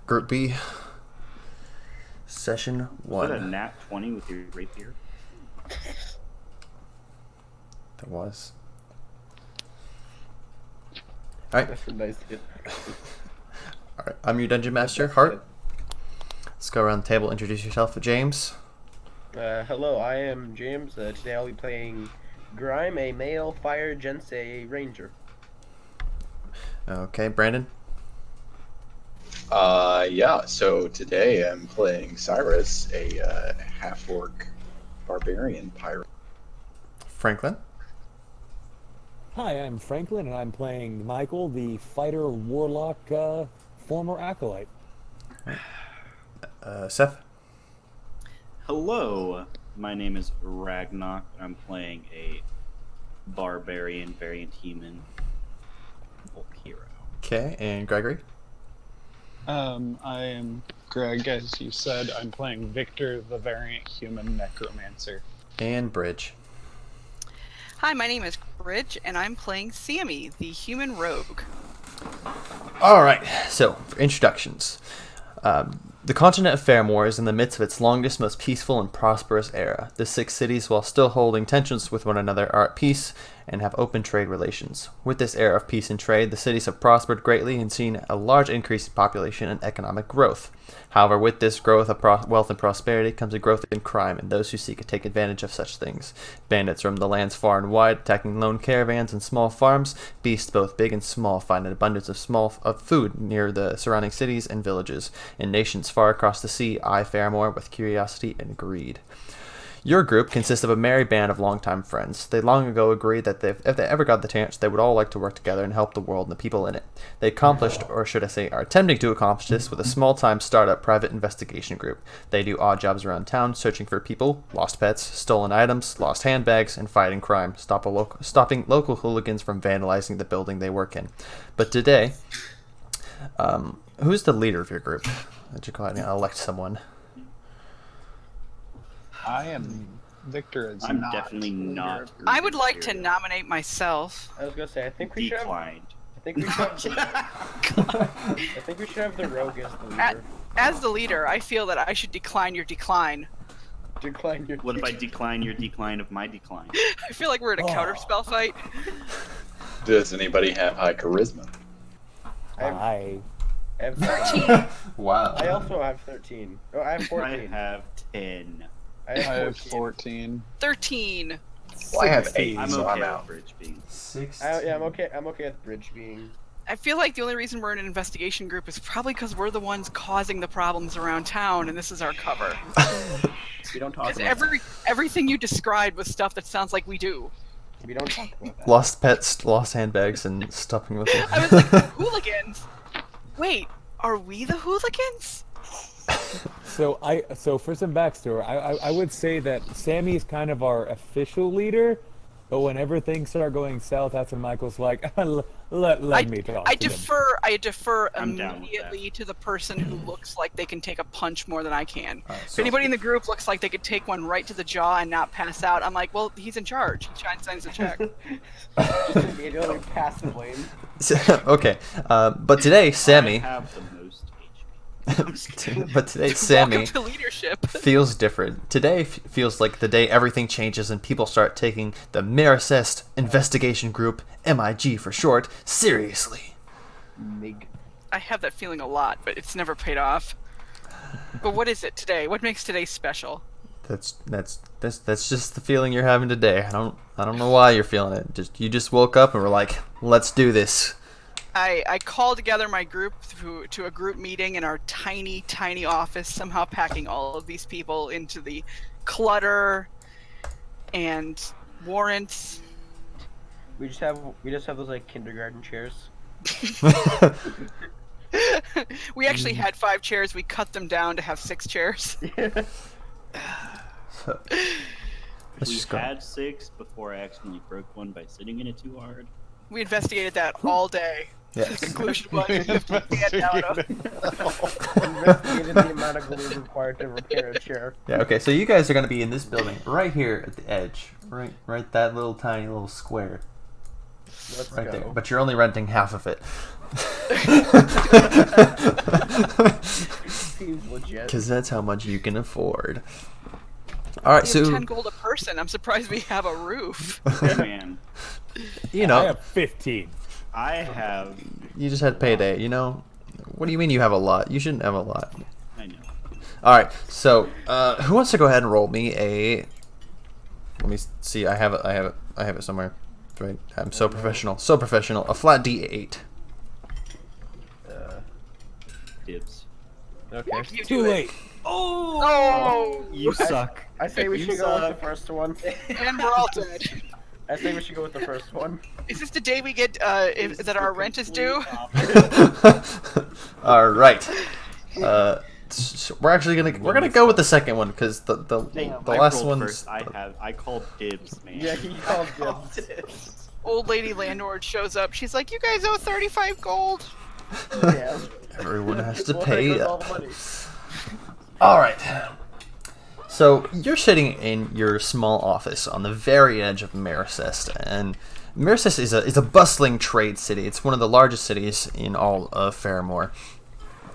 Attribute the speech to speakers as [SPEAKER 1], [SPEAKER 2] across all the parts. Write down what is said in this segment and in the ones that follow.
[SPEAKER 1] Group B, Session
[SPEAKER 2] Was that a
[SPEAKER 1] 1.
[SPEAKER 2] nat 20 with your rapier?
[SPEAKER 1] That was. Alright.
[SPEAKER 3] That's a nice hit.
[SPEAKER 1] Alright. I'm your Dungeon Master, Hart. Let's go around the table, introduce yourself. James.
[SPEAKER 3] Hello, I am James. Today I'll be playing Grime, a male fire Jensei ranger.
[SPEAKER 1] Okay, Brandon.
[SPEAKER 4] Yeah, so today I'm playing Cyrus, a half-orc barbarian pirate.
[SPEAKER 1] Franklin.
[SPEAKER 5] Hi, I'm Franklin, and I'm playing Michael, the fighter warlock former acolyte.
[SPEAKER 1] Seth.
[SPEAKER 2] Hello, my name is Ragnarok, and I'm playing a barbarian, variant human folk hero.
[SPEAKER 1] Okay, and Gregory.
[SPEAKER 6] I am Greg, as you said. I'm playing Victor, the variant human necromancer.
[SPEAKER 1] And Bridge.
[SPEAKER 7] Hi, my name is Bridge, and I'm playing Sammy, the human rogue.
[SPEAKER 1] Alright, so for introductions. The continent of Fairmore is in the midst of its longest, most peaceful and prosperous era. The 6 cities, while still holding tensions with one another, are at peace and have open trade relations. With this era of peace and trade, the cities have prospered greatly and seen a large increase in population and economic growth. However, with this growth of wealth and prosperity comes a growth in crime and those who seek to take advantage of such things. Bandits roam the lands far and wide, attacking lone caravans and small farms. Beasts, both big and small, find an abundance of food near the surrounding cities and villages. And nations far across the sea eye Fairmore with curiosity and greed. Your group consists of a merry band of longtime friends. They long ago agreed that if they ever got the chance, they would all like to work together and help the world and the people in it. They accomplished, or should I say, are attempting to accomplish this with a small-time startup private investigation group. They do odd jobs around town, searching for people, lost pets, stolen items, lost handbags, and fighting crime, stopping local hooligans from vandalizing the building they work in. But today, who's the leader of your group? Did you go ahead and elect someone?
[SPEAKER 6] I am Victor. Is
[SPEAKER 2] I'm
[SPEAKER 6] not
[SPEAKER 2] definitely
[SPEAKER 6] the leader
[SPEAKER 2] not.
[SPEAKER 6] of your
[SPEAKER 7] I would
[SPEAKER 6] group.
[SPEAKER 7] like to nominate myself.
[SPEAKER 3] I was gonna say, I think we should have.
[SPEAKER 2] Declined.
[SPEAKER 3] I think we should have the rogue as the leader.
[SPEAKER 7] As the leader, I feel that I should decline your decline.
[SPEAKER 3] Decline your.
[SPEAKER 2] What if I decline your decline of my decline?
[SPEAKER 7] I feel like we're in a counterspell fight.
[SPEAKER 4] Does anybody have high charisma?
[SPEAKER 3] I have
[SPEAKER 7] 13.
[SPEAKER 1] Wow.
[SPEAKER 3] I also have 13. Oh, I have
[SPEAKER 2] I
[SPEAKER 3] 14.
[SPEAKER 2] have 10.
[SPEAKER 3] I
[SPEAKER 6] I have
[SPEAKER 3] 14.
[SPEAKER 6] 14.
[SPEAKER 7] 13.
[SPEAKER 4] Well, I have 8,
[SPEAKER 2] I'm
[SPEAKER 4] so
[SPEAKER 2] okay
[SPEAKER 4] I'm
[SPEAKER 2] with
[SPEAKER 4] out.
[SPEAKER 2] Bridge being.
[SPEAKER 1] 6.
[SPEAKER 3] Yeah, I'm okay. I'm okay with Bridge being.
[SPEAKER 7] I feel like the only reason we're in an investigation group is probably because we're the ones causing the problems around town, and this is our cover.
[SPEAKER 3] We don't talk
[SPEAKER 7] Because
[SPEAKER 3] about
[SPEAKER 7] everything you described was stuff that sounds like we do.
[SPEAKER 3] that. We don't talk about that.
[SPEAKER 1] Lost pets, lost handbags, and stuffing with them.
[SPEAKER 7] I was like, hooligans? Wait, are we the hooligans?
[SPEAKER 5] So for some backstory, I would say that Sammy is kind of our official leader, but whenever things start going south, that's when Michael's like, let me talk.
[SPEAKER 7] I
[SPEAKER 5] to them."
[SPEAKER 7] defer
[SPEAKER 2] I'm down with
[SPEAKER 7] immediately to the person who looks like they can take a punch more than I can.
[SPEAKER 1] Alright,
[SPEAKER 7] If
[SPEAKER 1] so-
[SPEAKER 7] anybody in the group looks like they could take one right to the jaw and not pass out, I'm like, well, he's in charge. He signs the check.
[SPEAKER 3] Just immediately passive lane.
[SPEAKER 1] Okay, but today, Sammy.
[SPEAKER 2] I have the most HP.
[SPEAKER 1] But today, Sammy
[SPEAKER 7] Welcome to leadership.
[SPEAKER 1] feels different. Today feels like the day everything changes and people start taking the Maricest Investigation Group, MIG for short, seriously.
[SPEAKER 3] Mig.
[SPEAKER 7] I have that feeling a lot, but it's never paid off. But what is it today? What makes today special?
[SPEAKER 1] That's just the feeling you're having today. I don't know why you're feeling it. You just woke up and were like, let's do this.
[SPEAKER 7] I called together my group to a group meeting in our tiny, tiny office, somehow packing all of these people into the clutter and warrants.
[SPEAKER 3] We just have those like kindergarten chairs.
[SPEAKER 7] We actually had 5 chairs. We cut them down to have 6 chairs.
[SPEAKER 1] So, let's
[SPEAKER 2] We
[SPEAKER 1] just go.
[SPEAKER 2] had 6 before I accidentally broke one by sitting in it too hard.
[SPEAKER 7] We investigated that all day. The
[SPEAKER 1] Yes.
[SPEAKER 7] conclusion was you have to stand down.
[SPEAKER 3] Investigated the amount of glue required to repair a chair.
[SPEAKER 1] Yeah. Okay. So you guys are gonna be in this building right here at the edge, right that little tiny little square
[SPEAKER 3] Let's
[SPEAKER 1] right
[SPEAKER 3] go.
[SPEAKER 1] there. But you're only renting half of it.
[SPEAKER 3] Seems legit.
[SPEAKER 1] Because that's how much you can afford. All right,
[SPEAKER 7] We have
[SPEAKER 1] so
[SPEAKER 7] 10 gold a person. I'm surprised we have a roof.
[SPEAKER 2] Hey, man,
[SPEAKER 1] you
[SPEAKER 5] I
[SPEAKER 1] know,
[SPEAKER 5] have 15.
[SPEAKER 2] I have.
[SPEAKER 1] you just had payday. You know, what do you mean you have a lot? You shouldn't have a lot.
[SPEAKER 2] I know.
[SPEAKER 1] All right, so who wants to go ahead and roll me a? Let me see. I have it somewhere. Right. I'm so professional. So professional. A flat D8.
[SPEAKER 2] Dibs.
[SPEAKER 3] Okay.
[SPEAKER 7] You
[SPEAKER 5] Too
[SPEAKER 7] do it.
[SPEAKER 5] late.
[SPEAKER 7] Oh!
[SPEAKER 2] You suck.
[SPEAKER 3] I say we
[SPEAKER 2] You
[SPEAKER 3] should go with
[SPEAKER 2] suck.
[SPEAKER 3] the first one.
[SPEAKER 7] And we're all dead.
[SPEAKER 3] I say we should go with the first one.
[SPEAKER 7] Is this the day we get that our rent is due?
[SPEAKER 1] All right. We're actually gonna go with the second one because the
[SPEAKER 2] I
[SPEAKER 1] last
[SPEAKER 2] rolled
[SPEAKER 1] one.
[SPEAKER 2] first. I called dibs, man.
[SPEAKER 3] Yeah, he called dibs.
[SPEAKER 7] Old lady landlord shows up. She's like, "You guys owe 35 gold."
[SPEAKER 3] Yeah.
[SPEAKER 1] Everyone has to
[SPEAKER 3] Well, there
[SPEAKER 1] pay.
[SPEAKER 3] goes all the money.
[SPEAKER 1] All right. So you're sitting in your small office on the very edge of Maricest, and Maricest is a bustling trade city. It's one of the largest cities in all of Fairmore,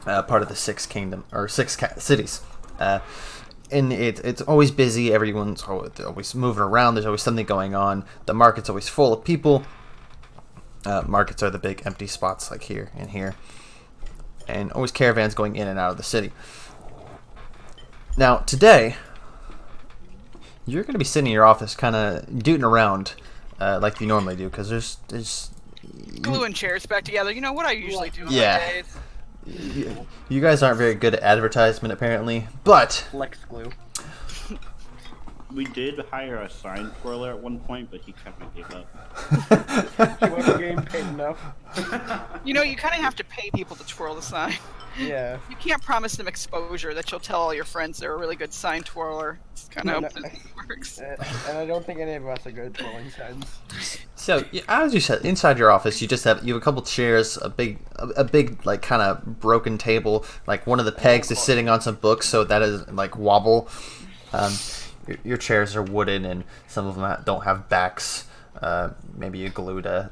[SPEAKER 1] part of the cities. And it's always busy. Everyone's always moving around. There's always something going on. The market's always full of people. Markets are the big empty spots like here and here, and always caravans going in and out of the city. Now today, you're going to be sitting in your office, kind of dooting around like you normally do, because there's
[SPEAKER 7] Gluing chairs back together. You know what I usually do on
[SPEAKER 1] Yeah.
[SPEAKER 7] my days.
[SPEAKER 1] you guys aren't very good at advertisement apparently, but
[SPEAKER 3] Flex glue.
[SPEAKER 2] We did hire a sign twirler at one point, but he kind of gave up.
[SPEAKER 3] He wasn't getting paid enough.
[SPEAKER 7] You know, you kind of have to pay people to twirl the sign.
[SPEAKER 3] Yeah.
[SPEAKER 7] You can't promise them exposure that you'll tell all your friends they're a really good sign twirler. It's kind of
[SPEAKER 3] No,
[SPEAKER 7] how business works.
[SPEAKER 3] And I don't think any of us are good at twirling signs.
[SPEAKER 1] so yeah, as you said, inside your office, you have a couple chairs, a big like kind of broken table. Like one of the pegs is sitting on some books, so that is like wobble. Your chairs are wooden, and some of them don't have backs. Maybe you glued a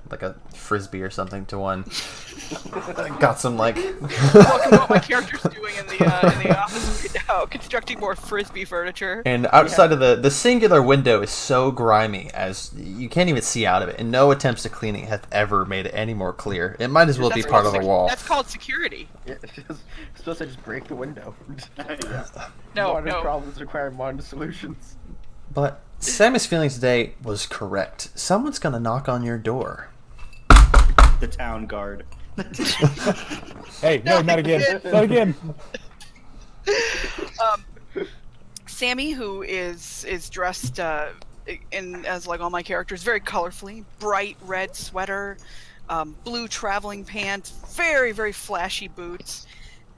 [SPEAKER 1] frisbee or something to one. Got some like.
[SPEAKER 7] Look at what my character's doing in the office right now, constructing more frisbee furniture.
[SPEAKER 1] And outside of the singular window is so grimy as you can't even see out of it, and no attempts to clean it have ever made it any more clear. It might as well be
[SPEAKER 7] That's
[SPEAKER 1] part of
[SPEAKER 7] called
[SPEAKER 1] the wall.
[SPEAKER 7] That's called security.
[SPEAKER 3] Yeah, it's supposed to just break the window.
[SPEAKER 7] No,
[SPEAKER 3] Modern
[SPEAKER 7] no.
[SPEAKER 3] problems require modern solutions.
[SPEAKER 1] But Sammy's feeling today was correct. Someone's gonna knock on your door.
[SPEAKER 2] The town guard.
[SPEAKER 5] Hey, no, not again. Not again.
[SPEAKER 7] Sammy, who is dressed in as like all my characters, very colorfully, bright red sweater, blue traveling pants, very very flashy boots.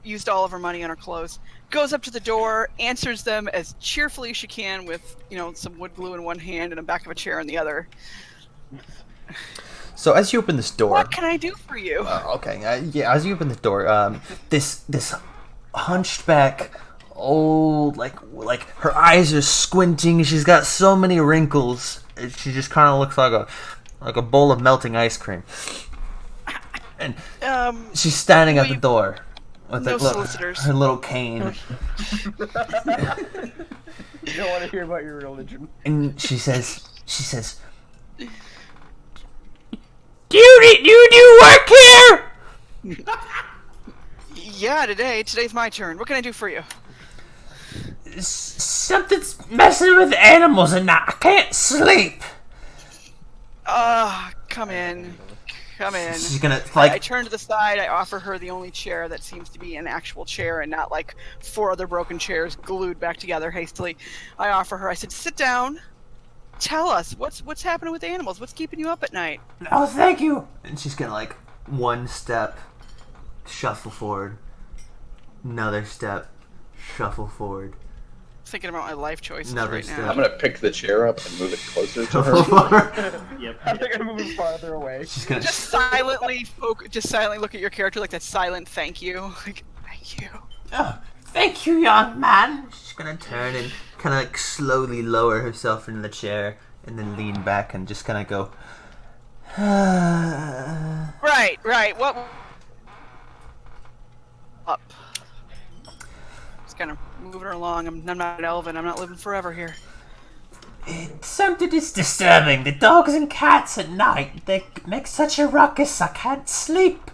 [SPEAKER 7] Used all of her money on her clothes. Goes up to the door, answers them as cheerfully as she can, with some wood glue in one hand and a back of a chair in the other.
[SPEAKER 1] So as you open this door,
[SPEAKER 7] What can I do for you?
[SPEAKER 1] yeah, as you open the door, this hunched back, old, like her eyes are squinting. She's got so many wrinkles. She just kind of looks like a bowl of melting ice cream. And she's standing at the door with
[SPEAKER 7] no solicitors.
[SPEAKER 1] her little cane,
[SPEAKER 3] You don't want to hear about your religion.
[SPEAKER 1] and she says, "Do you do work here?"
[SPEAKER 7] Yeah, today's my turn. What can I do for you?
[SPEAKER 1] Something's messing with animals, and I can't sleep.
[SPEAKER 7] Come in. Come in.
[SPEAKER 1] She's gonna
[SPEAKER 7] I turn to the side. I offer her the only chair that seems to be an actual chair and not like 4 other broken chairs glued back together hastily. I offer her. I said, "Sit down. Tell us what's happening with the animals. What's keeping you up at night?"
[SPEAKER 1] Oh, thank you. And she's gonna one step, shuffle forward, another step, shuffle forward.
[SPEAKER 7] Thinking about my life choices
[SPEAKER 1] Another
[SPEAKER 7] right
[SPEAKER 1] step.
[SPEAKER 7] now.
[SPEAKER 4] I'm gonna pick the chair up and move it closer to her.
[SPEAKER 2] Yep.
[SPEAKER 3] I think I'm moving farther away.
[SPEAKER 1] She's gonna.
[SPEAKER 7] Just silently look at your character like that silent thank you. Like, thank you.
[SPEAKER 1] Oh, thank you, young man. She's gonna turn and kind of slowly lower herself in the chair, and then lean back and just kind of go.
[SPEAKER 7] Right. up. Just kind of moving her along. I'm not an elven. I'm not living forever here.
[SPEAKER 8] Something is disturbing. The dogs and cats at night, they make such a ruckus I can't sleep.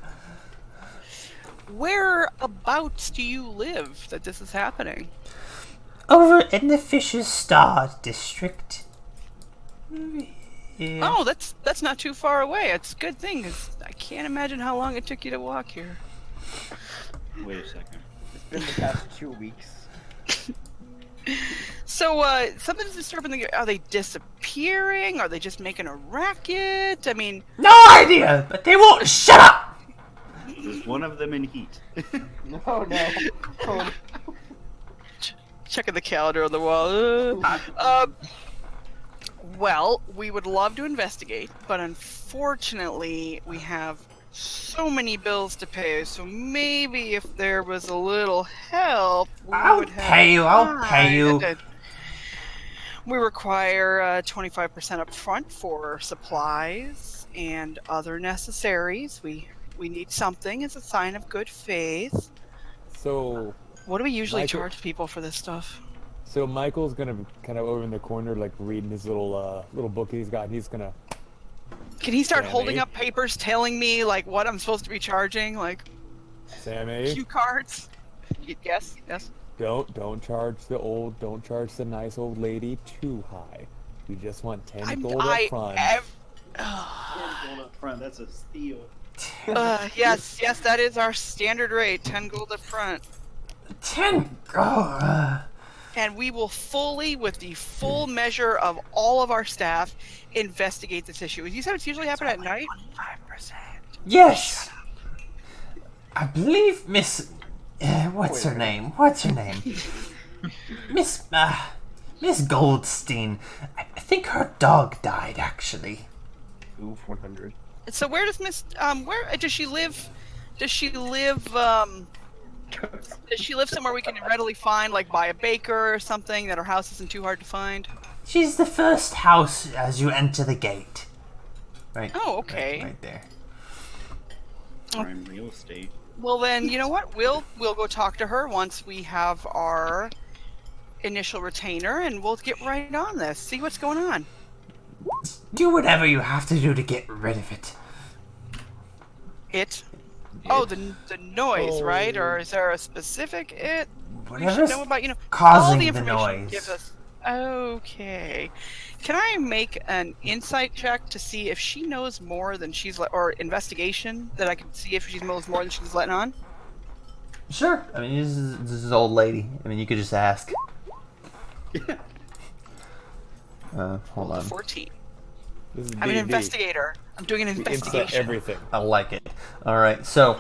[SPEAKER 7] Whereabouts do you live that this is happening?
[SPEAKER 8] Over in the Fisher's Star district. Yeah.
[SPEAKER 7] Oh, that's not too far away. It's a good thing, because I can't imagine how long it took you to walk here.
[SPEAKER 2] Wait a second.
[SPEAKER 3] It's been the past 2 weeks.
[SPEAKER 7] So, something's disturbing the... Are they disappearing? Are they just making a racket? I mean...
[SPEAKER 8] No idea, but they won't shut up!
[SPEAKER 2] There's one of them in heat.
[SPEAKER 3] No, no. Oh,
[SPEAKER 7] Checking the calendar on the wall. Well, we would love to investigate, but unfortunately, we have so many bills to pay, so maybe if there was a little help, we would have
[SPEAKER 8] I'll pay you.
[SPEAKER 7] We require 25% up front for supplies and other necessaries. We need something as a sign of good faith.
[SPEAKER 5] So,
[SPEAKER 7] What do we usually
[SPEAKER 5] Michael-
[SPEAKER 7] charge people for this stuff?
[SPEAKER 5] so Michael's gonna kind of over in the corner, like reading his little book he's got. And he's gonna.
[SPEAKER 7] Can he start
[SPEAKER 5] Sammy?
[SPEAKER 7] holding up papers telling me like what I'm supposed to be charging, like
[SPEAKER 5] Sammy,
[SPEAKER 7] cue cards? Yes, yes.
[SPEAKER 5] don't charge the nice old lady too high. You just want 10 gold up front.
[SPEAKER 2] Going up front, that's a steal.
[SPEAKER 7] Yes, that is our standard rate, 10 gold up front.
[SPEAKER 8] 10. Oh,
[SPEAKER 7] And we will fully, with the full measure of all of our staff, investigate this issue. You said it's usually happen at night?
[SPEAKER 8] 25%. Yes. I believe Miss. What's her name? Miss Goldstein. I think her dog died, actually.
[SPEAKER 3] oof, 100.
[SPEAKER 7] So where does where does she live? Does she live somewhere we can readily find, like by a baker or something, that her house isn't too hard to find?
[SPEAKER 8] She's the first house as you enter the gate. Right.
[SPEAKER 7] Oh, okay.
[SPEAKER 8] Right there.
[SPEAKER 2] Prime real estate.
[SPEAKER 7] Well then, you know what? We'll go talk to her once we have our initial retainer, and we'll get right on this. See what's going on.
[SPEAKER 8] Do whatever you have to do to get rid of it.
[SPEAKER 7] It. Oh, the noise, right? Or is there a specific it? We should
[SPEAKER 8] Whatever's
[SPEAKER 7] know about, all
[SPEAKER 8] causing
[SPEAKER 7] the
[SPEAKER 8] the
[SPEAKER 7] information
[SPEAKER 8] noise.
[SPEAKER 7] gives us. Okay. Can I make an insight check to see if she knows more than or investigation, that I can see if she knows more than she's letting on?
[SPEAKER 1] Sure. I mean, this is old lady. I mean, you could just ask. Hold on.
[SPEAKER 7] 14.
[SPEAKER 5] This is
[SPEAKER 7] I'm an
[SPEAKER 5] D&D.
[SPEAKER 7] investigator. I'm doing an
[SPEAKER 5] We insight
[SPEAKER 7] investigation.
[SPEAKER 5] everything.
[SPEAKER 1] I like it. All right. So,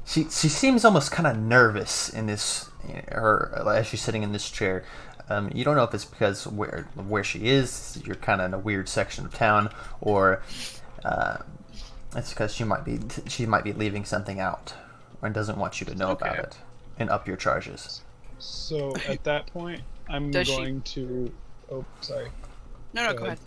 [SPEAKER 1] she seems almost kind of nervous in this, as she's sitting in this chair. You don't know if it's because where she is, you're kind of in a weird section of town, or it's because she might be leaving something out, or doesn't want you to know about
[SPEAKER 7] Okay.
[SPEAKER 1] it, and up your charges.
[SPEAKER 6] So at that point, I'm
[SPEAKER 7] Does she-
[SPEAKER 6] going to. Oh, sorry.
[SPEAKER 7] No,
[SPEAKER 6] Go
[SPEAKER 7] go
[SPEAKER 6] ahead.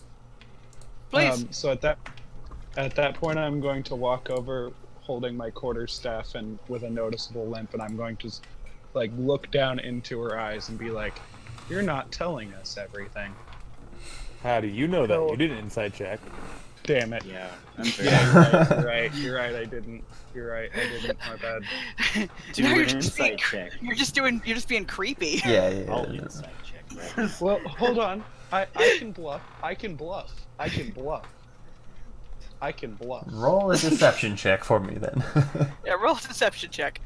[SPEAKER 7] ahead. Please.
[SPEAKER 6] So at that point, I'm going to walk over, holding my quarterstaff and with a noticeable limp, and I'm going to like look down into her eyes and be like, "You're not telling us everything."
[SPEAKER 5] How do you know that? You did an inside check.
[SPEAKER 6] Damn it.
[SPEAKER 2] Yeah, I'm very
[SPEAKER 6] You're right. I didn't. You're right. I didn't. My bad.
[SPEAKER 2] do
[SPEAKER 7] No,
[SPEAKER 2] an
[SPEAKER 7] you're just being
[SPEAKER 2] insight check.
[SPEAKER 7] You're just being creepy.
[SPEAKER 1] Yeah.
[SPEAKER 2] I'll insight check, right?
[SPEAKER 6] Well, hold on. I can bluff. I can bluff.
[SPEAKER 1] Roll a deception check for me then.
[SPEAKER 7] Yeah, roll a deception check.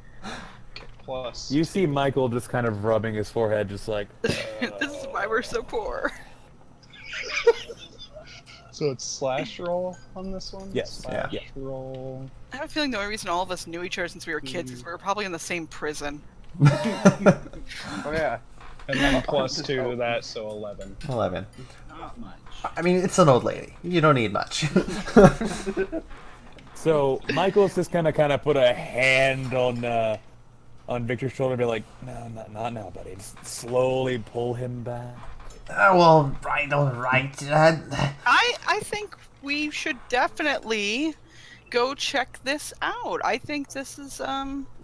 [SPEAKER 6] Okay, plus.
[SPEAKER 5] You see Michael just kind of rubbing his forehead, just like.
[SPEAKER 7] This is why we're so poor.
[SPEAKER 6] So it's slash roll on this one?
[SPEAKER 5] Yes,
[SPEAKER 6] Slash
[SPEAKER 5] yeah.
[SPEAKER 6] roll.
[SPEAKER 7] I have a feeling the only reason all of us knew each other since we were kids is we were probably in the same prison.
[SPEAKER 3] Oh yeah.
[SPEAKER 6] And then plus 2 to that, so 11.
[SPEAKER 1] 11.
[SPEAKER 2] Not much.
[SPEAKER 1] I mean, it's an old lady. You don't need much.
[SPEAKER 5] So Michael's just kind of put a hand on Victor's shoulder, and be like, "No, not now, buddy." Just slowly pull him back.
[SPEAKER 8] All right.
[SPEAKER 7] I think we should definitely go check this out. I think this is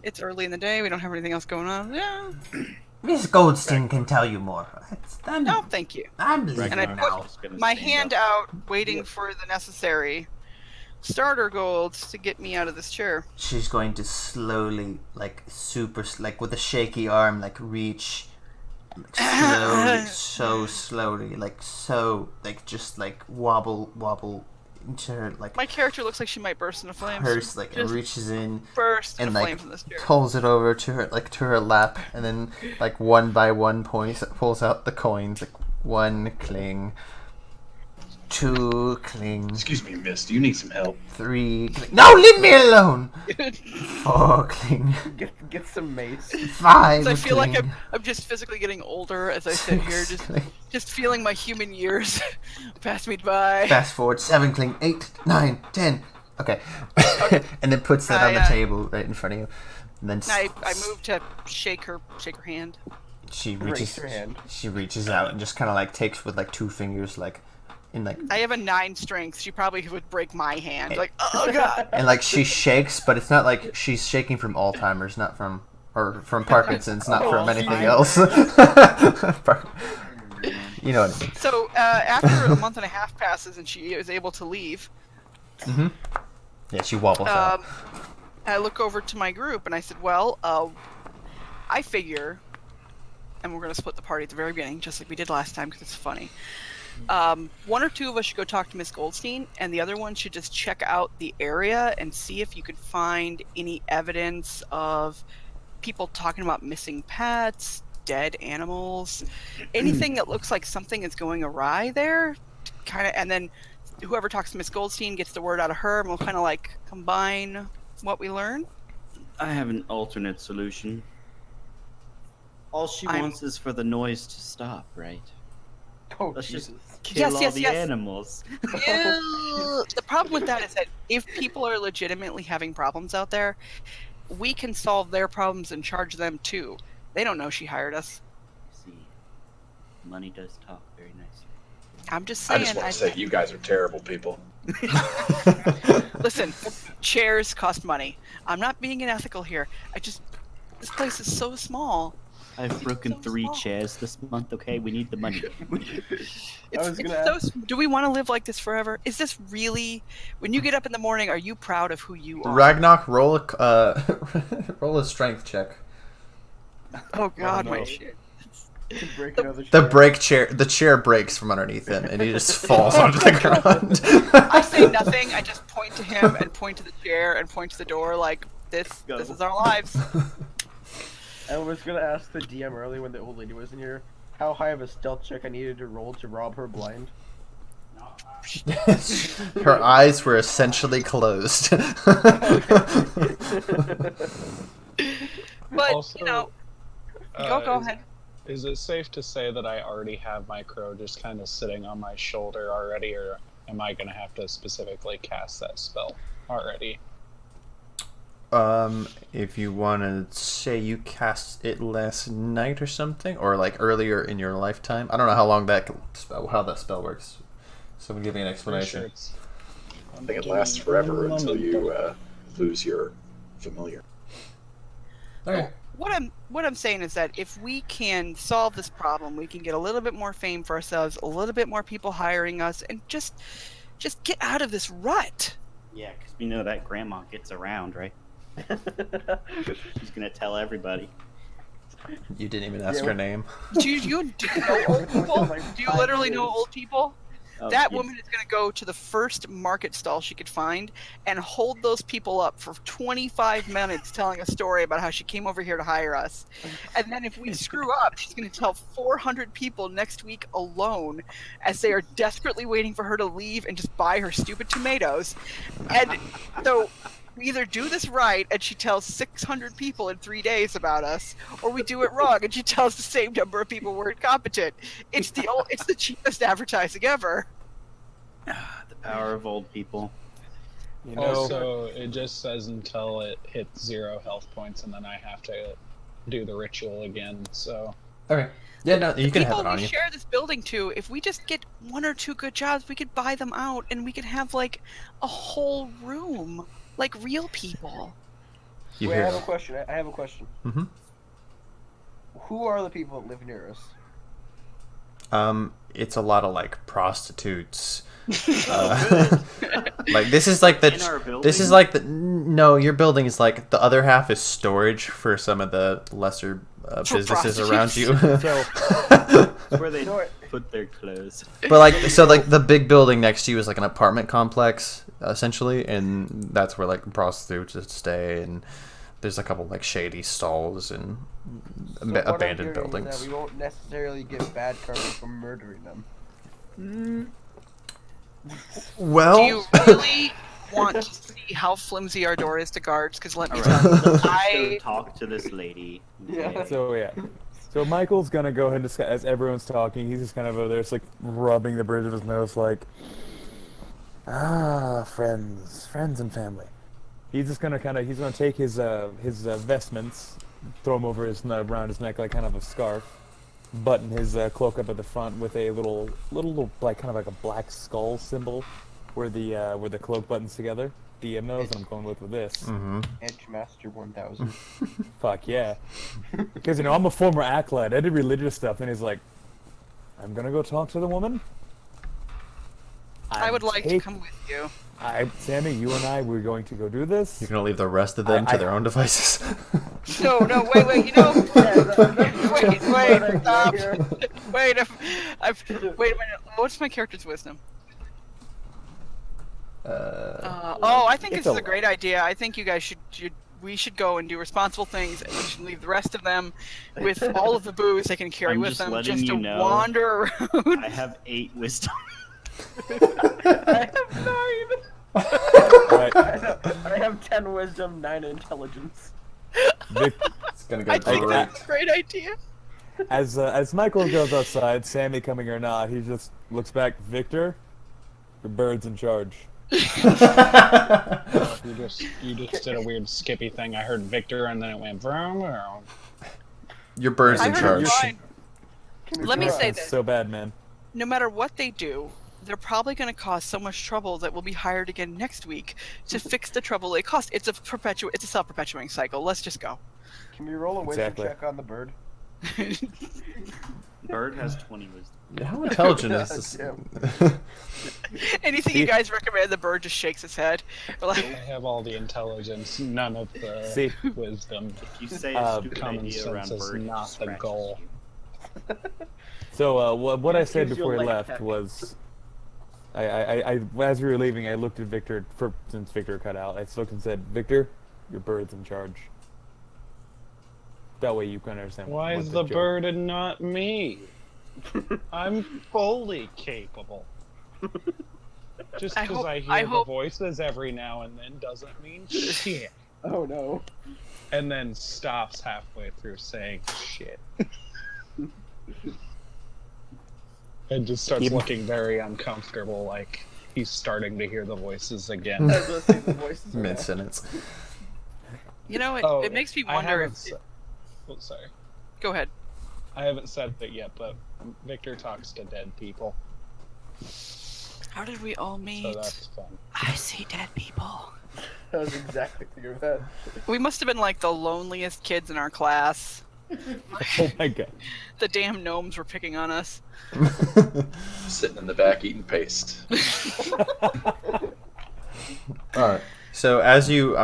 [SPEAKER 7] it's early in the day. We don't have anything else going on. Yeah.
[SPEAKER 8] Miss Goldstein can tell you more.
[SPEAKER 7] No, thank you.
[SPEAKER 8] I'm leaving
[SPEAKER 7] And I
[SPEAKER 8] now.
[SPEAKER 7] put my hand out, waiting for the necessary starter golds to get me out of this chair.
[SPEAKER 8] She's going to slowly, like with a shaky arm, like reach, like, slowly, so slowly, just wobble into her, like
[SPEAKER 7] My character looks like she might burst into flames.
[SPEAKER 8] purse, like and
[SPEAKER 7] Just
[SPEAKER 8] reaches in
[SPEAKER 7] burst
[SPEAKER 8] and
[SPEAKER 7] into
[SPEAKER 8] like
[SPEAKER 7] flames in this chair.
[SPEAKER 8] pulls it over to her lap, and then like one by one pulls out the coins, like 1 cling, 2 cling,
[SPEAKER 4] Excuse me, miss. Do you need some help?
[SPEAKER 8] 3 cling. No, leave me alone. 4 cling,
[SPEAKER 3] Get some mace.
[SPEAKER 8] 5
[SPEAKER 7] I feel like
[SPEAKER 8] cling,
[SPEAKER 7] I'm just physically getting older as I sit here,
[SPEAKER 8] 6 cling.
[SPEAKER 7] just feeling my human years pass me by.
[SPEAKER 8] Fast forward, 7 cling, 8, 9, 10. Okay. And then puts that on the table right in front of you. And then
[SPEAKER 7] I move to shake her hand.
[SPEAKER 8] she
[SPEAKER 3] Raise
[SPEAKER 8] reaches
[SPEAKER 3] her hand.
[SPEAKER 8] she reaches out and just kind of like takes with like 2 fingers like in like
[SPEAKER 7] I have a 9 strength. She probably would break my hand. Like, oh god.
[SPEAKER 8] and like she shakes, but it's not like she's shaking from Alzheimer's, not from Parkinson's, not from anything else. You know what I mean.
[SPEAKER 7] So after a month and a half passes and she is able to leave,
[SPEAKER 8] Yeah, she wobbles out.
[SPEAKER 7] I look over to my group and I said, well, I figure, and we're going to split the party at the very beginning, just like we did last time because it's funny. 1 or 2 of us should go talk to Miss Goldstein, and the other one should just check out the area and see if you could find any evidence of people talking about missing pets, dead animals, anything that looks like something is going awry there. And then whoever talks to Miss Goldstein gets the word out of her, and we'll kind of like combine what we learn.
[SPEAKER 2] I have an alternate solution. All she
[SPEAKER 7] I'm-
[SPEAKER 2] wants is for the noise to stop, right?
[SPEAKER 3] Oh,
[SPEAKER 2] Let's
[SPEAKER 3] Jesus.
[SPEAKER 2] just kill all
[SPEAKER 7] Yes,
[SPEAKER 2] the
[SPEAKER 7] yes.
[SPEAKER 2] animals.
[SPEAKER 7] Ew. The problem with that is that if people are legitimately having problems out there, we can solve their problems and charge them too. They don't know she hired us.
[SPEAKER 2] See, money does talk very nicely.
[SPEAKER 7] I'm just
[SPEAKER 4] I
[SPEAKER 7] saying.
[SPEAKER 4] just want to say you guys are terrible people.
[SPEAKER 7] Listen, chairs cost money. I'm not being unethical here. This place is so small.
[SPEAKER 2] I've broken
[SPEAKER 7] so
[SPEAKER 2] 3
[SPEAKER 7] small.
[SPEAKER 2] chairs this month. Okay, we need the money.
[SPEAKER 3] was gonna
[SPEAKER 7] Do we want to live like this forever? Is this really? When you get up in the morning, are you proud of who you are?
[SPEAKER 1] Ragnarok, roll a strength check.
[SPEAKER 7] Oh God,
[SPEAKER 2] no.
[SPEAKER 7] my shit.
[SPEAKER 3] Break another
[SPEAKER 1] The chair breaks from underneath him, and he just falls onto the ground.
[SPEAKER 7] I say nothing. I just point to him and point to the chair and point to the door like this.
[SPEAKER 2] Go.
[SPEAKER 7] This is our lives.
[SPEAKER 3] I was gonna ask the DM earlier when the old lady was in here how high of a stealth check I needed to roll to rob her blind.
[SPEAKER 1] Her eyes were essentially closed.
[SPEAKER 7] But
[SPEAKER 6] Also,
[SPEAKER 7] you know, go ahead.
[SPEAKER 6] Is it safe to say that I already have my crow just kind of sitting on my shoulder already, or am I going to have to specifically cast that spell already?
[SPEAKER 1] If you want to say you cast it last night or something, or like earlier in your lifetime, I don't know how long how that spell works. Someone give me an
[SPEAKER 6] Pretty sure
[SPEAKER 1] explanation.
[SPEAKER 6] it's-
[SPEAKER 4] I think it lasts forever until you lose your familiar.
[SPEAKER 1] Okay.
[SPEAKER 7] What I'm saying is that if we can solve this problem, we can get a little bit more fame for ourselves, a little bit more people hiring us, and just get out of this rut.
[SPEAKER 2] Yeah, because we know that grandma gets around, right? She's gonna tell everybody.
[SPEAKER 1] You didn't even ask
[SPEAKER 3] Yeah,
[SPEAKER 1] her name.
[SPEAKER 7] Do you know old people?
[SPEAKER 3] Like
[SPEAKER 7] Do you
[SPEAKER 3] 5
[SPEAKER 7] literally know
[SPEAKER 3] years.
[SPEAKER 7] old people?
[SPEAKER 2] Oh,
[SPEAKER 7] That
[SPEAKER 2] yeah.
[SPEAKER 7] woman is going to go to the first market stall she could find and hold those people up for 25 minutes telling a story about how she came over here to hire us. And then if we screw up, she's going to tell 400 people next week alone as they are desperately waiting for her to leave and just buy her stupid tomatoes. And so we either do this right and she tells 600 people in 3 days about us, or we do it wrong and she tells the same number of people we're incompetent. It's the cheapest advertising ever.
[SPEAKER 2] The power of old people.
[SPEAKER 5] You know,
[SPEAKER 6] Also, it just says until it hits 0 health points, and then I have to do the ritual again. So
[SPEAKER 1] Okay. Yeah, no, you can have
[SPEAKER 7] People
[SPEAKER 1] it on
[SPEAKER 7] we
[SPEAKER 1] you.
[SPEAKER 7] share this building to, if we just get 1 or 2 good jobs, we could buy them out and we could have like a whole room like real people.
[SPEAKER 1] You
[SPEAKER 3] Wait, I
[SPEAKER 1] hear?
[SPEAKER 3] have a question. I have a question.
[SPEAKER 1] Mm-hmm.
[SPEAKER 3] Who are the people that live near us?
[SPEAKER 1] It's a lot of like prostitutes. Like this is like
[SPEAKER 2] In our building?
[SPEAKER 1] this is like the no, your building is like the other half is storage for some of the lesser
[SPEAKER 7] For
[SPEAKER 1] businesses around you.
[SPEAKER 5] So
[SPEAKER 2] That's where they
[SPEAKER 3] No, it-
[SPEAKER 2] put their clothes.
[SPEAKER 1] But like so like the big building next to you is like an apartment complex essentially, and that's where like prostitutes stay, and there's a couple like shady stalls and
[SPEAKER 3] So what I'm
[SPEAKER 1] abandoned
[SPEAKER 3] hearing is
[SPEAKER 1] buildings.
[SPEAKER 3] that we won't necessarily get bad karma for murdering them.
[SPEAKER 1] Well,
[SPEAKER 7] Do you really want to see how flimsy our door is to guards? Because let me
[SPEAKER 2] All
[SPEAKER 7] tell you,
[SPEAKER 2] right, let's just go
[SPEAKER 7] I
[SPEAKER 2] talk to this lady.
[SPEAKER 3] Yeah.
[SPEAKER 5] So yeah, so Michael's gonna go ahead and as everyone's talking, he's just kind of over there, just like rubbing the bridge of his nose, like, friends and family. He's just gonna he's gonna take his vestments, throw them over around his neck like kind of a scarf, button his cloak up at the front with a little like kind of like a black skull symbol, where the cloak buttons together. DM knows what I'm going with this.
[SPEAKER 1] Mhm.
[SPEAKER 3] Edgemaster 1000.
[SPEAKER 5] Fuck yeah. Because, I'm a former acolyte. I did religious stuff. And he's like, I'm gonna go talk to the woman.
[SPEAKER 7] I would like to
[SPEAKER 5] take-
[SPEAKER 7] come with you.
[SPEAKER 5] Sammy, you and I, we're going to go do this.
[SPEAKER 1] you're gonna leave the rest of them to their own devices.
[SPEAKER 7] No, wait, wait, wait, stop. Wait, wait a minute. What's my character's wisdom? I think
[SPEAKER 5] It's
[SPEAKER 7] this is
[SPEAKER 5] a-
[SPEAKER 7] a great idea. I think you guys we should go and do responsible things, and we should leave the rest of them with all of the booze they can carry
[SPEAKER 2] I'm
[SPEAKER 7] with
[SPEAKER 2] just
[SPEAKER 7] them,
[SPEAKER 2] letting
[SPEAKER 7] just to
[SPEAKER 2] you know.
[SPEAKER 7] wander around.
[SPEAKER 2] I have 8 wisdom.
[SPEAKER 3] I have 9.
[SPEAKER 5] Right.
[SPEAKER 3] I have 10 wisdom, 9 intelligence.
[SPEAKER 5] Vic,
[SPEAKER 1] It's gonna
[SPEAKER 7] I
[SPEAKER 1] go
[SPEAKER 7] think
[SPEAKER 1] great.
[SPEAKER 7] that's a great idea.
[SPEAKER 5] as Michael goes outside, Sammy coming or not, he just looks back. Victor, the bird's in charge.
[SPEAKER 6] You just did a weird skippy thing. I heard Victor, and then it went vroom, vroom.
[SPEAKER 1] Your bird's
[SPEAKER 7] I
[SPEAKER 1] in
[SPEAKER 7] heard
[SPEAKER 1] charge.
[SPEAKER 7] fine.
[SPEAKER 3] Can we
[SPEAKER 7] Let me
[SPEAKER 3] figure
[SPEAKER 7] say
[SPEAKER 3] out-
[SPEAKER 7] this.
[SPEAKER 5] So bad, man.
[SPEAKER 7] No matter what they do, they're probably going to cause so much trouble that we'll be hired again next week to fix the trouble they caused. It's a self-perpetuating cycle. Let's just go.
[SPEAKER 3] Can we roll a wisdom
[SPEAKER 5] Exactly.
[SPEAKER 3] check on the bird?
[SPEAKER 2] Bird has 20 wisdom.
[SPEAKER 1] How intelligent is this?
[SPEAKER 7] Anything you guys recommend? The bird just shakes his head. We're like,
[SPEAKER 6] I have all the intelligence, none of the
[SPEAKER 5] See.
[SPEAKER 6] wisdom.
[SPEAKER 2] If you say a stupid
[SPEAKER 6] Common
[SPEAKER 2] idea around
[SPEAKER 6] sense is
[SPEAKER 2] bird, it
[SPEAKER 6] not
[SPEAKER 2] just
[SPEAKER 6] the
[SPEAKER 2] scratches
[SPEAKER 6] goal.
[SPEAKER 2] you.
[SPEAKER 5] So what I
[SPEAKER 3] Yeah,
[SPEAKER 5] said
[SPEAKER 3] gives you
[SPEAKER 5] before
[SPEAKER 3] a
[SPEAKER 5] he
[SPEAKER 3] light
[SPEAKER 5] left
[SPEAKER 3] pack.
[SPEAKER 5] was, I as we were leaving, I looked at Victor. Since Victor cut out, I looked and said, "Victor, your bird's in charge." That way you can understand.
[SPEAKER 6] Why
[SPEAKER 5] what
[SPEAKER 6] is the
[SPEAKER 5] joke-
[SPEAKER 6] bird and not me? I'm fully capable. Just
[SPEAKER 7] I
[SPEAKER 6] because
[SPEAKER 7] hope-
[SPEAKER 6] I hear
[SPEAKER 7] I
[SPEAKER 6] the
[SPEAKER 7] hope-
[SPEAKER 6] voices every now and then doesn't mean shit.
[SPEAKER 3] Oh no.
[SPEAKER 6] And then stops halfway through saying shit. And just starts
[SPEAKER 5] Keep-
[SPEAKER 6] looking very uncomfortable, like he's starting to hear the voices again.
[SPEAKER 3] I was gonna say the voices are
[SPEAKER 1] Mid
[SPEAKER 3] back.
[SPEAKER 1] sentence.
[SPEAKER 7] you know,
[SPEAKER 6] Oh,
[SPEAKER 7] it makes me
[SPEAKER 6] I
[SPEAKER 7] wonder
[SPEAKER 6] haven't
[SPEAKER 7] if.
[SPEAKER 6] se- oh, sorry.
[SPEAKER 7] Go ahead.
[SPEAKER 6] I haven't said that yet, but Victor talks to dead people,
[SPEAKER 7] How did we all
[SPEAKER 6] so
[SPEAKER 7] meet?
[SPEAKER 6] that's fun.
[SPEAKER 7] I see dead people.
[SPEAKER 3] I was exactly thinking of that.
[SPEAKER 7] We must have been like the loneliest kids in our class.
[SPEAKER 5] Oh my god.
[SPEAKER 7] The damn gnomes were picking on us.
[SPEAKER 4] Sitting in the back eating paste.
[SPEAKER 1] All right. So as you,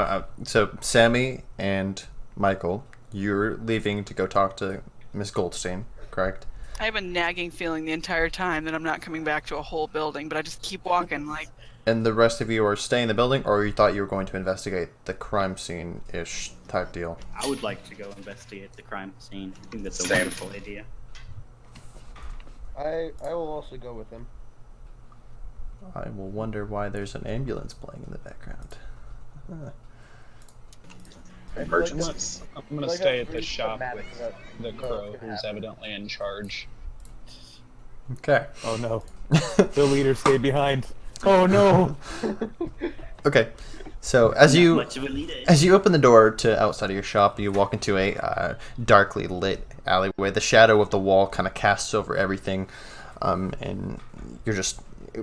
[SPEAKER 1] so Sammy and Michael, you're leaving to go talk to Miss Goldstein, correct?
[SPEAKER 7] I have a nagging feeling the entire time that I'm not coming back to a whole building, but I just keep walking like,
[SPEAKER 1] And the rest of you are staying in the building, or you thought you were going to investigate the crime scene-ish type deal?
[SPEAKER 2] I would like to go investigate the crime scene. I think that's a
[SPEAKER 4] Same.
[SPEAKER 2] wonderful idea.
[SPEAKER 3] I will also go with him.
[SPEAKER 1] I will wonder why there's an ambulance playing in the background. Huh.
[SPEAKER 4] Emergencies.
[SPEAKER 6] I'm gonna
[SPEAKER 3] Like
[SPEAKER 6] stay
[SPEAKER 3] a
[SPEAKER 6] at the
[SPEAKER 3] brief
[SPEAKER 6] shop
[SPEAKER 3] thematic
[SPEAKER 6] with
[SPEAKER 3] that-
[SPEAKER 6] the
[SPEAKER 3] that
[SPEAKER 6] crow,
[SPEAKER 3] could
[SPEAKER 6] who's
[SPEAKER 3] happen.
[SPEAKER 6] evidently in charge.
[SPEAKER 1] Okay.
[SPEAKER 5] Oh no. The leader stayed behind. Oh no.
[SPEAKER 1] Okay. So as you
[SPEAKER 2] Much of a leader.
[SPEAKER 1] As you open the door to outside of your shop, you walk into a darkly lit alleyway. The shadow of the wall kind of casts over everything, and you're just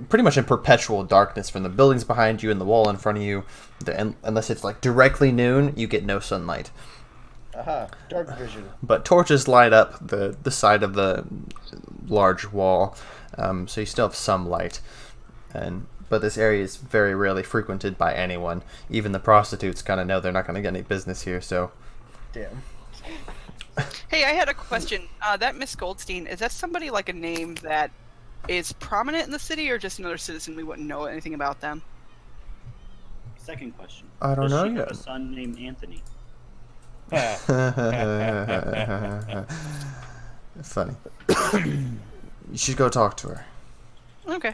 [SPEAKER 1] pretty much in perpetual darkness from the buildings behind you and the wall in front of you. Unless it's like directly noon, you get no sunlight.
[SPEAKER 3] Aha, dark vision.
[SPEAKER 1] But torches light up the side of the large wall, so you still have some light. But this area is very rarely frequented by anyone. Even the prostitutes kind of know they're not going to get any business here, so...
[SPEAKER 3] Damn.
[SPEAKER 7] Hey, I had a question. That Miss Goldstein, is that somebody like a name that is prominent in the city, or just another citizen we wouldn't know anything about them?
[SPEAKER 2] Second question.
[SPEAKER 1] I don't
[SPEAKER 2] Does
[SPEAKER 1] know
[SPEAKER 2] she have
[SPEAKER 1] yet.
[SPEAKER 2] a son named Anthony?
[SPEAKER 1] Funny. You should go talk to her.
[SPEAKER 7] Okay.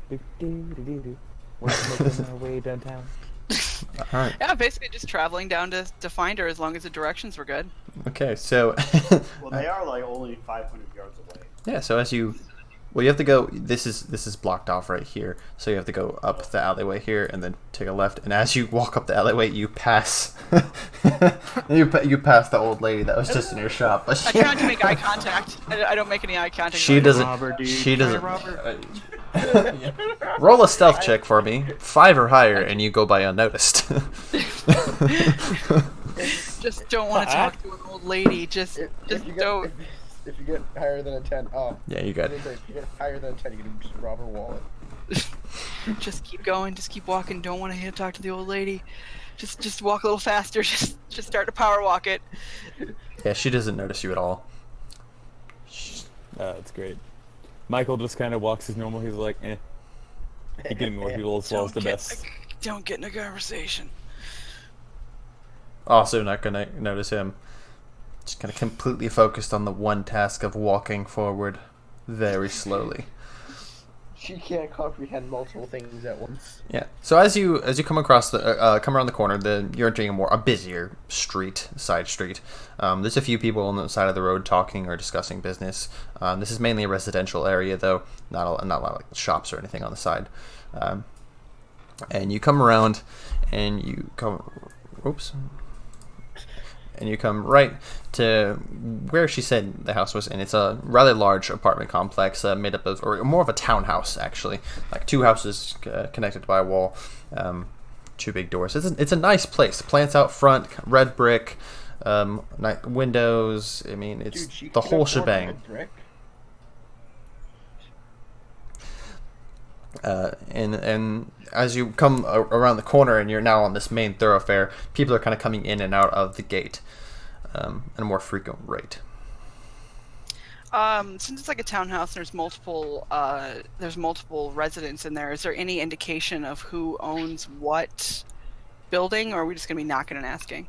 [SPEAKER 5] We're making our way downtown.
[SPEAKER 1] All right.
[SPEAKER 7] Yeah, basically just traveling down to find her as long as the directions were good.
[SPEAKER 1] Okay, so...
[SPEAKER 2] Well, they are like only 500 yards away.
[SPEAKER 1] Yeah, so as you... Well, you have to go... This is blocked off right here. So you have to go up the alleyway here and then take a left. And as you walk up the alleyway, you pass... you pass the old lady that was just in your shop. But
[SPEAKER 7] I try not to make eye contact. I don't make any eye contact.
[SPEAKER 1] she doesn't...
[SPEAKER 2] Robber, dude.
[SPEAKER 1] She doesn't...
[SPEAKER 2] Robber.
[SPEAKER 1] Roll a stealth check for me. 5 or higher, and you go by unnoticed.
[SPEAKER 7] Just don't want to talk to an old lady. Just don't.
[SPEAKER 3] If you get higher than a 10,
[SPEAKER 1] Yeah, you got it.
[SPEAKER 3] If you get higher than a 10, you can just rob her wallet.
[SPEAKER 7] Just keep going. Just keep walking. Don't want to talk to the old lady. Just walk a little faster. Just start to power walk it.
[SPEAKER 1] Yeah, she doesn't notice you at all.
[SPEAKER 5] That's great. Michael just kind of walks as normal. He's like, eh. He can ignore people as well as the best.
[SPEAKER 7] Don't get in a conversation.
[SPEAKER 1] Also not gonna notice him. Just kind of completely focused on the one task of walking forward very slowly.
[SPEAKER 3] She can't comprehend multiple things at once.
[SPEAKER 1] Yeah. So as you come across the come around the corner, you're entering a busier side street. There's a few people on the side of the road talking or discussing business. This is mainly a residential area, though not a lot of like shops or anything on the side. And you come around, and you come. Oops. And you come right to where she said the house was, and it's a rather large apartment complex made up of, or more of a townhouse actually, like 2 houses connected by a wall, 2 big doors. It's a nice place. Plants out front, red brick, windows. I mean, it's
[SPEAKER 3] Dude,
[SPEAKER 1] the whole shebang. And as you come around the corner and you're now on this main thoroughfare, people are kind of coming in and out of the gate at a more frequent rate.
[SPEAKER 7] Since it's like a townhouse, there's multiple residents in there. Is there any indication of who owns what building, or are we just gonna be knocking and asking?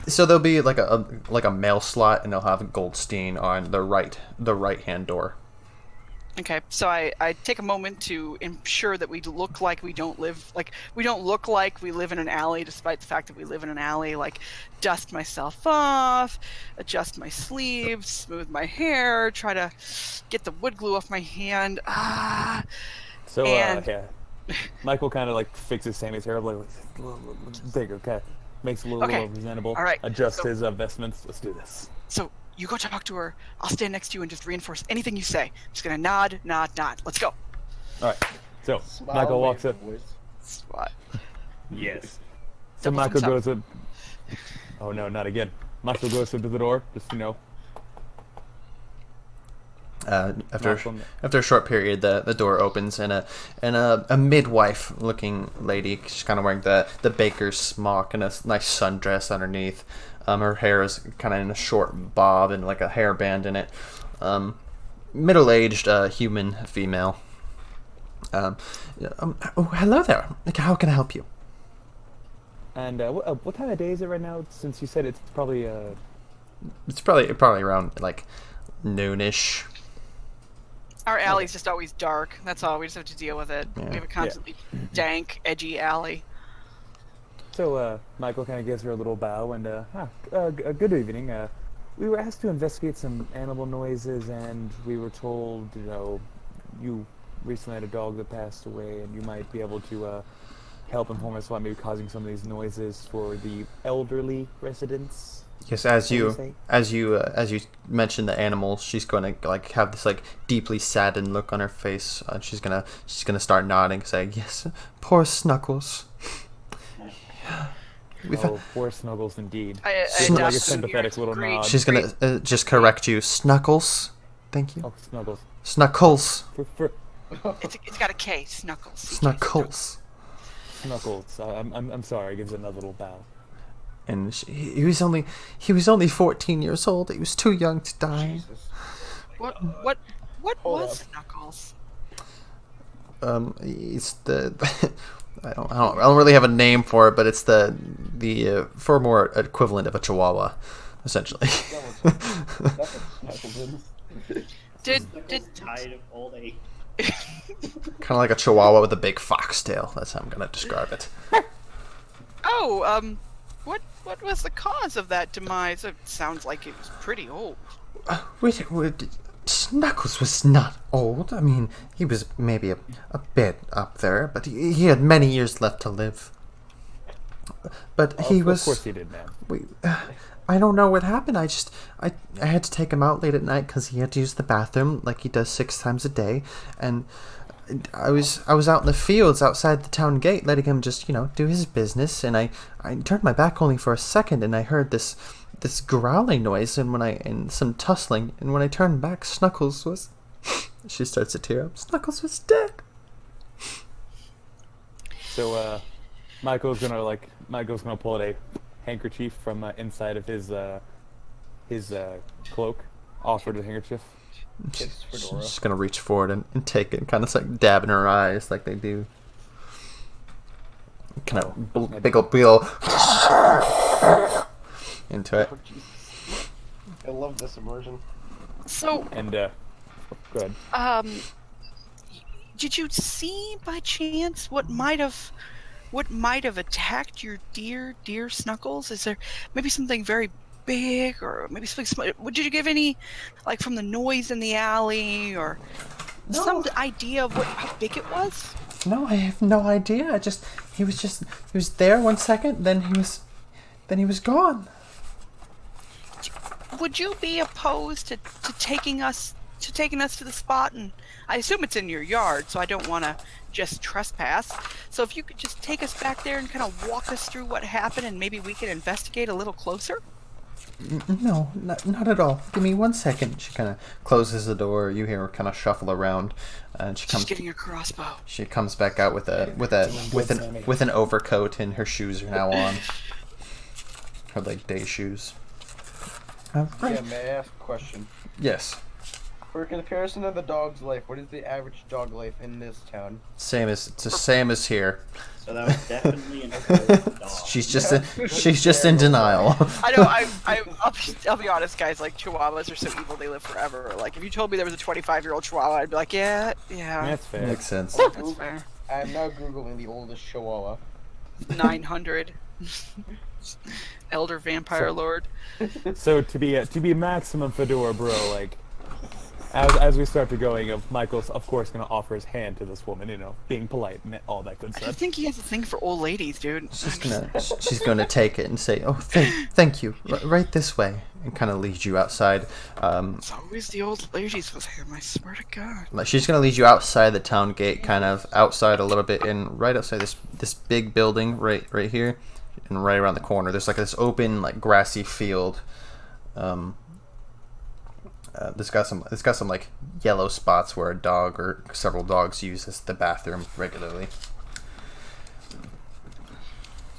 [SPEAKER 1] So there'll be like a mail slot, and they'll have Goldstein on the right hand door.
[SPEAKER 7] Okay, so I take a moment to ensure that we look like we don't live like we live in an alley, despite the fact that we live in an alley. Like, dust myself off, adjust my sleeves, smooth my hair, try to get the wood glue off my hand.
[SPEAKER 5] So,
[SPEAKER 7] and-
[SPEAKER 5] yeah. Michael kind of like fixes Sammy's hair, like, bigger, okay. Makes it a little
[SPEAKER 7] Okay.
[SPEAKER 5] more presentable.
[SPEAKER 7] All right,
[SPEAKER 5] Adjusts
[SPEAKER 7] so-
[SPEAKER 5] his vestments. Let's do this.
[SPEAKER 7] So you go talk to her. I'll stand next to you and just reinforce anything you say. I'm just gonna nod. Let's go.
[SPEAKER 5] All right. So
[SPEAKER 3] Smile,
[SPEAKER 5] Michael
[SPEAKER 3] wave
[SPEAKER 5] walks
[SPEAKER 3] your
[SPEAKER 5] up.
[SPEAKER 3] voice.
[SPEAKER 7] Swat.
[SPEAKER 5] Yes. So
[SPEAKER 7] Double
[SPEAKER 5] Michael
[SPEAKER 7] thumbs
[SPEAKER 5] goes up. Oh no, not again. Michael goes up to the door. Just
[SPEAKER 1] After a short period, the door opens, and a midwife-looking lady. She's kind of wearing the baker's smock and a nice sundress underneath. Her hair is kind of in a short bob and like a hairband in it. Middle-aged human female. Oh, hello there. How can I help you?
[SPEAKER 5] And what time of day is it right now? Since you said it's probably
[SPEAKER 1] It's probably around like noonish.
[SPEAKER 7] Our alley's just always dark. That's all. We just have to deal with it.
[SPEAKER 1] Yeah.
[SPEAKER 7] We have a constantly dank, edgy alley.
[SPEAKER 5] So Michael kind of gives her a little bow and good evening. We were asked to investigate some animal noises, and we were told, you recently had a dog that passed away, and you might be able to help inform us about maybe causing some of these noises for the elderly residents?
[SPEAKER 1] Yes,
[SPEAKER 5] What do you say?
[SPEAKER 1] as you mentioned the animals, she's gonna like have this like deeply saddened look on her face. She's gonna start nodding, saying, "Yes, poor Snuggles." We've
[SPEAKER 5] Oh, poor Snuggles indeed.
[SPEAKER 7] I
[SPEAKER 5] Give her, like a
[SPEAKER 7] just-
[SPEAKER 5] sympathetic little
[SPEAKER 7] great.
[SPEAKER 5] nod.
[SPEAKER 1] She's gonna just correct you, Snuggles. Thank you,
[SPEAKER 5] Oh, Snuggles.
[SPEAKER 1] Snuggles,
[SPEAKER 5] For
[SPEAKER 7] It's got a K. Snuggles.
[SPEAKER 1] Snuggles.
[SPEAKER 5] Snuggles. I'm sorry. Gives another little bow.
[SPEAKER 1] And he was only 14 years old. He was too young to die.
[SPEAKER 7] What
[SPEAKER 3] Hold
[SPEAKER 7] was
[SPEAKER 3] up.
[SPEAKER 7] Snuggles?
[SPEAKER 1] It's the I don't really have a name for it, but it's the far more equivalent of a Chihuahua, essentially.
[SPEAKER 3] That's what Snuggles is.
[SPEAKER 7] Did
[SPEAKER 2] Tired of old age.
[SPEAKER 1] Kind of like a Chihuahua with a big foxtail. That's how I'm gonna describe it.
[SPEAKER 7] what was the cause of that demise? It sounds like it was pretty old.
[SPEAKER 1] Wait, Snuggles was not old. I mean, he was maybe a bit up there, but he had many years left to live. But he was.
[SPEAKER 5] Of course he did, man.
[SPEAKER 1] Wait, I don't know what happened. I had to take him out late at night because he had to use the bathroom like he does 6 times a day, and I was out in the fields outside the town gate, letting him just do his business, and I turned my back only for a second, and I heard this growling noise, and some tussling, and when I turned back, Snuggles was. She starts to tear up. Snuggles was dead.
[SPEAKER 5] So Michael's gonna pull out a handkerchief from inside of his cloak. Offer the handkerchief.
[SPEAKER 3] Kiss
[SPEAKER 1] She's
[SPEAKER 3] Fedora.
[SPEAKER 1] just gonna reach forward and take it, and kind of like dab in her eyes like they do. Kind of big ol' into it.
[SPEAKER 3] Oh, Jesus. I love this immersion.
[SPEAKER 7] So,
[SPEAKER 5] And go ahead.
[SPEAKER 7] did you see by chance what might have attacked your dear Snuggles? Is there maybe something very big, or maybe something small? Did you give any, like, from the noise in the alley, or some idea of how big it was?
[SPEAKER 1] No, I have no idea. He was there 1 second, then he was gone.
[SPEAKER 7] Would you be opposed to taking us to the spot? And I assume it's in your yard, so I don't want to just trespass. So if you could just take us back there and kind of walk us through what happened, and maybe we can investigate a little closer.
[SPEAKER 1] No, not at all. Give me 1 second. She kind of closes the door. You hear her kind of shuffle around, and
[SPEAKER 7] She's getting a crossbow.
[SPEAKER 1] She comes back out with an overcoat, and her shoes are now on. Her day shoes.
[SPEAKER 3] Yeah, may I ask a question?
[SPEAKER 1] Yes.
[SPEAKER 3] For comparison of the dog's life, what is the average dog life in this town?
[SPEAKER 1] It's the same as here.
[SPEAKER 2] So that was definitely an old dog.
[SPEAKER 1] She's just in denial.
[SPEAKER 7] I know. I'll be honest, guys. Like, Chihuahuas are so evil; they live forever. Like, if you told me there was a 25-year-old Chihuahua, I'd be like, yeah.
[SPEAKER 5] That's fair.
[SPEAKER 1] Makes sense.
[SPEAKER 7] That's fair.
[SPEAKER 3] I am now googling the oldest Chihuahua.
[SPEAKER 7] 900. Elder vampire lord.
[SPEAKER 5] So to be maximum Fedora bro, like as we start to going, Michael's of course gonna offer his hand to this woman, being polite and all that good
[SPEAKER 7] I
[SPEAKER 5] stuff.
[SPEAKER 7] think he has a thing for old ladies, dude.
[SPEAKER 1] She's gonna take it and say, "Oh, thank you. Right this way," and kind of lead you outside.
[SPEAKER 7] It's always the old ladies with him. I swear to God.
[SPEAKER 1] Like, she's gonna lead you outside the town gate, kind of outside a little bit, and right outside this big building right here, and right around the corner, there's like this open grassy field. It's got some like yellow spots where a dog or several dogs use as the bathroom regularly.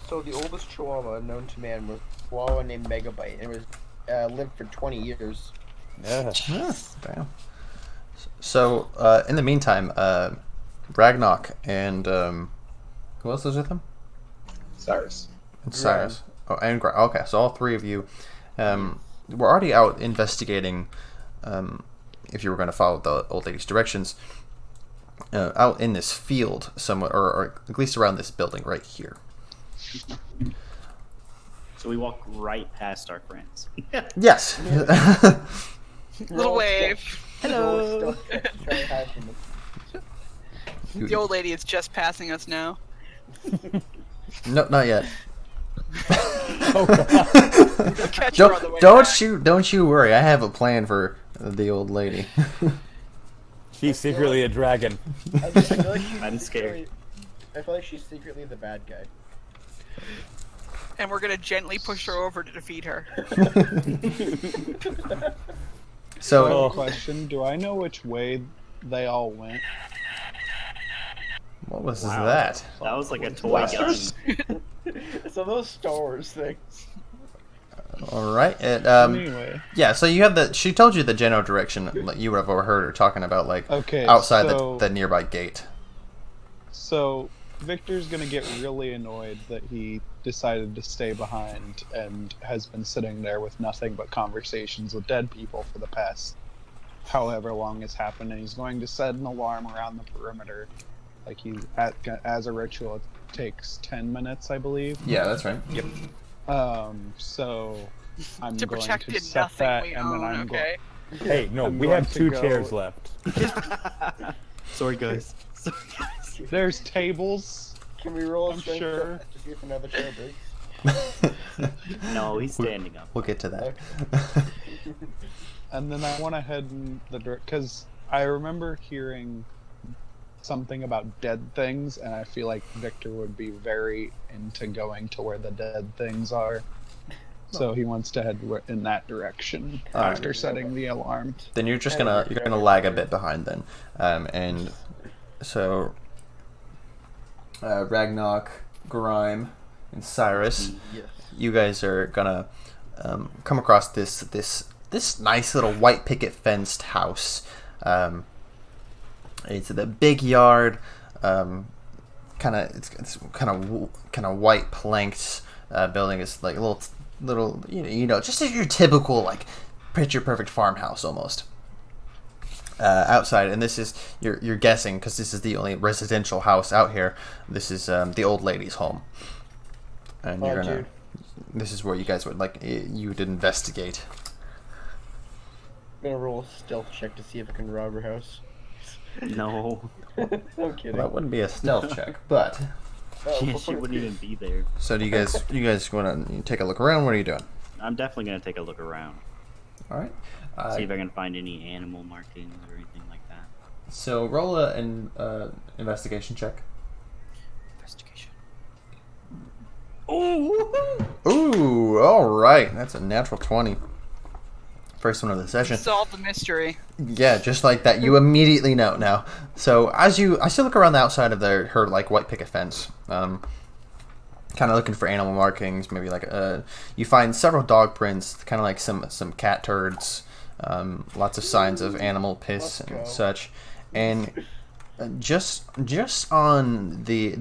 [SPEAKER 3] So the oldest Chihuahua known to man was a Chihuahua named Megabyte, and it was lived for 20 years.
[SPEAKER 5] Yeah.
[SPEAKER 1] Damn. So in the meantime, Ragnarok and who else is with him?
[SPEAKER 4] Cyrus.
[SPEAKER 1] And Cyrus. Oh, and okay, so all three of you were already out investigating. If you were going to follow the old lady's directions, out in this field somewhere, or at least around this building right here.
[SPEAKER 2] So we walk right past our friends.
[SPEAKER 1] Yes.
[SPEAKER 7] Little wave.
[SPEAKER 3] Hello. Try to hide from us.
[SPEAKER 7] The old lady is just passing us now.
[SPEAKER 1] No, not yet.
[SPEAKER 7] Catch her on the way back.
[SPEAKER 1] Don't you worry. I have a plan for the old lady.
[SPEAKER 5] She's secretly a dragon.
[SPEAKER 3] I feel like she's
[SPEAKER 2] I'm scared.
[SPEAKER 3] secretly- I feel like she's secretly the bad guy.
[SPEAKER 7] And we're gonna gently push her over to defeat her.
[SPEAKER 1] So,
[SPEAKER 6] Question: do I know which way they all went?
[SPEAKER 1] what was
[SPEAKER 2] Wow. That
[SPEAKER 1] that?
[SPEAKER 2] was like a toy
[SPEAKER 4] Blasters.
[SPEAKER 2] gun.
[SPEAKER 3] So those Star Wars things.
[SPEAKER 1] All right. And,
[SPEAKER 6] Anyway,
[SPEAKER 1] yeah. So you have the. She told you the general direction. Like you would have overheard her talking about, like
[SPEAKER 6] okay.
[SPEAKER 1] outside
[SPEAKER 6] so,
[SPEAKER 1] the nearby gate.
[SPEAKER 6] So Victor's gonna get really annoyed that he decided to stay behind and has been sitting there with nothing but conversations with dead people for the past however long it's happened, and he's going to set an alarm around the perimeter. Like as a ritual, it takes 10 minutes, I believe.
[SPEAKER 1] Yeah, that's right. Yep.
[SPEAKER 6] So I'm
[SPEAKER 7] To
[SPEAKER 6] going
[SPEAKER 7] protect
[SPEAKER 6] to
[SPEAKER 7] the
[SPEAKER 6] set
[SPEAKER 7] nothing
[SPEAKER 6] that,
[SPEAKER 7] we
[SPEAKER 6] and then
[SPEAKER 7] own,
[SPEAKER 6] I'm
[SPEAKER 7] okay?
[SPEAKER 5] Hey, no,
[SPEAKER 6] I'm
[SPEAKER 5] we
[SPEAKER 6] going
[SPEAKER 5] have
[SPEAKER 6] to
[SPEAKER 5] 2
[SPEAKER 6] go-
[SPEAKER 5] chairs left.
[SPEAKER 2] Sorry, guys.
[SPEAKER 6] There's tables.
[SPEAKER 3] Can we roll a
[SPEAKER 6] I'm
[SPEAKER 3] strength
[SPEAKER 6] sure.
[SPEAKER 3] check to see if another chair breaks?
[SPEAKER 2] No, he's standing up.
[SPEAKER 1] We'll get to that.
[SPEAKER 6] And then I want to head in the direction, because I remember hearing something about dead things, and I feel like Victor would be very into going to where the dead things are. So he wants to head in that direction
[SPEAKER 1] Alright.
[SPEAKER 6] after setting the alarm.
[SPEAKER 1] Then you're gonna lag a bit behind then, and so Ragnarok, Grime, and Cyrus,
[SPEAKER 3] Yes.
[SPEAKER 1] you guys are gonna come across this nice little white picket fenced house. It's the big yard, it's kind of white planked building. It's like a little just your typical like picture perfect farmhouse almost. Outside, and this is you're guessing because this is the only residential house out here. This is the old lady's home, and you're gonna.
[SPEAKER 3] Dude.
[SPEAKER 1] This is where you guys would you would investigate.
[SPEAKER 3] I'm gonna roll a stealth check to see if I can rob her house.
[SPEAKER 2] No.
[SPEAKER 3] I'm kidding.
[SPEAKER 1] Well, that wouldn't be a stealth check, but
[SPEAKER 3] Oh,
[SPEAKER 2] Yeah, she wouldn't even be there.
[SPEAKER 1] so do you guys want to take a look around? What are you doing?
[SPEAKER 2] I'm definitely gonna take a look around.
[SPEAKER 1] All right.
[SPEAKER 2] See if I can find any animal markings or anything like that.
[SPEAKER 1] So roll an investigation check.
[SPEAKER 2] Investigation.
[SPEAKER 1] Ooh, all right. That's a natural 20. First one of the session.
[SPEAKER 7] Solve the mystery.
[SPEAKER 1] Yeah, just like that. You immediately know now. So as you look around the outside of her like white picket fence, kind of looking for animal markings. Maybe like you find several dog prints, kind of like some cat turds, lots of signs of animal piss and such, and just on the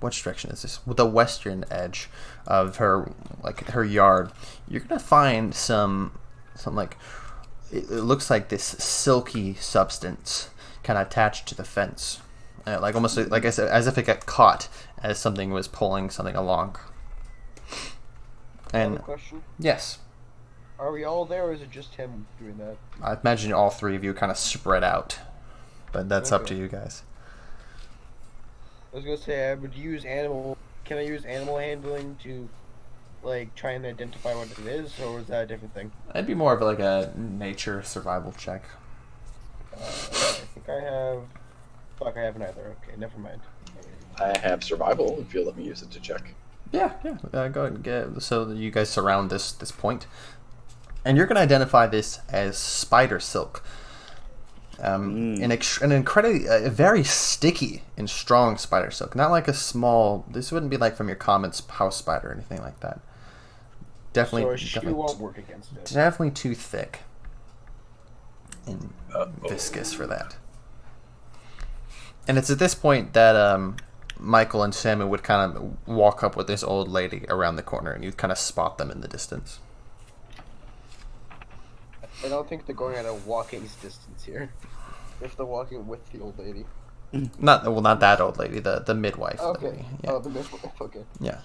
[SPEAKER 1] which direction is this? The western edge of her yard, you're gonna find some like it looks like this silky substance kind of attached to the fence, like almost like I said, as if it got caught as something was pulling something along.
[SPEAKER 3] Another
[SPEAKER 1] And
[SPEAKER 3] question:
[SPEAKER 1] yes,
[SPEAKER 3] are we all there, or is it just him doing that?
[SPEAKER 1] I imagine all three of you kind of spread out, but that's up to
[SPEAKER 3] Okay.
[SPEAKER 1] you guys.
[SPEAKER 3] I was gonna say I would use animal. Can I use animal handling to, like, try and identify what it is, or is that a different thing?
[SPEAKER 1] It'd be more of like a nature survival check.
[SPEAKER 3] I think I have. Fuck, I have neither. Okay, never mind.
[SPEAKER 4] I have survival if you'll let me use it to check.
[SPEAKER 1] Yeah. Go ahead and get. So you guys surround this point, and you're gonna identify this as spider silk. An incredibly, very sticky and strong spider silk. Not like a small. This wouldn't be like from your common house spider or anything like that. Definitely,
[SPEAKER 3] So a shoe
[SPEAKER 1] definitely,
[SPEAKER 3] won't work against it.
[SPEAKER 1] definitely too thick and viscous for that. And it's at this point that Michael and Samu would kind of walk up with this old lady around the corner, and you'd kind of spot them in the distance.
[SPEAKER 3] I don't think they're going at a walking distance here. If they're walking with the old lady.
[SPEAKER 1] Not that old lady, the midwife.
[SPEAKER 3] Okay.
[SPEAKER 1] Lady. Yeah.
[SPEAKER 3] Oh, the midwife. Okay.
[SPEAKER 1] Yeah.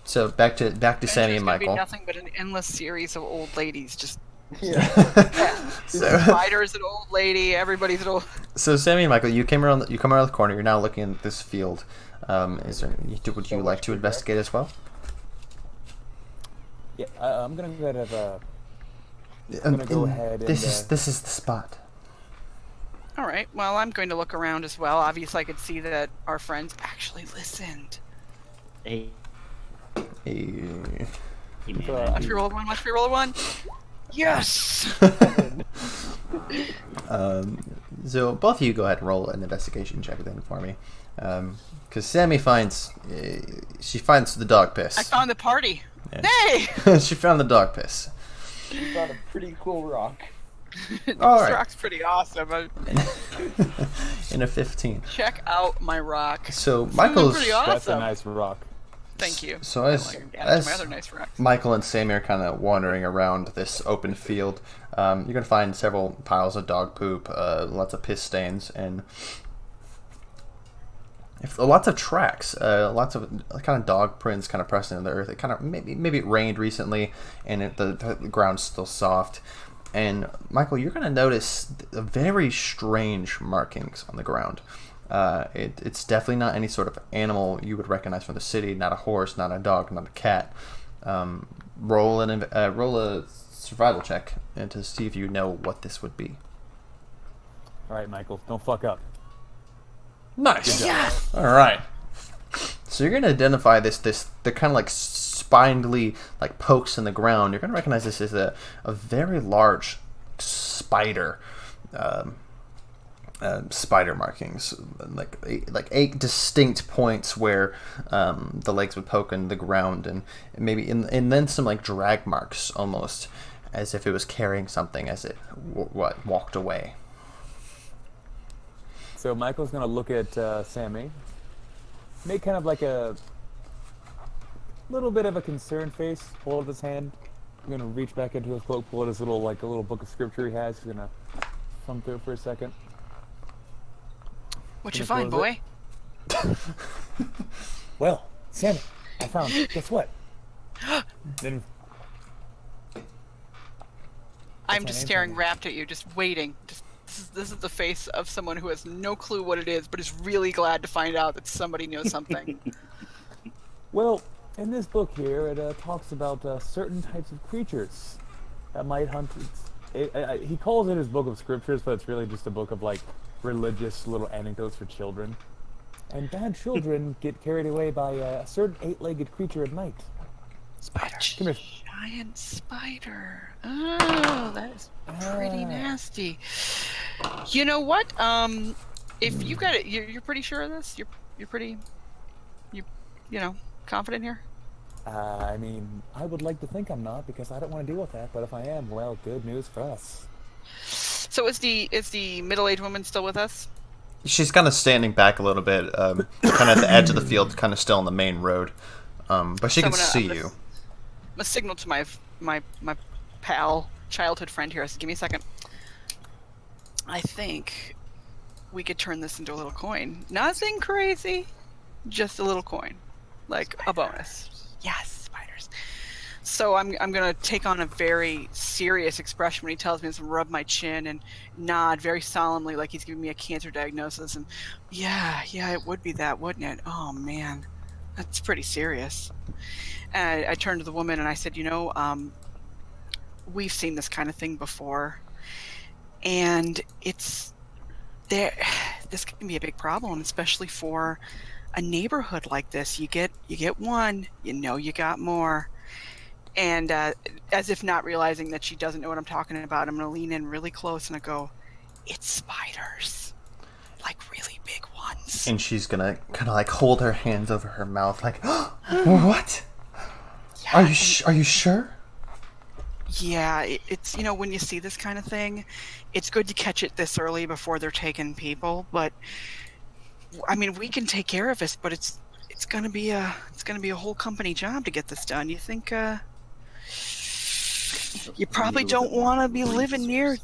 [SPEAKER 1] So back to Sammy and
[SPEAKER 7] It's gonna be
[SPEAKER 1] Michael.
[SPEAKER 7] nothing but an endless series of old ladies just
[SPEAKER 3] Yeah.
[SPEAKER 1] So,
[SPEAKER 7] Spider's an old lady. Everybody's an old.
[SPEAKER 1] so Sammy and Michael, you come around the corner. You're now looking at this field. Is there? Would
[SPEAKER 3] So
[SPEAKER 1] you
[SPEAKER 3] much
[SPEAKER 1] like to
[SPEAKER 3] feedback.
[SPEAKER 1] investigate as well?
[SPEAKER 5] Yeah, I'm gonna go ahead of. I'm gonna go ahead and.
[SPEAKER 1] This is the spot.
[SPEAKER 7] All right. Well, I'm going to look around as well. Obviously, I could see that our friends actually listened.
[SPEAKER 2] Hey,
[SPEAKER 1] Hey.
[SPEAKER 2] hey man,
[SPEAKER 7] Watch me roll a one. Watch me roll a one. Yes.
[SPEAKER 1] So both of you go ahead and roll an investigation check then for me, because Sammy finds she finds the dog piss.
[SPEAKER 7] I found the party.
[SPEAKER 1] Yeah.
[SPEAKER 7] Hey.
[SPEAKER 1] She found the dog piss.
[SPEAKER 3] You found a pretty cool rock.
[SPEAKER 7] This
[SPEAKER 1] All right.
[SPEAKER 7] rock's pretty awesome.
[SPEAKER 1] In a 15.
[SPEAKER 7] Check out my rock.
[SPEAKER 1] So
[SPEAKER 7] This is
[SPEAKER 1] Michael's
[SPEAKER 7] pretty awesome.
[SPEAKER 5] That's a nice rock.
[SPEAKER 7] Thank you.
[SPEAKER 1] So
[SPEAKER 7] I
[SPEAKER 1] as
[SPEAKER 7] like add it to my
[SPEAKER 1] as
[SPEAKER 7] other nice rocks.
[SPEAKER 1] Michael and Sammy are kind of wandering around this open field, you're gonna find several piles of dog poop, lots of piss stains, and lots of tracks, lots of kind of dog prints, kind of pressed into the earth. It kind of maybe it rained recently, and the ground's still soft. And Michael, you're gonna notice very strange markings on the ground. It's definitely not any sort of animal you would recognize from the city. Not a horse, not a dog, not a cat. Roll a survival check and to see if you know what this would be.
[SPEAKER 5] All right, Michael, don't fuck up.
[SPEAKER 1] Nice. All right. So you're gonna identify the kind of like spindly like pokes in the ground. You're gonna recognize this as a very large spider. Spider markings, like eight distinct points where the legs would poke in the ground, and and then some like drag marks, almost as if it was carrying something as it walked away.
[SPEAKER 5] So Michael's gonna look at Sammy, make kind of like a little bit of a concerned face, hold his hand. I'm gonna reach back into his cloak, pull out his little book of scripture he has. He's gonna thumb through it for a second.
[SPEAKER 7] What you
[SPEAKER 5] Gonna
[SPEAKER 7] find,
[SPEAKER 5] close
[SPEAKER 7] boy?
[SPEAKER 5] Well, Sammy, I found. Guess what? Then
[SPEAKER 7] I'm
[SPEAKER 5] my
[SPEAKER 7] just
[SPEAKER 5] name,
[SPEAKER 7] staring
[SPEAKER 5] Sammy?
[SPEAKER 7] rapt at you, just waiting. This is the face of someone who has no clue what it is, but is really glad to find out that somebody knows something.
[SPEAKER 5] Well, in this book here, it talks about certain types of creatures that might hunt. He calls it his book of scriptures, but it's really just a book of like religious little anecdotes for children. And bad children get carried away by a certain eight-legged creature at night.
[SPEAKER 7] Spider.
[SPEAKER 5] Come here.
[SPEAKER 7] Giant spider. Oh, that is pretty nasty. You know what? If you got it, you're pretty sure of this. You're pretty, you know, confident here.
[SPEAKER 5] I mean, I would like to think I'm not because I don't want to deal with that. But if I am, well, good news for us.
[SPEAKER 7] So is the middle-aged woman still with us?
[SPEAKER 1] She's kind of standing back a little bit, kind of at the edge of the field, kind of still on the main road, but she can see you.
[SPEAKER 7] I'm gonna signal to my pal, childhood friend here. I said, give me a second. I think we could turn this into a little coin. Nothing crazy, just a little coin, like a bonus. Yes, spiders. So I'm gonna take on a very serious expression when he tells me to rub my chin and nod very solemnly, like he's giving me a cancer diagnosis. And yeah, it would be that, wouldn't it? Oh man, that's pretty serious. And I turned to the woman and I said, we've seen this kind of thing before, and it's there. This can be a big problem, especially for a neighborhood like this. You get one, you got more. And as if not realizing that she doesn't know what I'm talking about, I'm gonna lean in really close and I go, "It's spiders, like really big ones."
[SPEAKER 1] And she's gonna kind of like hold her hands over her mouth, like, "What?
[SPEAKER 7] Yeah,
[SPEAKER 1] Are you sure?"
[SPEAKER 7] Yeah, it's when you see this kind of thing, it's good to catch it this early before they're taking people. But I mean, we can take care of this, but it's gonna be a whole company job to get this done. You think? You probably don't want to be living near.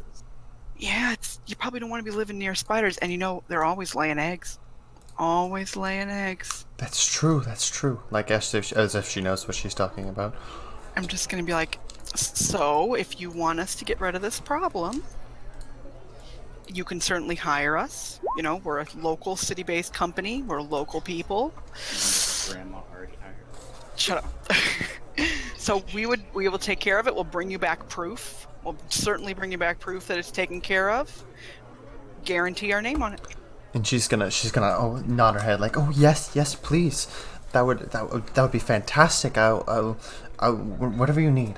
[SPEAKER 7] Yeah, you probably don't want to be living near spiders, and they're always laying eggs. Always laying eggs.
[SPEAKER 1] That's true. Like as if she knows what she's talking about.
[SPEAKER 7] I'm just gonna be like, So, if you want us to get rid of this problem, you can certainly hire us. You know, we're a local city-based company. We're local people.
[SPEAKER 2] Grandma already hired.
[SPEAKER 7] Shut up. So we will take care of it. We'll bring you back proof. We'll certainly bring you back proof that it's taken care of. Guarantee our name on it.
[SPEAKER 1] And she's gonna nod her head like, oh yes, please. That would be fantastic. I'll whatever you need.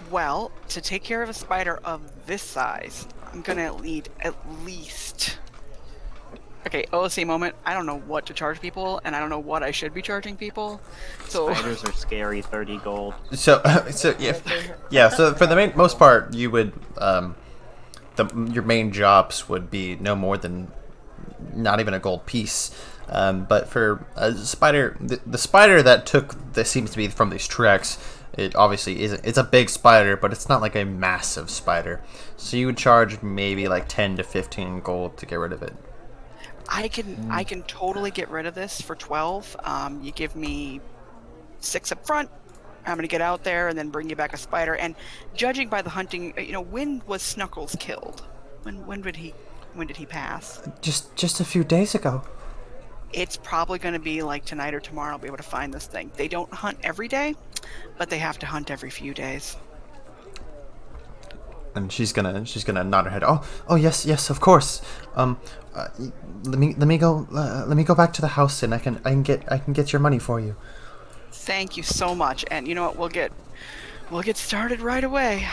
[SPEAKER 7] Well, to take care of a spider of this size, I'm gonna need at least. Okay, OSC moment. I don't know what to charge people, and I don't know what I should be charging people. So
[SPEAKER 2] Spiders are scary. 30 gold.
[SPEAKER 1] So yeah. So for the most part, you would your main jobs would be no more than not even a gold piece. But for a spider, the spider that seems to be from these tracks, it obviously isn't. It's a big spider, but it's not like a massive spider. So you would charge maybe like 10 to 15 gold to get rid of it.
[SPEAKER 7] I can totally get rid of this for 12. You give me 6 up front. I'm gonna get out there and then bring you back a spider. And judging by the hunting, when was Snuckles killed? When did he pass?
[SPEAKER 1] Just a few days ago.
[SPEAKER 7] It's probably going to be like tonight or tomorrow. I'll be able to find this thing. They don't hunt every day, but they have to hunt every few days.
[SPEAKER 1] And she's gonna nod her head. Oh yes, of course. Let me go back to the house and I can get your money for you.
[SPEAKER 7] Thank you so much. And you know what? We'll get started right away.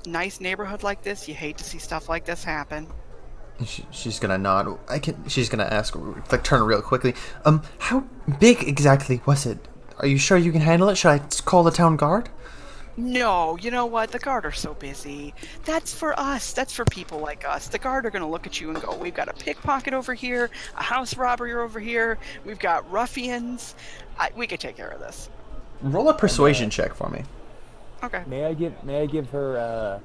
[SPEAKER 7] Nice neighborhood like this. You hate to see stuff like this happen.
[SPEAKER 1] She's gonna nod. She's gonna ask, like, turn real quickly. How big exactly was it? Are you sure you can handle it? Should I call the town guard?
[SPEAKER 7] No, you know what? The guard are so busy. That's for us. That's for people like us. The guard are gonna look at you and go, we've got a pickpocket over here, a house robbery over here, we've got ruffians. We could take care of this.
[SPEAKER 1] Roll a persuasion check for me.
[SPEAKER 7] Okay.
[SPEAKER 5] May I give her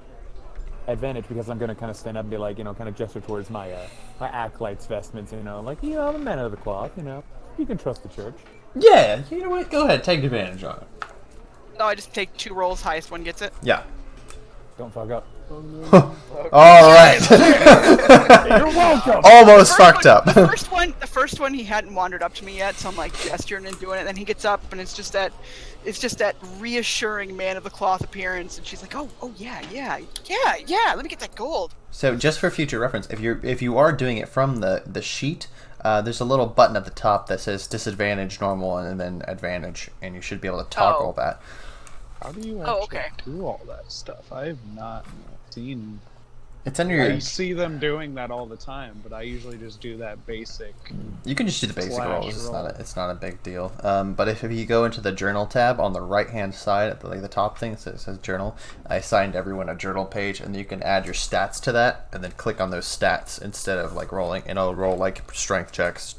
[SPEAKER 5] advantage because I'm gonna kind of stand up and be like, kind of gesture towards my acolyte's vestments, like, I'm a man of the cloth, you can trust the church.
[SPEAKER 1] Yeah, you know what? Go ahead, take advantage on it.
[SPEAKER 7] No, I just take 2 rolls, highest one gets it.
[SPEAKER 1] Yeah.
[SPEAKER 5] Don't fuck up.
[SPEAKER 1] All right.
[SPEAKER 5] You're welcome.
[SPEAKER 1] Almost fucked up.
[SPEAKER 7] The first one, he hadn't wandered up to me yet, so I'm like gesturing and doing it. And then he gets up, and it's just that reassuring man of the cloth appearance. And she's like, oh yeah. Let me get that gold.
[SPEAKER 1] So just for future reference, if you are doing it from the sheet, there's a little button at the top that says disadvantage, normal, and then advantage, and you should be able to toggle that.
[SPEAKER 6] How do you actually do all that stuff? I have not seen.
[SPEAKER 1] It's under your.
[SPEAKER 6] I see them doing that all the time, but I usually just do that basic.
[SPEAKER 1] You can just do the basic
[SPEAKER 6] slash
[SPEAKER 1] rolls.
[SPEAKER 6] roll.
[SPEAKER 1] It's not a big deal. But if you go into the journal tab on the right hand side at the top thing, it says journal. I assigned everyone a journal page, and you can add your stats to that, and then click on those stats instead of like rolling. And it'll roll like strength checks,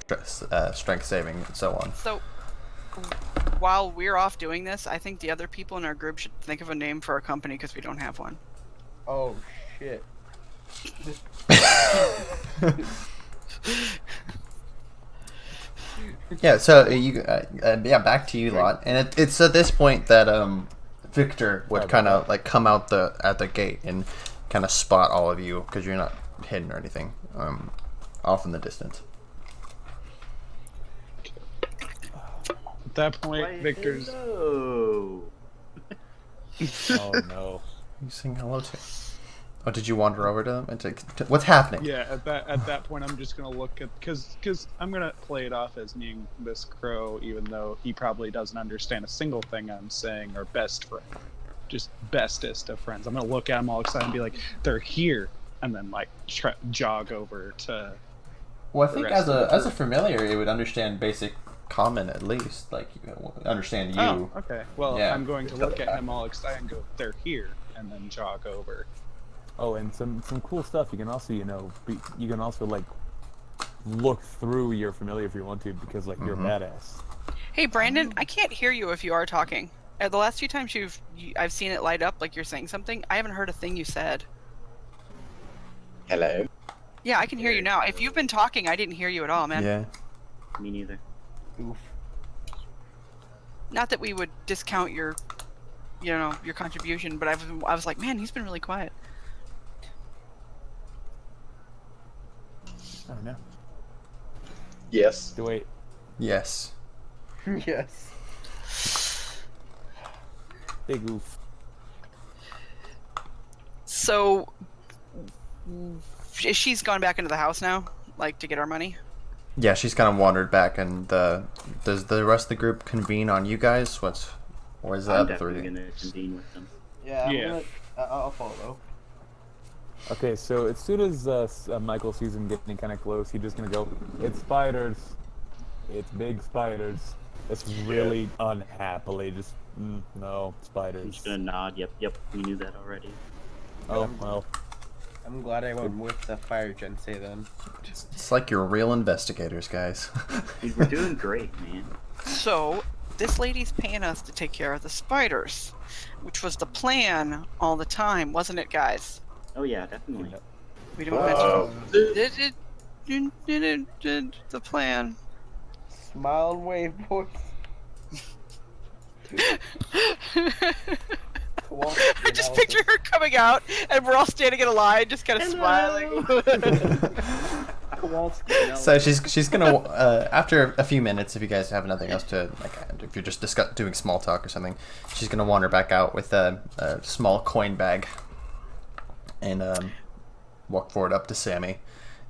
[SPEAKER 1] strength saving, and so on.
[SPEAKER 7] So while we're off doing this, I think the other people in our group should think of a name for our company because we don't have one.
[SPEAKER 3] Oh shit.
[SPEAKER 1] Yeah, so back to you, Lot, and it's at this point that Victor would kind of like come out at the gate and kind of spot all of you because you're not hidden or anything, off in the distance.
[SPEAKER 6] At that point, Victor's.
[SPEAKER 2] Hello.
[SPEAKER 5] Oh no.
[SPEAKER 1] You saying hello to? Oh, did you wander over to them and what's happening?
[SPEAKER 6] Yeah, at that point, I'm just gonna look at because I'm gonna play it off as being this crow, even though he probably doesn't understand a single thing I'm saying. Or best friend, just bestest of friends. I'm gonna look at him all excited and be like, "They're here," and then like jog over to.
[SPEAKER 1] Well, I think as a familiar, it would understand basic common at least, like understand you.
[SPEAKER 6] Oh, okay. Well,
[SPEAKER 1] Yeah.
[SPEAKER 6] I'm going to look at him all excited and go, "They're here," and then jog over.
[SPEAKER 5] Oh, and some cool stuff. You can also, you can also like look through your familiar if you want to, because like you're a badass.
[SPEAKER 7] Hey, Brandon, I can't hear you if you are talking. The last few times I've seen it light up like you're saying something. I haven't heard a thing you said.
[SPEAKER 4] Hello.
[SPEAKER 7] Yeah, I can hear you now. If you've been talking, I didn't hear you at all, man.
[SPEAKER 1] Yeah.
[SPEAKER 2] Me neither.
[SPEAKER 3] Oof.
[SPEAKER 7] Not that we would discount your your contribution, but I was like, man, he's been really quiet.
[SPEAKER 5] I don't know.
[SPEAKER 4] Yes.
[SPEAKER 5] Wait.
[SPEAKER 1] Yes.
[SPEAKER 3] Yes.
[SPEAKER 5] Big oof.
[SPEAKER 7] So, she's gone back into the house now, like to get our money.
[SPEAKER 1] Yeah, she's kind of wandered back, and does the rest of the group convene on you guys? Or is
[SPEAKER 2] I'm
[SPEAKER 1] that
[SPEAKER 2] definitely
[SPEAKER 1] three?
[SPEAKER 2] gonna convene with them.
[SPEAKER 3] Yeah.
[SPEAKER 6] Yeah.
[SPEAKER 3] I'll follow.
[SPEAKER 5] Okay, so as soon as Michael sees him getting kind of close, he's just gonna go, "It's spiders. It's big spiders." It's really unhappily just, no,
[SPEAKER 2] I'm
[SPEAKER 5] spiders.
[SPEAKER 2] just gonna nod. Yep, we knew that already.
[SPEAKER 5] Oh, well.
[SPEAKER 3] I'm glad I went with the fire Jensei then.
[SPEAKER 1] It's like you're real investigators, guys.
[SPEAKER 2] Dude, we're doing great, man.
[SPEAKER 7] So, this lady's paying us to take care of the spiders, which was the plan all the time, wasn't it, guys?
[SPEAKER 2] Oh yeah, definitely.
[SPEAKER 7] We don't mention the plan.
[SPEAKER 3] Smile and wave, boys.
[SPEAKER 7] I just picture her coming out, and we're all standing in a line, just kind of smiling.
[SPEAKER 1] So she's gonna after a few minutes, if you guys have nothing else to like, if you're just doing small talk or something, she's gonna wander back out with a small coin bag and walk forward up to Sammy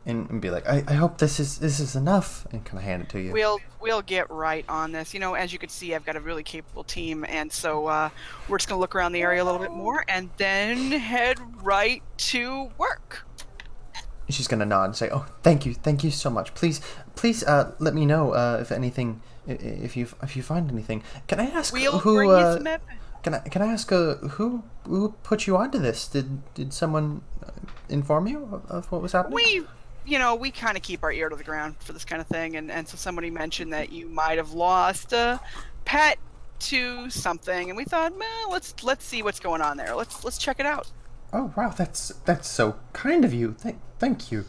[SPEAKER 1] and be like, I hope this is enough, and kind of hand it to you.
[SPEAKER 7] We'll get right on this. You know, as you can see, I've got a really capable team, and so we're just gonna look around the area a little bit more, and then head right to work.
[SPEAKER 1] She's gonna nod and say, "Oh, thank you so much. Please, let me know if anything, if you find anything. Can I ask
[SPEAKER 7] We'll
[SPEAKER 1] who?
[SPEAKER 7] bring you some
[SPEAKER 1] Can I ask who put you onto this? Did someone inform you of what was happening?
[SPEAKER 7] We kind of keep our ear to the ground for this kind of thing, and so somebody mentioned that you might have lost a pet to something, and we thought, man, let's see what's going on there. Let's check it out.
[SPEAKER 1] Oh wow, that's so kind of you. Thank you.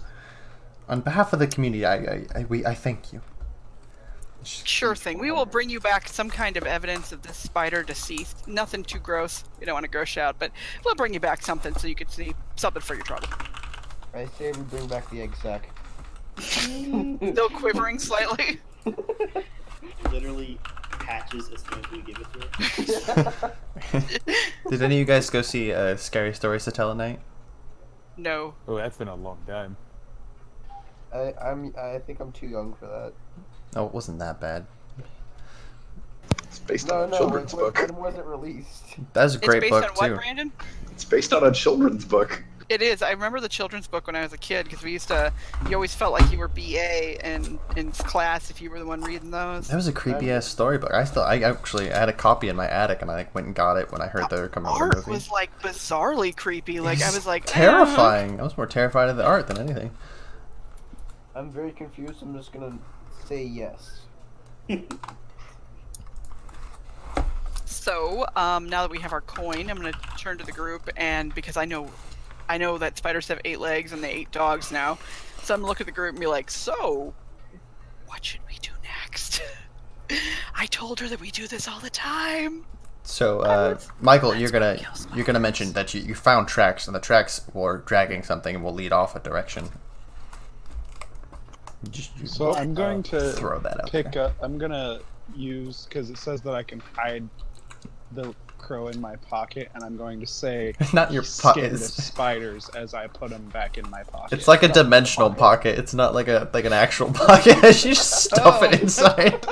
[SPEAKER 1] On behalf of the community, I thank you.
[SPEAKER 7] Sure thing. We will bring you back some kind of evidence of this spider deceased. Nothing too gross. We don't want to gross you out, but we'll bring you back something so you can see something for your trouble.
[SPEAKER 3] I say we bring back the egg sack.
[SPEAKER 7] Still quivering slightly.
[SPEAKER 2] Literally hatches as soon as we give it to her.
[SPEAKER 1] Did any of you guys go see Scary Stories to Tell at Night?
[SPEAKER 7] No.
[SPEAKER 5] Oh, that's been a long time.
[SPEAKER 3] I think I'm too young for that.
[SPEAKER 1] Oh, it wasn't that bad.
[SPEAKER 4] It's based on a children's book.
[SPEAKER 3] When was it released?
[SPEAKER 1] That was a great
[SPEAKER 7] it's based
[SPEAKER 1] book
[SPEAKER 7] on what,
[SPEAKER 1] too.
[SPEAKER 7] Brandon?
[SPEAKER 4] It's based on a children's book.
[SPEAKER 7] It is. I remember the children's book when I was a kid because you always felt like you were BA in class if you were the one reading those.
[SPEAKER 1] That was a creepy ass storybook. I had a copy in my attic, and I went and got it when I heard they were coming out with a
[SPEAKER 7] Art
[SPEAKER 1] movie.
[SPEAKER 7] was like bizarrely creepy. Like I was like
[SPEAKER 1] terrifying. I was more terrified of the art than anything.
[SPEAKER 3] I'm very confused. I'm just gonna say yes.
[SPEAKER 7] So, now that we have our coin, I'm going to turn to the group, and because I know that spiders have 8 legs and they 8 dogs now, so I'm going to look at the group and be like, so, what should we do next? I told her that we do this all the time.
[SPEAKER 1] So, Michael, you're gonna mention that you found tracks, and the tracks were dragging something and will lead off a direction.
[SPEAKER 6] So I'm going to
[SPEAKER 1] throw that out
[SPEAKER 6] pick
[SPEAKER 1] there.
[SPEAKER 6] up. I'm gonna use because it says that I can hide the crow in my pocket, and I'm going to say
[SPEAKER 1] Not your
[SPEAKER 6] scared
[SPEAKER 1] pocket.
[SPEAKER 6] of spiders as I put them back in my pocket.
[SPEAKER 1] It's like a dimensional pocket. It's not like an actual pocket. You just stuff it inside.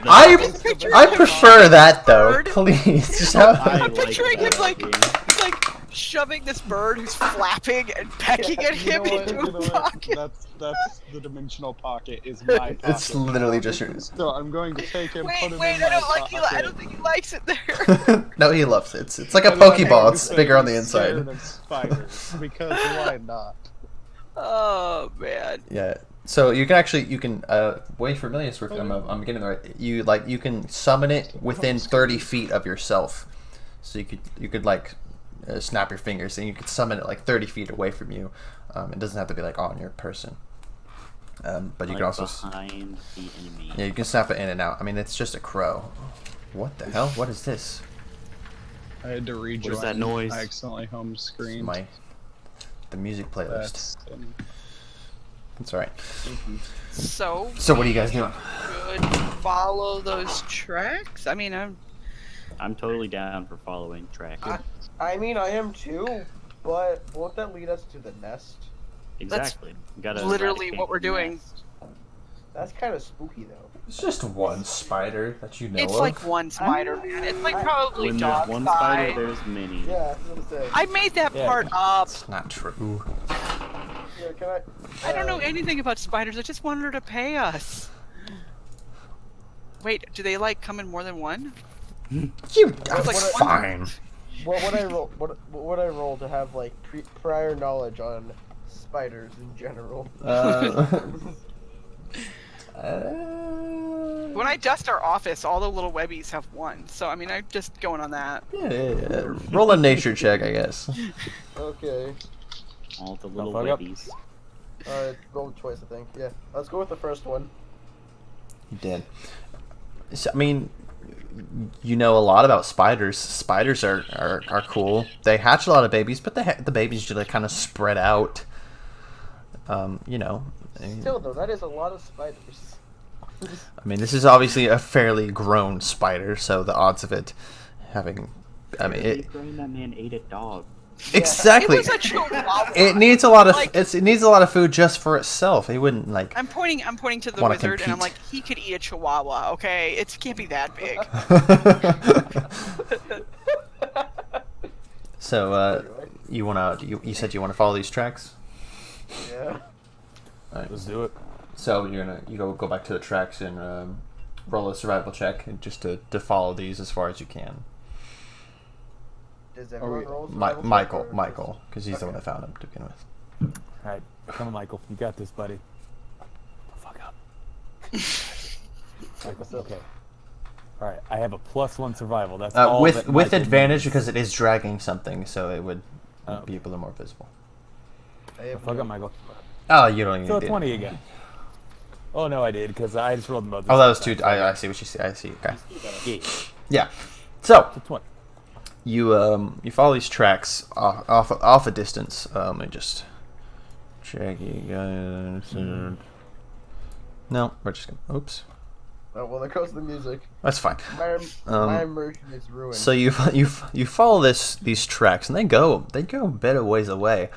[SPEAKER 1] I prefer that though.
[SPEAKER 7] Bird.
[SPEAKER 1] Please, just have.
[SPEAKER 7] I'm picturing him like shoving this bird who's flapping and pecking at him into a pocket.
[SPEAKER 6] That's the dimensional pocket is my pocket.
[SPEAKER 1] It's literally just yours.
[SPEAKER 6] So I'm going to take him, put him
[SPEAKER 7] Wait,
[SPEAKER 6] in
[SPEAKER 7] I
[SPEAKER 6] my
[SPEAKER 7] don't like
[SPEAKER 6] pocket.
[SPEAKER 7] I don't think he likes it there.
[SPEAKER 1] No, he loves it. It's like a
[SPEAKER 6] And then I'm
[SPEAKER 1] Pokeball.
[SPEAKER 6] going
[SPEAKER 1] It's
[SPEAKER 6] to
[SPEAKER 1] bigger on the
[SPEAKER 6] say
[SPEAKER 1] inside.
[SPEAKER 6] scared of spiders, because why not?
[SPEAKER 7] Oh man.
[SPEAKER 1] Yeah. So you can way familiar with. I'm getting the right. You can summon it within 30 feet of yourself. So you could snap your fingers and you could summon it like 30 feet away from you. It doesn't have to be like on your person. But you
[SPEAKER 2] like
[SPEAKER 1] can also
[SPEAKER 2] behind the enemy.
[SPEAKER 1] yeah, you can snap it in and out. I mean, it's just a crow. What the hell? What is this?
[SPEAKER 6] I had to rejoin.
[SPEAKER 2] that noise?
[SPEAKER 6] I accidentally home
[SPEAKER 1] It's
[SPEAKER 6] screened.
[SPEAKER 1] the music playlist.
[SPEAKER 6] That's
[SPEAKER 1] That's all right.
[SPEAKER 7] So
[SPEAKER 1] So what are you guys doing?
[SPEAKER 7] could follow those tracks. I mean,
[SPEAKER 2] I'm totally down for following track.
[SPEAKER 3] I mean, I am too, but won't that lead us to the nest?
[SPEAKER 2] Exactly. We gotta
[SPEAKER 7] literally
[SPEAKER 2] eradicate
[SPEAKER 7] what we're
[SPEAKER 2] the
[SPEAKER 7] doing.
[SPEAKER 2] nest.
[SPEAKER 3] That's kind of spooky, though.
[SPEAKER 1] It's just one spider that you know
[SPEAKER 7] It's
[SPEAKER 1] of.
[SPEAKER 7] like one spider, man. It's like probably
[SPEAKER 2] When
[SPEAKER 7] dog
[SPEAKER 2] there's one
[SPEAKER 7] size.
[SPEAKER 2] spider, there's many.
[SPEAKER 3] Yeah, that's what I'm saying.
[SPEAKER 7] I made that
[SPEAKER 5] Yeah.
[SPEAKER 7] part up.
[SPEAKER 1] It's not true.
[SPEAKER 3] Yeah, can I?
[SPEAKER 7] I don't know anything about spiders. I just wanted her to pay us. Wait, do they like come in more than one?
[SPEAKER 1] You
[SPEAKER 7] It's like
[SPEAKER 1] fine.
[SPEAKER 3] What would I roll? What would I roll to have like prior knowledge on spiders in general?
[SPEAKER 7] When I dust our office, all the little webbies have one. So I mean, I'm just going on that.
[SPEAKER 1] yeah. Roll a nature check, I guess.
[SPEAKER 3] Okay.
[SPEAKER 2] All the little
[SPEAKER 5] fuck up.
[SPEAKER 2] webbies.
[SPEAKER 3] Roll twice, I think. Yeah. Let's go with the first one.
[SPEAKER 1] You did. So, I mean, you know a lot about spiders. Spiders are cool. They hatch a lot of babies, but the babies usually kind of spread out. You know.
[SPEAKER 3] Still, though, that is a lot of spiders.
[SPEAKER 1] I mean, this is obviously a fairly grown spider, so the odds of it having, I mean, it
[SPEAKER 2] That man ate a dog.
[SPEAKER 1] exactly.
[SPEAKER 7] It was a chihuahua.
[SPEAKER 1] It needs a lot of
[SPEAKER 7] Like-
[SPEAKER 1] it needs a lot of food just for itself. It wouldn't like.
[SPEAKER 7] I'm pointing to the
[SPEAKER 1] Wanna
[SPEAKER 7] wizard, and I'm
[SPEAKER 1] compete.
[SPEAKER 7] like, he could eat a chihuahua. Okay, it can't be that big.
[SPEAKER 1] So you wanna you said you wanna follow these tracks.
[SPEAKER 3] Yeah.
[SPEAKER 5] Let's do it.
[SPEAKER 1] So you go back to the tracks and roll a survival check and just to follow these as far as you can.
[SPEAKER 3] Does everyone
[SPEAKER 6] we-
[SPEAKER 3] roll? survival check,
[SPEAKER 1] Michael, because he's the one that found him to begin with.
[SPEAKER 5] All right, come on, Michael. You got this, buddy. Fuck up. Michael, okay. All right, I have a +1 survival. That's all
[SPEAKER 1] With
[SPEAKER 5] that Michael
[SPEAKER 1] advantage
[SPEAKER 5] needs.
[SPEAKER 1] because it is dragging something, so it would
[SPEAKER 5] Oh.
[SPEAKER 1] be a little more visible.
[SPEAKER 3] I have
[SPEAKER 5] Fuck
[SPEAKER 3] no-
[SPEAKER 5] up, Michael.
[SPEAKER 1] Oh, you don't even
[SPEAKER 5] So
[SPEAKER 1] need
[SPEAKER 5] 20 again. Oh no, I did because I just rolled them both.
[SPEAKER 1] Oh, that was two. I see what you see. I see. Okay.
[SPEAKER 2] Yeah.
[SPEAKER 1] Yeah. So
[SPEAKER 5] So 20.
[SPEAKER 1] you follow these tracks off a distance. Let me just check you guys. No, we're just gonna. Oops.
[SPEAKER 3] Oh, well, there goes the music.
[SPEAKER 1] That's fine.
[SPEAKER 3] My
[SPEAKER 1] Um,
[SPEAKER 3] immersion is ruined.
[SPEAKER 1] So you follow these tracks, and they go a bit of ways away.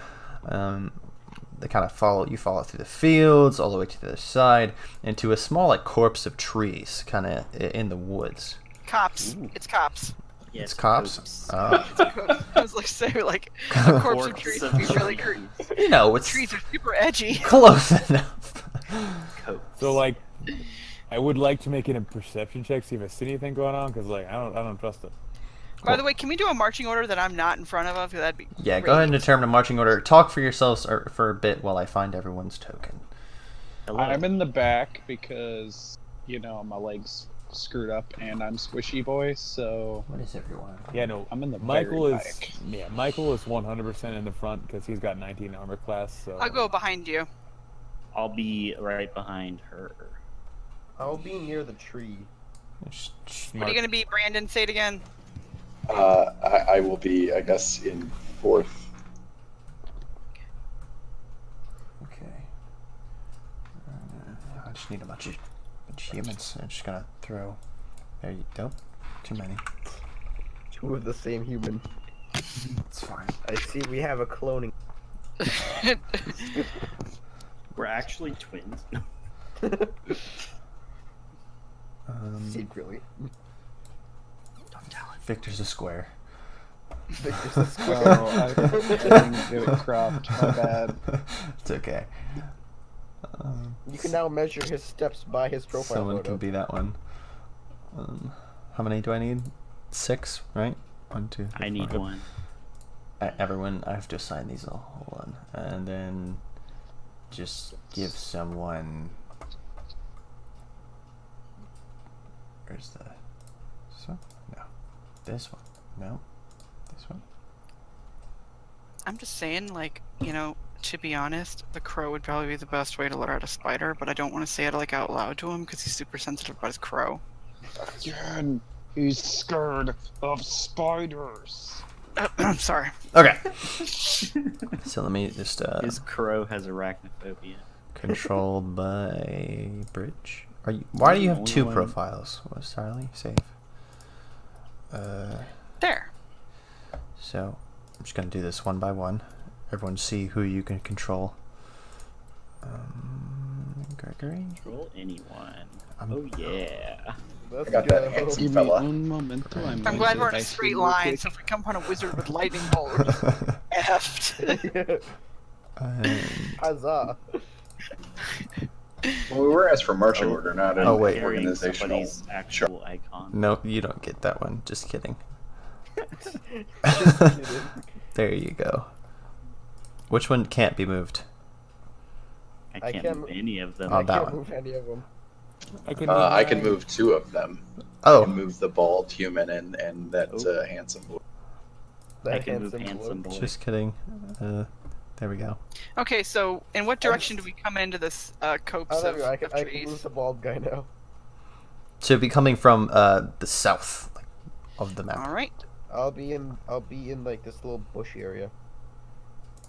[SPEAKER 1] They kind of follow through the fields all the way to the other side into a small like corpse of trees, kind of in the woods.
[SPEAKER 7] Cops. It's cops.
[SPEAKER 2] Yes,
[SPEAKER 1] It's cops.
[SPEAKER 7] I was like, say like a corpse of trees would be really creepy.
[SPEAKER 1] You know, it's
[SPEAKER 7] Trees are super edgy.
[SPEAKER 1] close enough.
[SPEAKER 5] So like, I would like to make it a perception check, see if I see anything going on, because like I don't trust it.
[SPEAKER 7] By the way, can we do a marching order that I'm not in front of? Because that'd be
[SPEAKER 1] Yeah,
[SPEAKER 7] great.
[SPEAKER 1] go ahead and determine a marching order. Talk for yourselves for a bit while I find everyone's token.
[SPEAKER 2] Hello.
[SPEAKER 6] I'm in the back because my legs screwed up and I'm squishy boy. So
[SPEAKER 1] What is everyone?
[SPEAKER 5] Yeah, no.
[SPEAKER 6] I'm in the
[SPEAKER 5] Michael
[SPEAKER 6] very
[SPEAKER 5] is
[SPEAKER 6] back.
[SPEAKER 5] Michael is 100% in the front because he's got 19 armor class. So
[SPEAKER 7] I'll go behind you.
[SPEAKER 2] I'll be right behind her.
[SPEAKER 3] I'll be near the tree.
[SPEAKER 7] What are you gonna be, Brandon? Say it again.
[SPEAKER 4] I will be, I guess, in fourth.
[SPEAKER 1] Okay. I just need a bunch of humans. I'm just gonna throw. There you go. Too many.
[SPEAKER 3] Two of the same human.
[SPEAKER 1] It's fine.
[SPEAKER 3] I see we have a cloning.
[SPEAKER 2] We're actually twins.
[SPEAKER 3] Secretly.
[SPEAKER 1] Victor's a square.
[SPEAKER 3] Victor's a square.
[SPEAKER 6] Oh, I didn't get it cropped. My bad.
[SPEAKER 1] It's okay.
[SPEAKER 3] You can now measure his steps by his profile
[SPEAKER 1] Someone
[SPEAKER 3] photo.
[SPEAKER 1] can be that one. How many do I need? 6, right? 1, 2.
[SPEAKER 2] I need one.
[SPEAKER 1] Everyone, I have to assign these all. Hold on. And then just give someone. Where's the. This one? No. This one? No. This one?
[SPEAKER 7] I'm just saying, like, to be honest, the crow would probably be the best way to lure out a spider, but I don't want to say it like out loud to him because he's super sensitive about his crow.
[SPEAKER 6] Again, he's scared of spiders.
[SPEAKER 7] I'm sorry.
[SPEAKER 1] Okay. So let me just
[SPEAKER 2] His crow has arachnophobia.
[SPEAKER 1] controlled by Bridge. Are you? Why do you have
[SPEAKER 2] Only
[SPEAKER 1] two
[SPEAKER 2] one.
[SPEAKER 1] profiles? Was Charlie save?
[SPEAKER 7] There.
[SPEAKER 1] So I'm just gonna do this one by one. Everyone see who you can control. Gregory.
[SPEAKER 2] Control anyone.
[SPEAKER 1] I'm-
[SPEAKER 2] Oh yeah.
[SPEAKER 3] Let's
[SPEAKER 4] I got that
[SPEAKER 3] go.
[SPEAKER 4] handsome
[SPEAKER 6] Give me
[SPEAKER 4] fella.
[SPEAKER 6] one moment.
[SPEAKER 7] I'm glad we're in a straight line, so if we come upon a wizard with lightning bolt, we're just effed.
[SPEAKER 3] Huzzah.
[SPEAKER 4] Well, we were asked for marching
[SPEAKER 2] Oh.
[SPEAKER 4] order, not an
[SPEAKER 1] Oh, wait.
[SPEAKER 2] Carrying
[SPEAKER 4] organizational.
[SPEAKER 2] somebody's actual icon.
[SPEAKER 1] No, you don't get that one. Just kidding. There you go. Which one can't be moved?
[SPEAKER 2] I can't
[SPEAKER 3] can't
[SPEAKER 2] move
[SPEAKER 3] mo-
[SPEAKER 2] any of them.
[SPEAKER 1] Oh,
[SPEAKER 3] I
[SPEAKER 1] that
[SPEAKER 3] can't
[SPEAKER 1] one.
[SPEAKER 3] move any of them.
[SPEAKER 4] I can move two of them. I
[SPEAKER 1] Oh,
[SPEAKER 4] can move the bald human and that
[SPEAKER 2] Oh.
[SPEAKER 4] handsome boy.
[SPEAKER 2] I can move handsome
[SPEAKER 3] boy.
[SPEAKER 2] boy.
[SPEAKER 1] just kidding. There we go.
[SPEAKER 7] Okay, so in what direction do we come into this copse
[SPEAKER 3] Oh, there
[SPEAKER 7] of,
[SPEAKER 3] we go. I can move
[SPEAKER 7] trees?
[SPEAKER 3] the bald guy now.
[SPEAKER 1] So it'd be coming from the south of the map.
[SPEAKER 7] All right.
[SPEAKER 3] I'll be in like this little bush area.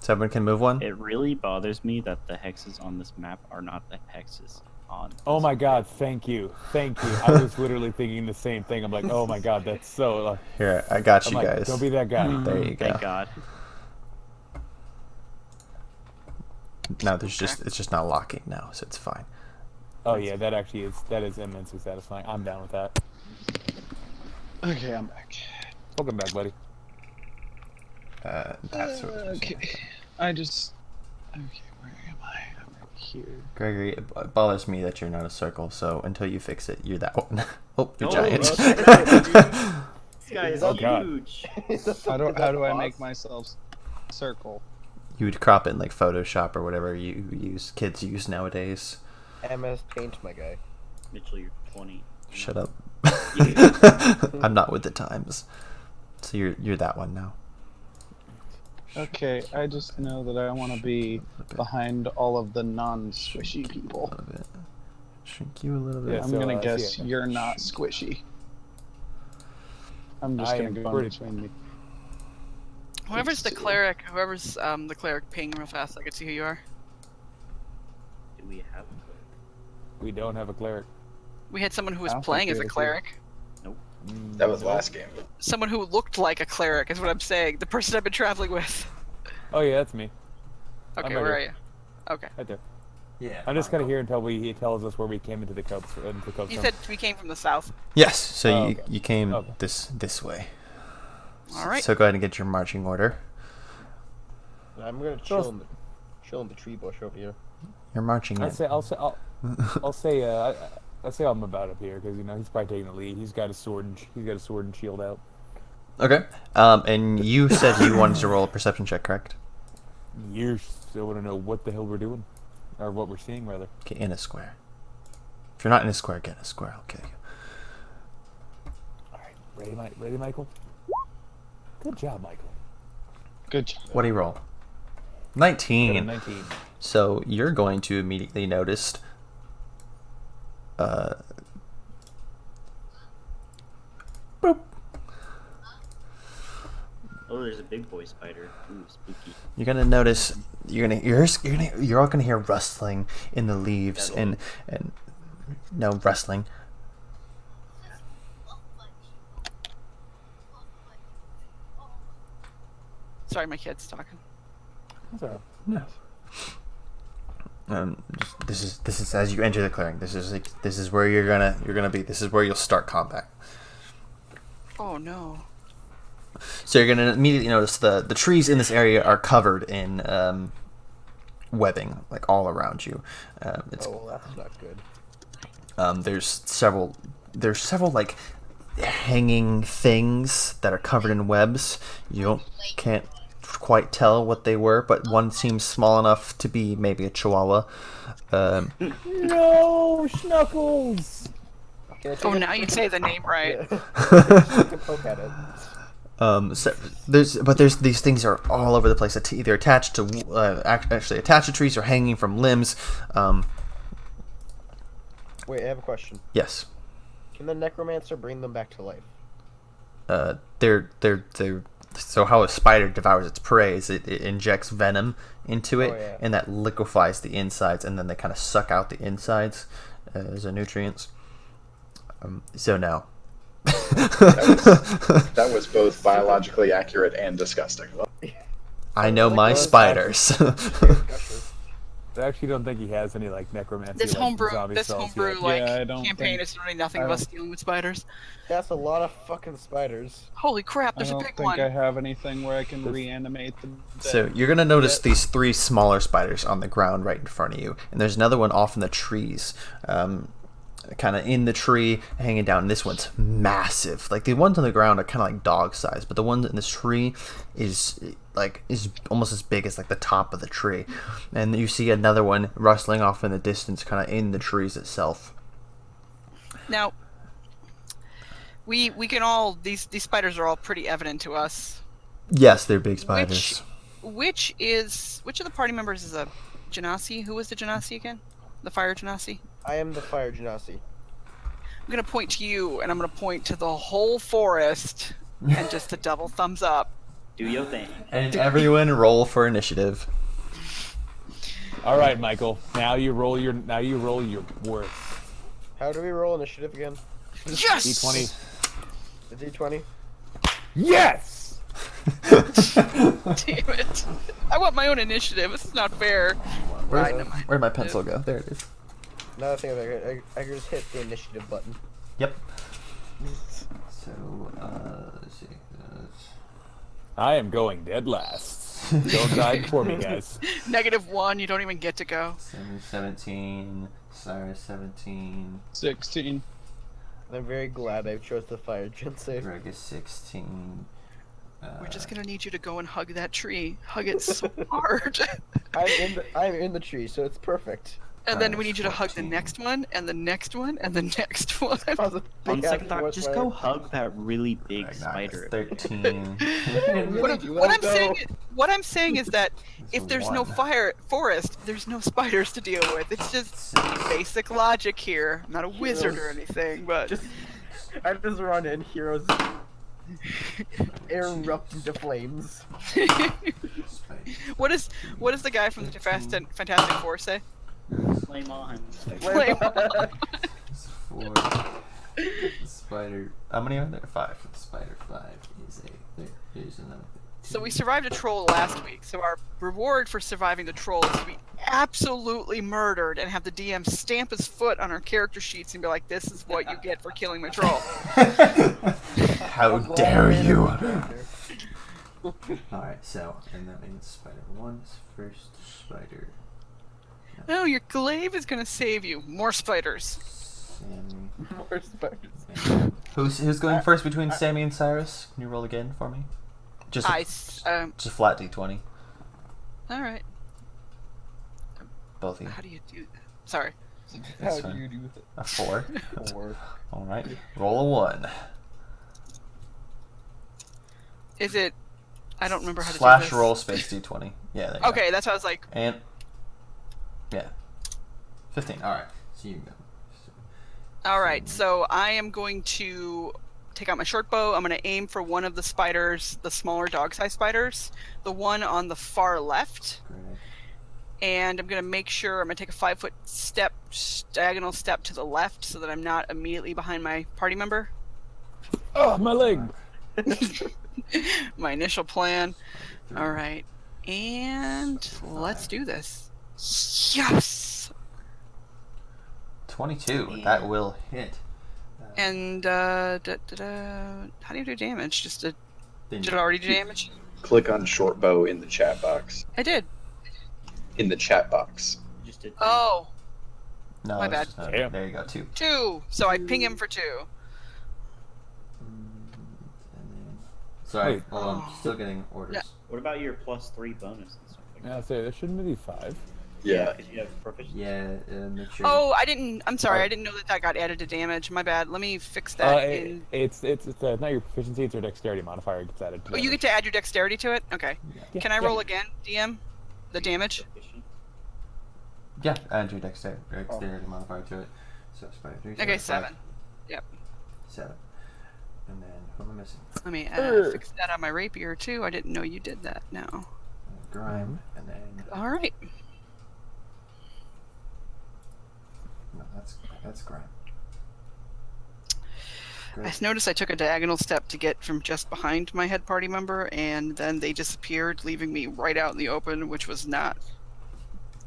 [SPEAKER 1] So everyone can move one.
[SPEAKER 2] It really bothers me that the hexes on this map are not the hexes on.
[SPEAKER 5] Oh
[SPEAKER 2] this
[SPEAKER 5] my
[SPEAKER 2] map.
[SPEAKER 5] god, thank you. Thank you. I was literally thinking the same thing. I'm like, oh my god, that's so.
[SPEAKER 1] Here, I got
[SPEAKER 5] I'm
[SPEAKER 1] you
[SPEAKER 5] like,
[SPEAKER 1] guys.
[SPEAKER 5] don't be that guy.
[SPEAKER 1] There you go.
[SPEAKER 2] Thank God.
[SPEAKER 1] No, it's just not locking now, so it's fine.
[SPEAKER 5] Oh yeah, that is immensely satisfying. I'm down with that.
[SPEAKER 6] Okay, I'm back.
[SPEAKER 5] Welcome back, buddy.
[SPEAKER 1] That's what it was.
[SPEAKER 6] Okay, I just. Okay, where am I? I'm right here.
[SPEAKER 1] Gregory, it bothers me that you're not a circle. So until you fix it, you're that one. Oh, you're
[SPEAKER 2] Oh,
[SPEAKER 1] giant.
[SPEAKER 2] This guy is
[SPEAKER 5] Oh, God.
[SPEAKER 2] huge.
[SPEAKER 6] How do I make myself circle?
[SPEAKER 1] You would crop it in like Photoshop or whatever kids use nowadays.
[SPEAKER 3] MS Paint, my guy.
[SPEAKER 2] Mitchell, you're 20.
[SPEAKER 1] Shut up. I'm not with the times. So you're that one now.
[SPEAKER 6] Okay, I just know that I want to be behind all of the non-squishy
[SPEAKER 1] A
[SPEAKER 6] people.
[SPEAKER 1] little bit. Shrink you a little bit.
[SPEAKER 5] Yeah,
[SPEAKER 6] I'm
[SPEAKER 5] so,
[SPEAKER 6] gonna
[SPEAKER 5] I
[SPEAKER 6] guess
[SPEAKER 5] see it.
[SPEAKER 6] you're not squishy. I'm just
[SPEAKER 5] I
[SPEAKER 6] gonna
[SPEAKER 5] am
[SPEAKER 6] go in
[SPEAKER 5] pretty-
[SPEAKER 6] between me.
[SPEAKER 7] Whoever's the cleric, the cleric, ping real fast. So I can see who you are.
[SPEAKER 2] Do we have
[SPEAKER 5] We don't have a cleric.
[SPEAKER 7] We had someone who was
[SPEAKER 6] I don't
[SPEAKER 7] playing
[SPEAKER 6] think
[SPEAKER 7] as a
[SPEAKER 6] we do.
[SPEAKER 7] cleric.
[SPEAKER 4] That was last game.
[SPEAKER 7] Someone who looked like a cleric is what I'm saying. The person I've been traveling with.
[SPEAKER 5] Oh yeah, that's me.
[SPEAKER 7] Okay,
[SPEAKER 5] right
[SPEAKER 7] where are
[SPEAKER 5] here.
[SPEAKER 7] you? Okay.
[SPEAKER 5] Right there.
[SPEAKER 1] Yeah.
[SPEAKER 5] I'm just kind of here until he tells us where we came into the copse.
[SPEAKER 7] You said we came from the south.
[SPEAKER 1] Yes. So
[SPEAKER 5] Oh,
[SPEAKER 1] you
[SPEAKER 5] okay.
[SPEAKER 1] you came
[SPEAKER 5] Okay.
[SPEAKER 1] this way.
[SPEAKER 7] All right.
[SPEAKER 1] So go ahead and get your marching order.
[SPEAKER 3] I'm gonna chill in the tree bush over here.
[SPEAKER 1] You're marching in.
[SPEAKER 5] I'll say I'm about up here because he's probably taking the lead. He's got a sword and shield out.
[SPEAKER 1] Okay. And you said you wanted to roll a perception check, correct?
[SPEAKER 5] You still want to know what the hell we're doing, or what we're seeing rather.
[SPEAKER 1] Get in a square. If you're not in a square, get in a square. I'll kill you.
[SPEAKER 5] All right, ready, Michael? Good job, Michael.
[SPEAKER 6] Good job.
[SPEAKER 1] What do you roll?
[SPEAKER 5] Got a
[SPEAKER 1] 19.
[SPEAKER 5] 19.
[SPEAKER 1] So you're going to immediately notice. Boop.
[SPEAKER 2] Oh, there's a big boy spider. Ooh, spooky.
[SPEAKER 1] You're gonna notice. You're all gonna hear rustling in the leaves and no rustling.
[SPEAKER 7] Sorry, my kid's talking.
[SPEAKER 5] That's all right.
[SPEAKER 1] No. This is as you enter the clearing. This is where you're gonna be. This is where you'll start combat.
[SPEAKER 7] Oh no.
[SPEAKER 1] So you're gonna immediately notice the trees in this area are covered in webbing, like all around you. It's
[SPEAKER 3] Oh, well, that's not good.
[SPEAKER 1] there's several like hanging things that are covered in webs. Can't quite tell what they were, but one seems small enough to be maybe a chihuahua.
[SPEAKER 5] No, Schnuckles.
[SPEAKER 3] Can I take
[SPEAKER 7] Oh,
[SPEAKER 3] a-
[SPEAKER 7] now you say the name right.
[SPEAKER 3] Yeah. Take a poke at it.
[SPEAKER 1] So there's these things are all over the place. Either attached to actually attached to trees or hanging from limbs.
[SPEAKER 3] Wait, I have a question.
[SPEAKER 1] Yes.
[SPEAKER 3] Can the necromancer bring them back to life?
[SPEAKER 1] They're so how a spider devours its prey is it injects venom into it,
[SPEAKER 3] Oh, yeah.
[SPEAKER 1] and that liquefies the insides, and then they kind of suck out the insides as a nutrients. So no.
[SPEAKER 4] That was both biologically accurate and disgusting.
[SPEAKER 1] I know my spiders.
[SPEAKER 5] I actually don't think he has any like necromancy.
[SPEAKER 7] This
[SPEAKER 5] like,
[SPEAKER 7] homebrew,
[SPEAKER 5] zombie
[SPEAKER 7] this
[SPEAKER 5] spells
[SPEAKER 7] homebrew
[SPEAKER 5] yet.
[SPEAKER 7] like
[SPEAKER 6] Yeah, I don't
[SPEAKER 7] campaign
[SPEAKER 6] think-
[SPEAKER 7] is really nothing
[SPEAKER 6] I
[SPEAKER 7] of us
[SPEAKER 6] don't-
[SPEAKER 7] dealing with spiders.
[SPEAKER 3] That's a lot of fucking spiders.
[SPEAKER 7] Holy crap!
[SPEAKER 6] I
[SPEAKER 7] There's a
[SPEAKER 6] don't
[SPEAKER 7] big
[SPEAKER 6] think
[SPEAKER 7] one.
[SPEAKER 6] I have anything where I can reanimate them.
[SPEAKER 1] So you're gonna notice these 3 smaller spiders on the ground right in front of you, and there's another one off in the trees, kind of in the tree, hanging down. This one's massive. Like the ones on the ground are kind of like dog size, but the one in this tree is almost as big as like the top of the tree. And you see another one rustling off in the distance, kind of in the trees itself.
[SPEAKER 7] Now, we can all these spiders are all pretty evident to us.
[SPEAKER 1] Yes, they're big spiders.
[SPEAKER 7] Which of the party members is a Genasi? Who was the Genasi again? The fire Genasi?
[SPEAKER 3] I am the fire genasi.
[SPEAKER 7] I'm gonna point to you, and I'm gonna point to the whole forest, and just a double thumbs up.
[SPEAKER 2] Do your thing.
[SPEAKER 1] And everyone roll for initiative.
[SPEAKER 5] All right, Michael. Now you roll your worth.
[SPEAKER 3] How do we roll initiative again?
[SPEAKER 7] Yes!
[SPEAKER 5] D20.
[SPEAKER 3] The D20?
[SPEAKER 5] Yes.
[SPEAKER 7] Damn it! I want my own initiative. This is not fair. Right, never mind.
[SPEAKER 1] Where'd my pencil go? There it is.
[SPEAKER 3] Another thing, I can just hit the initiative button.
[SPEAKER 1] Yep. So, let's see.
[SPEAKER 5] I am going dead last. Don't die before me, guys.
[SPEAKER 7] -1. You don't even get to go.
[SPEAKER 1] 17, Cyrus 17,
[SPEAKER 6] 16.
[SPEAKER 3] I'm very glad I chose the fire genasi.
[SPEAKER 1] Greg is 16.
[SPEAKER 7] We're just gonna need you to go and hug that tree. Hug it so hard.
[SPEAKER 3] I'm in the tree, so it's perfect.
[SPEAKER 7] And then we need you to hug the
[SPEAKER 1] 14.
[SPEAKER 7] next one, and the next one, and the next one.
[SPEAKER 3] I was a
[SPEAKER 2] On
[SPEAKER 3] big
[SPEAKER 2] second
[SPEAKER 3] happy
[SPEAKER 2] thought,
[SPEAKER 3] horse
[SPEAKER 2] just
[SPEAKER 3] fire.
[SPEAKER 2] go hug that really big
[SPEAKER 1] Ragnar is
[SPEAKER 2] spider.
[SPEAKER 1] 13.
[SPEAKER 7] What I'm saying is that if there's no
[SPEAKER 1] 1.
[SPEAKER 7] forest, there's no spiders to deal with. It's just
[SPEAKER 1] 6.
[SPEAKER 7] basic logic here. I'm not a wizard or anything, but
[SPEAKER 3] I just run in, heroes erupt into flames.
[SPEAKER 7] what is the guy from the Fantastic Four say?
[SPEAKER 2] Flame on.
[SPEAKER 7] Flame on.
[SPEAKER 1] 4. Spider. How many are there? 5. Spider 5 is 8. There is another.
[SPEAKER 7] So we survived a troll last week. So our reward for surviving the troll is to be absolutely murdered and have the DM stamp his foot on our character sheets and be like, "This is what you get for killing my troll."
[SPEAKER 1] How dare you! Alright, so, and that means Spider 1 is first, Spider.
[SPEAKER 7] No, your glaive is gonna save you. More spiders.
[SPEAKER 1] Sammy.
[SPEAKER 3] More spiders.
[SPEAKER 1] Who's going first between Sammy and Cyrus? Can you roll again for me? Just a flat D20.
[SPEAKER 7] All right.
[SPEAKER 1] Both of you.
[SPEAKER 7] How do you do that? Sorry.
[SPEAKER 3] How
[SPEAKER 1] That's
[SPEAKER 3] do
[SPEAKER 1] fine.
[SPEAKER 3] you do that?
[SPEAKER 1] A 4.
[SPEAKER 3] Or
[SPEAKER 1] Alright. Roll a 1.
[SPEAKER 7] Is it? I don't remember how to do
[SPEAKER 1] Slash
[SPEAKER 7] this.
[SPEAKER 1] roll space D20. Yeah, there you go.
[SPEAKER 7] Okay, that's how I was like.
[SPEAKER 1] And yeah, 15. All right, so you go.
[SPEAKER 7] All right, so I am going to take out my short bow. I'm going to aim for one of the spiders, the smaller dog-sized spiders, the one on the far left,
[SPEAKER 1] Great.
[SPEAKER 7] and I'm going to make sure I'm going to take a 5-foot step, diagonal step to the left, so that I'm not immediately behind my party member.
[SPEAKER 5] Oh, my leg.
[SPEAKER 7] My initial plan. All right, and let's do this. Yes.
[SPEAKER 1] 22. That will hit.
[SPEAKER 7] And how do you do damage? Did it already do damage?
[SPEAKER 4] Click on short bow in the chat box.
[SPEAKER 7] I did.
[SPEAKER 4] In the chat box.
[SPEAKER 2] Just did.
[SPEAKER 7] Oh,
[SPEAKER 1] No,
[SPEAKER 7] my
[SPEAKER 1] it's-
[SPEAKER 7] bad.
[SPEAKER 5] Damn.
[SPEAKER 1] there you go. 2.
[SPEAKER 7] 2. So I ping him for 2.
[SPEAKER 1] Sorry,
[SPEAKER 5] Wait.
[SPEAKER 1] hold on. Still getting orders.
[SPEAKER 7] Yeah.
[SPEAKER 2] What about your +3 bonus and stuff like
[SPEAKER 5] Yeah,
[SPEAKER 2] that?
[SPEAKER 5] I'll say there shouldn't be 5.
[SPEAKER 4] Yeah.
[SPEAKER 2] because you have proficiency.
[SPEAKER 8] Yeah, make sure.
[SPEAKER 7] Oh, I didn't. I'm sorry.
[SPEAKER 5] Oh.
[SPEAKER 7] I didn't know that got added to damage. My bad. Let me fix that.
[SPEAKER 5] It's not your proficiency, it's your dexterity modifier gets added. To
[SPEAKER 7] Oh, you get to add your dexterity to it. Okay.
[SPEAKER 5] Yeah,
[SPEAKER 7] Can I
[SPEAKER 5] yeah.
[SPEAKER 7] roll again, DM? The damage.
[SPEAKER 2] Proficient.
[SPEAKER 8] Yeah, add your dexterity modifier to it. So spider 3.
[SPEAKER 7] Okay,
[SPEAKER 8] so
[SPEAKER 7] 7. Yep.
[SPEAKER 8] 7. And then who am I missing?
[SPEAKER 7] Let me fix that on my rapier too. I didn't know you did that. No.
[SPEAKER 8] Grime, and then
[SPEAKER 7] All right.
[SPEAKER 8] no, that's grime.
[SPEAKER 7] I
[SPEAKER 8] Great.
[SPEAKER 7] noticed I took a diagonal step to get from just behind my head party member, and then they disappeared, leaving me right out in the open, which was not.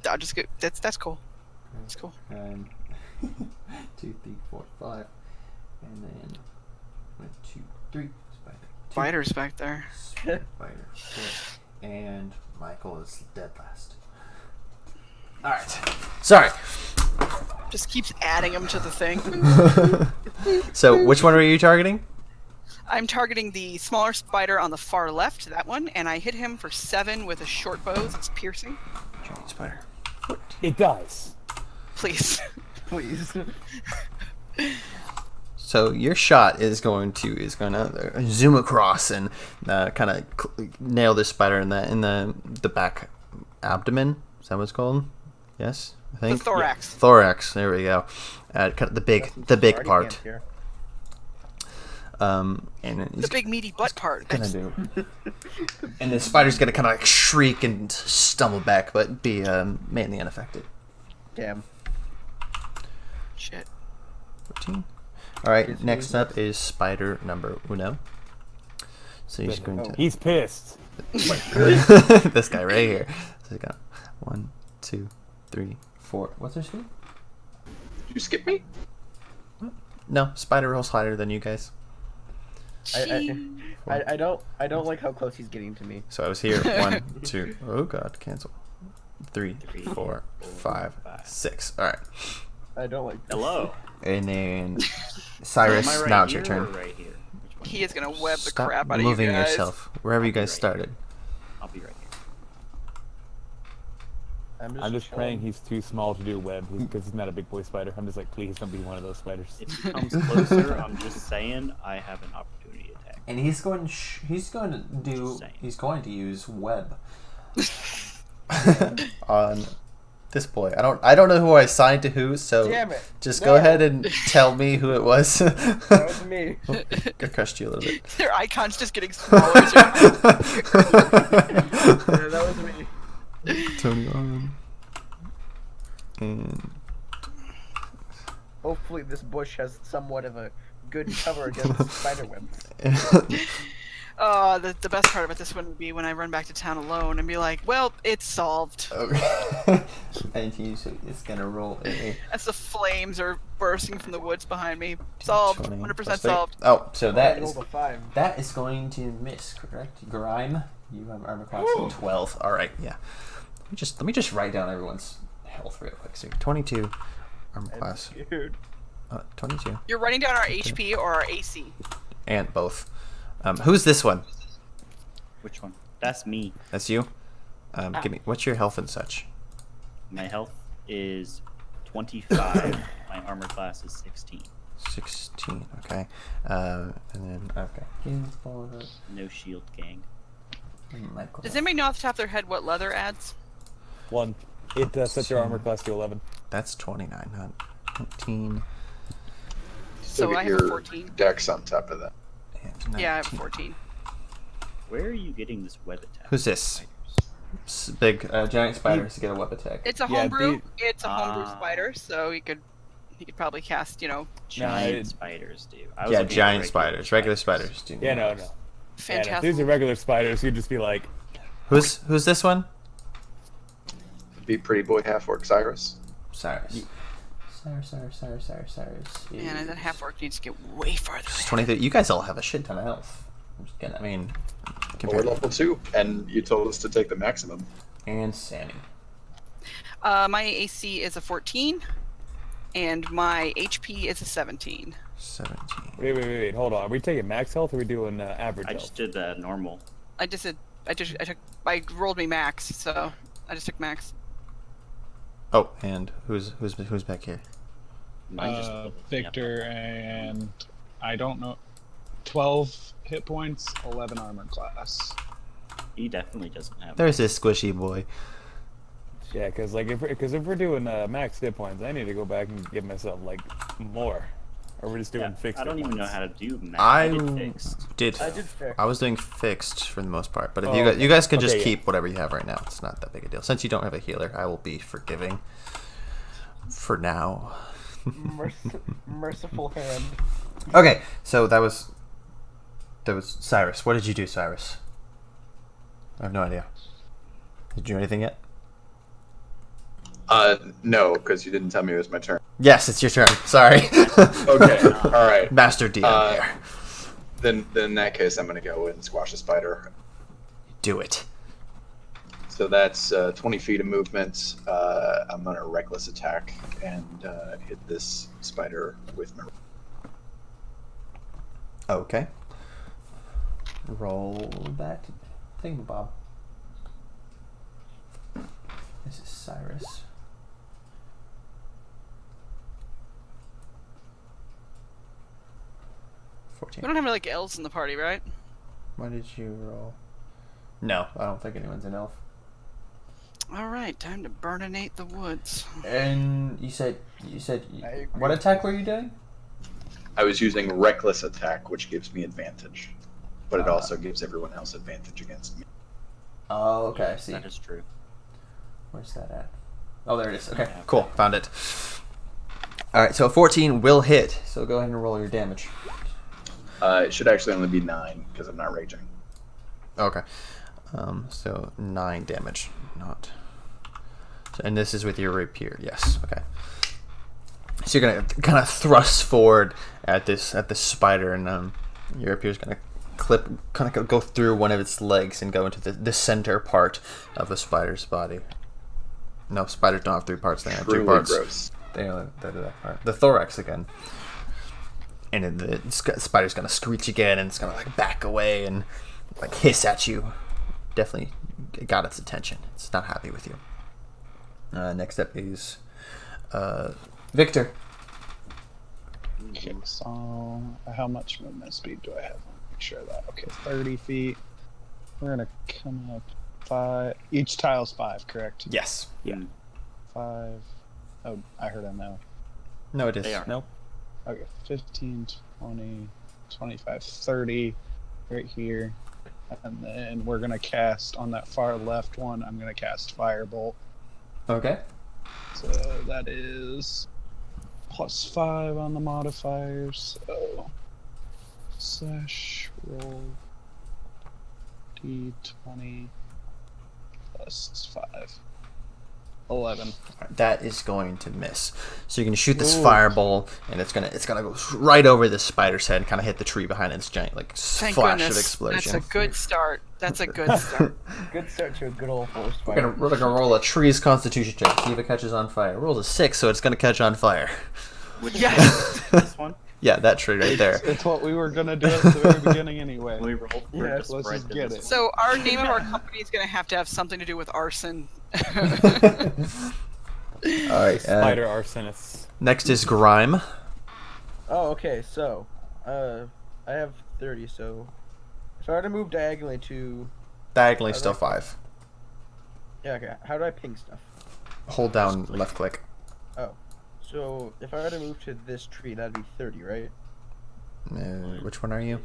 [SPEAKER 7] I'll just get. That's cool. That's cool.
[SPEAKER 8] 2, 3, 4, 5, and then 1, 2, 3. Spider. 2.
[SPEAKER 7] Spiders back there.
[SPEAKER 8] Spider 4. And Michael is dead last. All right. Sorry.
[SPEAKER 7] Just keeps adding them to the thing.
[SPEAKER 1] So, which one are you targeting?
[SPEAKER 7] I'm targeting the smaller spider on the far left, that one, and I hit him for 7 with a short bow that's piercing.
[SPEAKER 1] Giant spider.
[SPEAKER 5] It dies.
[SPEAKER 7] Please.
[SPEAKER 3] Please.
[SPEAKER 1] So your shot is going to zoom across and kind of nail this spider in the back abdomen. Is that what it's called? Yes, I
[SPEAKER 7] The
[SPEAKER 1] think.
[SPEAKER 7] thorax.
[SPEAKER 1] Thorax. There we go. Kind of the big part. And
[SPEAKER 7] The big meaty butt part.
[SPEAKER 1] gonna
[SPEAKER 7] That's,
[SPEAKER 1] do. And the spider's gonna kind of like shriek and stumble back, but be mainly unaffected.
[SPEAKER 3] Damn.
[SPEAKER 7] shit.
[SPEAKER 1] 14. All right. Next up is spider number uno. So he's going to.
[SPEAKER 5] He's pissed.
[SPEAKER 1] This guy right here. So we got 1, 2, 3, 4. What's their speed?
[SPEAKER 4] Did you skip me?
[SPEAKER 1] No, spider rolls higher than you guys.
[SPEAKER 3] I don't like how close he's getting to me.
[SPEAKER 1] So I was here. 1, 2. Oh god, cancel. 3, 4, 5, 6. All right.
[SPEAKER 3] I don't like.
[SPEAKER 2] Hello.
[SPEAKER 1] And then Cyrus.
[SPEAKER 2] Am I right
[SPEAKER 1] Now it's
[SPEAKER 2] here
[SPEAKER 1] your
[SPEAKER 2] or
[SPEAKER 1] turn.
[SPEAKER 2] right here? Which one?
[SPEAKER 7] He is gonna web the
[SPEAKER 1] Stop
[SPEAKER 7] crap out of
[SPEAKER 1] moving
[SPEAKER 7] you guys.
[SPEAKER 1] yourself wherever you guys
[SPEAKER 2] Right.
[SPEAKER 1] started.
[SPEAKER 2] I'll be right here.
[SPEAKER 5] I'm just praying he's too small to do a web because he's not a big boy spider. I'm just like, please don't be one of those spiders.
[SPEAKER 2] If he comes closer, I'm just saying I have an opportunity attack.
[SPEAKER 8] And he's going to
[SPEAKER 2] Just saying.
[SPEAKER 8] he's going to use web.
[SPEAKER 1] On this boy. I don't know who I assigned to who, so
[SPEAKER 3] Damn it!
[SPEAKER 1] just
[SPEAKER 3] No.
[SPEAKER 1] go ahead and tell me who it was.
[SPEAKER 3] That was me.
[SPEAKER 1] I crushed you a little bit.
[SPEAKER 7] Their icon's just getting smaller. as
[SPEAKER 3] Yeah, that was me.
[SPEAKER 1] Tony on. And
[SPEAKER 3] Hopefully, this bush has somewhat of a good cover against spider webs.
[SPEAKER 7] the best part about this one would be when I run back to town alone and be like, well, it's solved.
[SPEAKER 1] okay. And he's gonna roll a
[SPEAKER 7] As the flames are bursting from the woods behind me. Solved.
[SPEAKER 1] 20
[SPEAKER 7] 100%
[SPEAKER 1] plus three.
[SPEAKER 7] solved.
[SPEAKER 1] Oh, so that
[SPEAKER 3] I
[SPEAKER 1] is
[SPEAKER 3] rolled a 5.
[SPEAKER 8] Going to miss, correct? Grime, you have armor class
[SPEAKER 3] Woo!
[SPEAKER 1] 12. All right, yeah. Let me just write down everyone's health real quick. So 22 armor class.
[SPEAKER 3] Dude.
[SPEAKER 1] 22
[SPEAKER 7] You're writing down our HP or our AC.
[SPEAKER 1] and both. Who's this one?
[SPEAKER 2] Which one? That's me.
[SPEAKER 1] That's you. Give me. What's your health and such?
[SPEAKER 2] My health is 25. My armor class is 16.
[SPEAKER 1] 16. Okay. And then okay.
[SPEAKER 2] No shield gang.
[SPEAKER 8] Michael.
[SPEAKER 7] Does anybody know off the top of their head what leather adds?
[SPEAKER 5] 1. It sets your armor class to 11.
[SPEAKER 1] That's 29, not 19.
[SPEAKER 7] So
[SPEAKER 4] Look
[SPEAKER 7] I
[SPEAKER 4] at
[SPEAKER 7] have a
[SPEAKER 4] your
[SPEAKER 7] 14.
[SPEAKER 4] dex on top of that.
[SPEAKER 1] And 19.
[SPEAKER 7] Yeah, I have a 14.
[SPEAKER 2] Where are you getting this web attack?
[SPEAKER 1] Who's this? Big giant spiders to get a web attack.
[SPEAKER 7] It's a
[SPEAKER 5] Yeah,
[SPEAKER 7] homebrew. It's a homebrew
[SPEAKER 2] Ah.
[SPEAKER 7] spider, so he could probably cast,
[SPEAKER 2] Giant
[SPEAKER 5] it-
[SPEAKER 2] spiders do. I was
[SPEAKER 1] Yeah,
[SPEAKER 2] looking at
[SPEAKER 1] giant
[SPEAKER 2] regular
[SPEAKER 1] spiders. Regular spiders do.
[SPEAKER 5] Yeah, no.
[SPEAKER 1] not.
[SPEAKER 5] Yeah, no, if
[SPEAKER 7] fantastic.
[SPEAKER 5] these are regular spiders, you'd just be like,
[SPEAKER 1] Who's this one?
[SPEAKER 4] Be pretty boy half orc Cyrus.
[SPEAKER 1] Cyrus.
[SPEAKER 8] Cyrus.
[SPEAKER 7] Man, that half orc needs to get way farther.
[SPEAKER 1] It's 23. You guys all have a shit ton of health. I'm just kidding. I mean,
[SPEAKER 4] Well, we're
[SPEAKER 1] compared
[SPEAKER 4] level 2, and you told us to take the maximum.
[SPEAKER 1] and Sammy.
[SPEAKER 7] My AC is a 14, and my HP is a 17.
[SPEAKER 1] 17.
[SPEAKER 5] wait, hold on. Are we taking max health or are we doing average
[SPEAKER 2] I
[SPEAKER 5] health?
[SPEAKER 2] just did the normal.
[SPEAKER 7] I rolled me max, so I just took max.
[SPEAKER 1] Oh, and who's back here?
[SPEAKER 2] Mine just looking up.
[SPEAKER 6] Victor and I don't know. 12 hit points, 11 armor class.
[SPEAKER 2] He definitely doesn't have.
[SPEAKER 1] There's this squishy boy.
[SPEAKER 5] Yeah, because like if we're doing max hit points, I need to go back and give myself like more. Or we're just doing fixed.
[SPEAKER 2] I don't
[SPEAKER 5] hit
[SPEAKER 2] even know
[SPEAKER 5] points.
[SPEAKER 2] how to do math.
[SPEAKER 1] I
[SPEAKER 2] did fixed.
[SPEAKER 1] did.
[SPEAKER 3] I did fix.
[SPEAKER 1] I was doing fixed for the most part, but if
[SPEAKER 5] Oh,
[SPEAKER 1] you guys,
[SPEAKER 5] okay.
[SPEAKER 1] you guys can just
[SPEAKER 5] Okay, yeah.
[SPEAKER 1] keep whatever you have right now. It's not that big a deal. Since you don't have a healer, I will be forgiving. For now.
[SPEAKER 3] Merciful hand.
[SPEAKER 1] Okay, so that was Cyrus. What did you do, Cyrus? I have no idea. Did you do anything yet?
[SPEAKER 4] No, because you didn't tell me it was my turn.
[SPEAKER 1] Yes, it's your turn. Sorry.
[SPEAKER 4] Okay, all right.
[SPEAKER 1] Master DM here.
[SPEAKER 4] Then in that case, I'm gonna go and squash a spider.
[SPEAKER 1] Do it.
[SPEAKER 4] So that's 20 feet of movement. I'm gonna reckless attack and hit this spider with my.
[SPEAKER 1] Okay. Roll that thingamabob. This is Cyrus.
[SPEAKER 7] We
[SPEAKER 1] 14.
[SPEAKER 7] don't have any like elves in the party, right?
[SPEAKER 1] What did you roll? No, I don't think anyone's an elf.
[SPEAKER 7] All right, time to burninate the woods.
[SPEAKER 1] And you said
[SPEAKER 3] I agree.
[SPEAKER 1] what attack were you doing?
[SPEAKER 4] I was using reckless attack, which gives me advantage, but it also gives everyone else advantage against me.
[SPEAKER 1] Oh, okay, I see.
[SPEAKER 2] That is true.
[SPEAKER 1] Where's that at? Oh, there it is. Okay,
[SPEAKER 2] Yeah.
[SPEAKER 1] cool. Found it. All right, so a 14 will hit. So go ahead and roll your damage.
[SPEAKER 4] It should actually only be 9 because I'm not raging.
[SPEAKER 1] Okay. So 9 damage. Not. So, and this is with your rapier. Yes. Okay. So you're gonna kind of thrust forward at this spider, and your rapier's gonna kind of go through one of its legs and go into the center part of the spider's body. No, spiders don't have 3 parts. They have 3
[SPEAKER 4] Truly
[SPEAKER 1] parts.
[SPEAKER 4] gross.
[SPEAKER 1] They only do that part. The thorax again. And then the spider's gonna screech again, and it's gonna like back away and like hiss at you. Definitely got its attention. It's not happy with you. Next up is Victor.
[SPEAKER 6] Okay, so how much movement speed do I have? Make sure of that. Okay, 30 feet. We're gonna come up 5. Each tile's 5, correct?
[SPEAKER 1] Yes.
[SPEAKER 2] Yeah.
[SPEAKER 6] 5. Oh, I heard a no.
[SPEAKER 1] No, it is.
[SPEAKER 2] They are.
[SPEAKER 1] No.
[SPEAKER 6] Okay, 15, 20, 25, 30 right here. And then we're going to cast on that far left one, I'm going to cast Firebolt.
[SPEAKER 1] Okay.
[SPEAKER 6] So that is +5 on the modifiers. So slash roll d20 +5. 11.
[SPEAKER 1] That is going to miss. So you're gonna shoot this
[SPEAKER 6] Ooh.
[SPEAKER 1] fireball, and it's gonna go right over this spider's head and kind of hit the tree behind its giant like
[SPEAKER 7] Thank
[SPEAKER 1] flash
[SPEAKER 7] goodness.
[SPEAKER 1] of explosion.
[SPEAKER 7] That's a good start. That's a good start.
[SPEAKER 3] Good start to a good old forest
[SPEAKER 1] We're
[SPEAKER 3] fire.
[SPEAKER 1] gonna roll a tree's constitution check. See if it catches on fire. Rolls a 6, so it's gonna catch on fire.
[SPEAKER 2] Which
[SPEAKER 7] Yes.
[SPEAKER 2] this one?
[SPEAKER 1] Yeah, that tree right there.
[SPEAKER 6] It's what we were going to do at the very beginning anyway.
[SPEAKER 2] We rolled for
[SPEAKER 3] Yeah,
[SPEAKER 2] it to
[SPEAKER 6] let's
[SPEAKER 2] spread
[SPEAKER 6] just
[SPEAKER 2] to
[SPEAKER 6] get
[SPEAKER 2] this
[SPEAKER 6] it.
[SPEAKER 2] one.
[SPEAKER 7] So our name of our company is going to have something to do with arson.
[SPEAKER 1] All right.
[SPEAKER 5] Spider arsonists.
[SPEAKER 1] Next is Grime.
[SPEAKER 3] Oh, okay. So, I have 30. So, if I were to move diagonally to,
[SPEAKER 1] Diagonally, still 5.
[SPEAKER 3] yeah, okay. How do I ping stuff?
[SPEAKER 1] Hold down left click.
[SPEAKER 3] Oh, so if I were to move to this tree, that'd be 30, right?
[SPEAKER 1] Which one are you?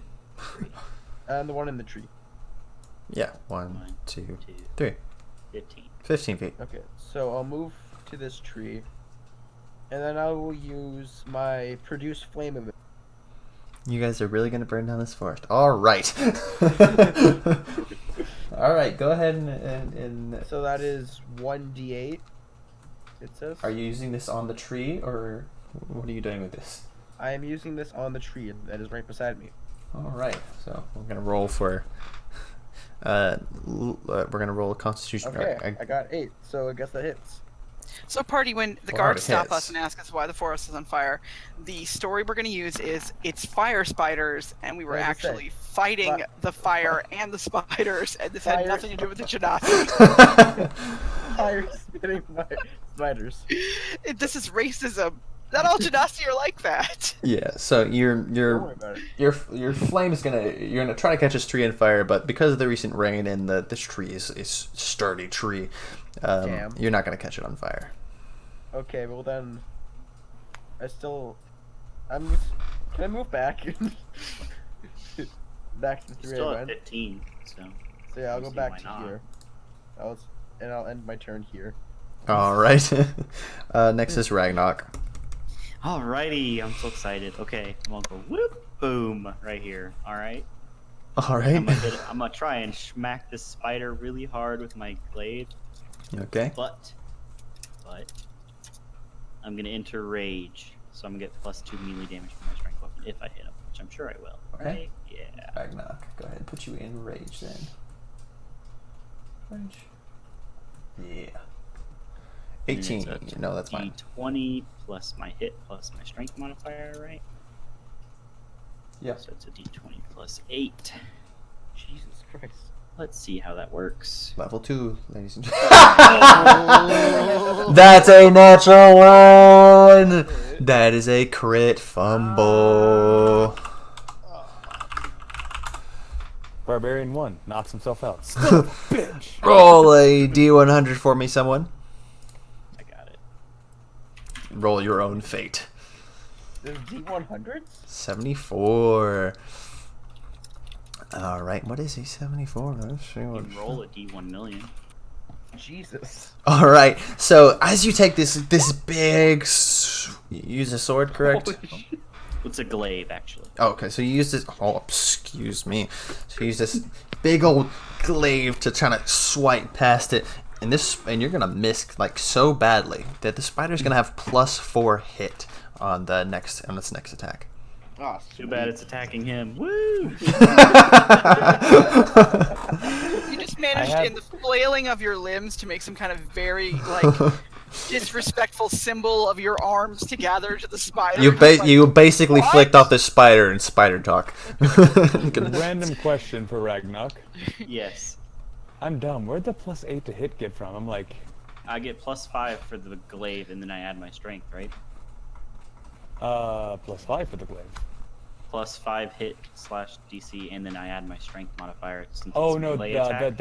[SPEAKER 3] And the one in the tree.
[SPEAKER 1] Yeah, 1, 2,
[SPEAKER 2] 2,
[SPEAKER 1] 3.
[SPEAKER 2] 15.
[SPEAKER 1] 15 feet.
[SPEAKER 3] Okay, so I'll move to this tree, and then I will use my produce flame of it.
[SPEAKER 1] You guys are really gonna burn down this forest. All right. All right. Go ahead and.
[SPEAKER 3] So that is 1d8. It says.
[SPEAKER 1] Are you using this on the tree, or what are you doing with this?
[SPEAKER 3] I am using this on the tree that is right beside me.
[SPEAKER 1] All right. So we're gonna roll for. We're gonna roll a Constitution.
[SPEAKER 3] Okay, I got 8, so I guess that hits.
[SPEAKER 7] So, party, when the
[SPEAKER 1] Well,
[SPEAKER 7] guards
[SPEAKER 1] it
[SPEAKER 7] stop
[SPEAKER 1] hits.
[SPEAKER 7] us and ask us why the forest is on fire, the story we're going to use is it's fire spiders, and we were
[SPEAKER 3] What does it say?
[SPEAKER 7] actually fighting the fire and the spiders, and this
[SPEAKER 3] Fire-
[SPEAKER 7] had nothing to do with the Genasi.
[SPEAKER 3] fire spitting spiders.
[SPEAKER 7] This is racism. Not all Genasi are like that.
[SPEAKER 1] Yeah, so
[SPEAKER 3] Don't worry about it.
[SPEAKER 1] your flame is you're gonna try to catch this tree on fire, but because of the recent rain and this tree is sturdy tree,
[SPEAKER 3] Damn.
[SPEAKER 1] you're not gonna catch it on fire.
[SPEAKER 3] Okay, well then, can I move back? Back to the 3
[SPEAKER 2] Still
[SPEAKER 3] I
[SPEAKER 2] at
[SPEAKER 3] went.
[SPEAKER 2] 15, so.
[SPEAKER 3] So yeah, I'll go
[SPEAKER 2] see
[SPEAKER 3] back
[SPEAKER 2] why
[SPEAKER 3] to
[SPEAKER 2] not.
[SPEAKER 3] here. I'll end my turn here.
[SPEAKER 1] All right. Next is Ragnarok.
[SPEAKER 2] Alrighty, I'm so excited. Okay, I'm gonna go whoop, boom, right here. Alright.
[SPEAKER 1] All right.
[SPEAKER 2] I'm gonna try and smack this spider really hard with my glaive,
[SPEAKER 1] Okay.
[SPEAKER 2] but I'm gonna enter rage, so I'm gonna get +2 melee damage from my strength weapon if I hit him, which I'm sure I will.
[SPEAKER 1] Okay.
[SPEAKER 2] Right? Yeah.
[SPEAKER 1] Ragnarok, go ahead and put you in rage then. Rage. Yeah.
[SPEAKER 2] And
[SPEAKER 1] 18.
[SPEAKER 2] it's a
[SPEAKER 1] No, that's fine.
[SPEAKER 2] D20 plus my hit plus my strength modifier, right?
[SPEAKER 1] Yeah.
[SPEAKER 2] So it's a D20 plus 8.
[SPEAKER 3] Jesus Christ.
[SPEAKER 2] Let's see how that works.
[SPEAKER 1] Level 2, ladies and gentlemen. That's a natural one. That is a crit fumble.
[SPEAKER 5] Barbarian 1 knocks himself out. Son of a bitch.
[SPEAKER 1] Roll a D100 for me, someone.
[SPEAKER 2] I got it.
[SPEAKER 1] Roll your own fate.
[SPEAKER 3] There's D100s?
[SPEAKER 1] 74. All right, what is he? 74. Let's see
[SPEAKER 2] You
[SPEAKER 1] what.
[SPEAKER 2] can roll a D1 million.
[SPEAKER 3] Jesus.
[SPEAKER 1] All right. So as you take this big, you use a sword, correct?
[SPEAKER 3] Holy shit.
[SPEAKER 2] It's a glaive, actually.
[SPEAKER 1] Oh, okay, so you use this. Oh, excuse me. So you use this big old glaive to try to swipe past it, and you're gonna miss like so badly that the spider's gonna have +4 hit on its next attack.
[SPEAKER 3] Oh,
[SPEAKER 2] Too bad it's attacking him. Woo!
[SPEAKER 7] You just managed
[SPEAKER 5] have-
[SPEAKER 7] in the flailing of your limbs to make some kind of very like disrespectful symbol of your arms together to the spider.
[SPEAKER 1] You basically
[SPEAKER 7] What?
[SPEAKER 1] flicked off the spider in spider talk.
[SPEAKER 5] Random question for Ragnarok.
[SPEAKER 2] Yes.
[SPEAKER 5] I'm dumb. Where'd the +8 to hit get from? I'm like,
[SPEAKER 2] I get +5 for the glaive, and then I add my strength, right?
[SPEAKER 5] +5 for the glaive.
[SPEAKER 2] +5 hit / DC, and then I add my strength modifier. Since
[SPEAKER 5] Oh
[SPEAKER 2] it's a
[SPEAKER 5] no,
[SPEAKER 2] melee attack.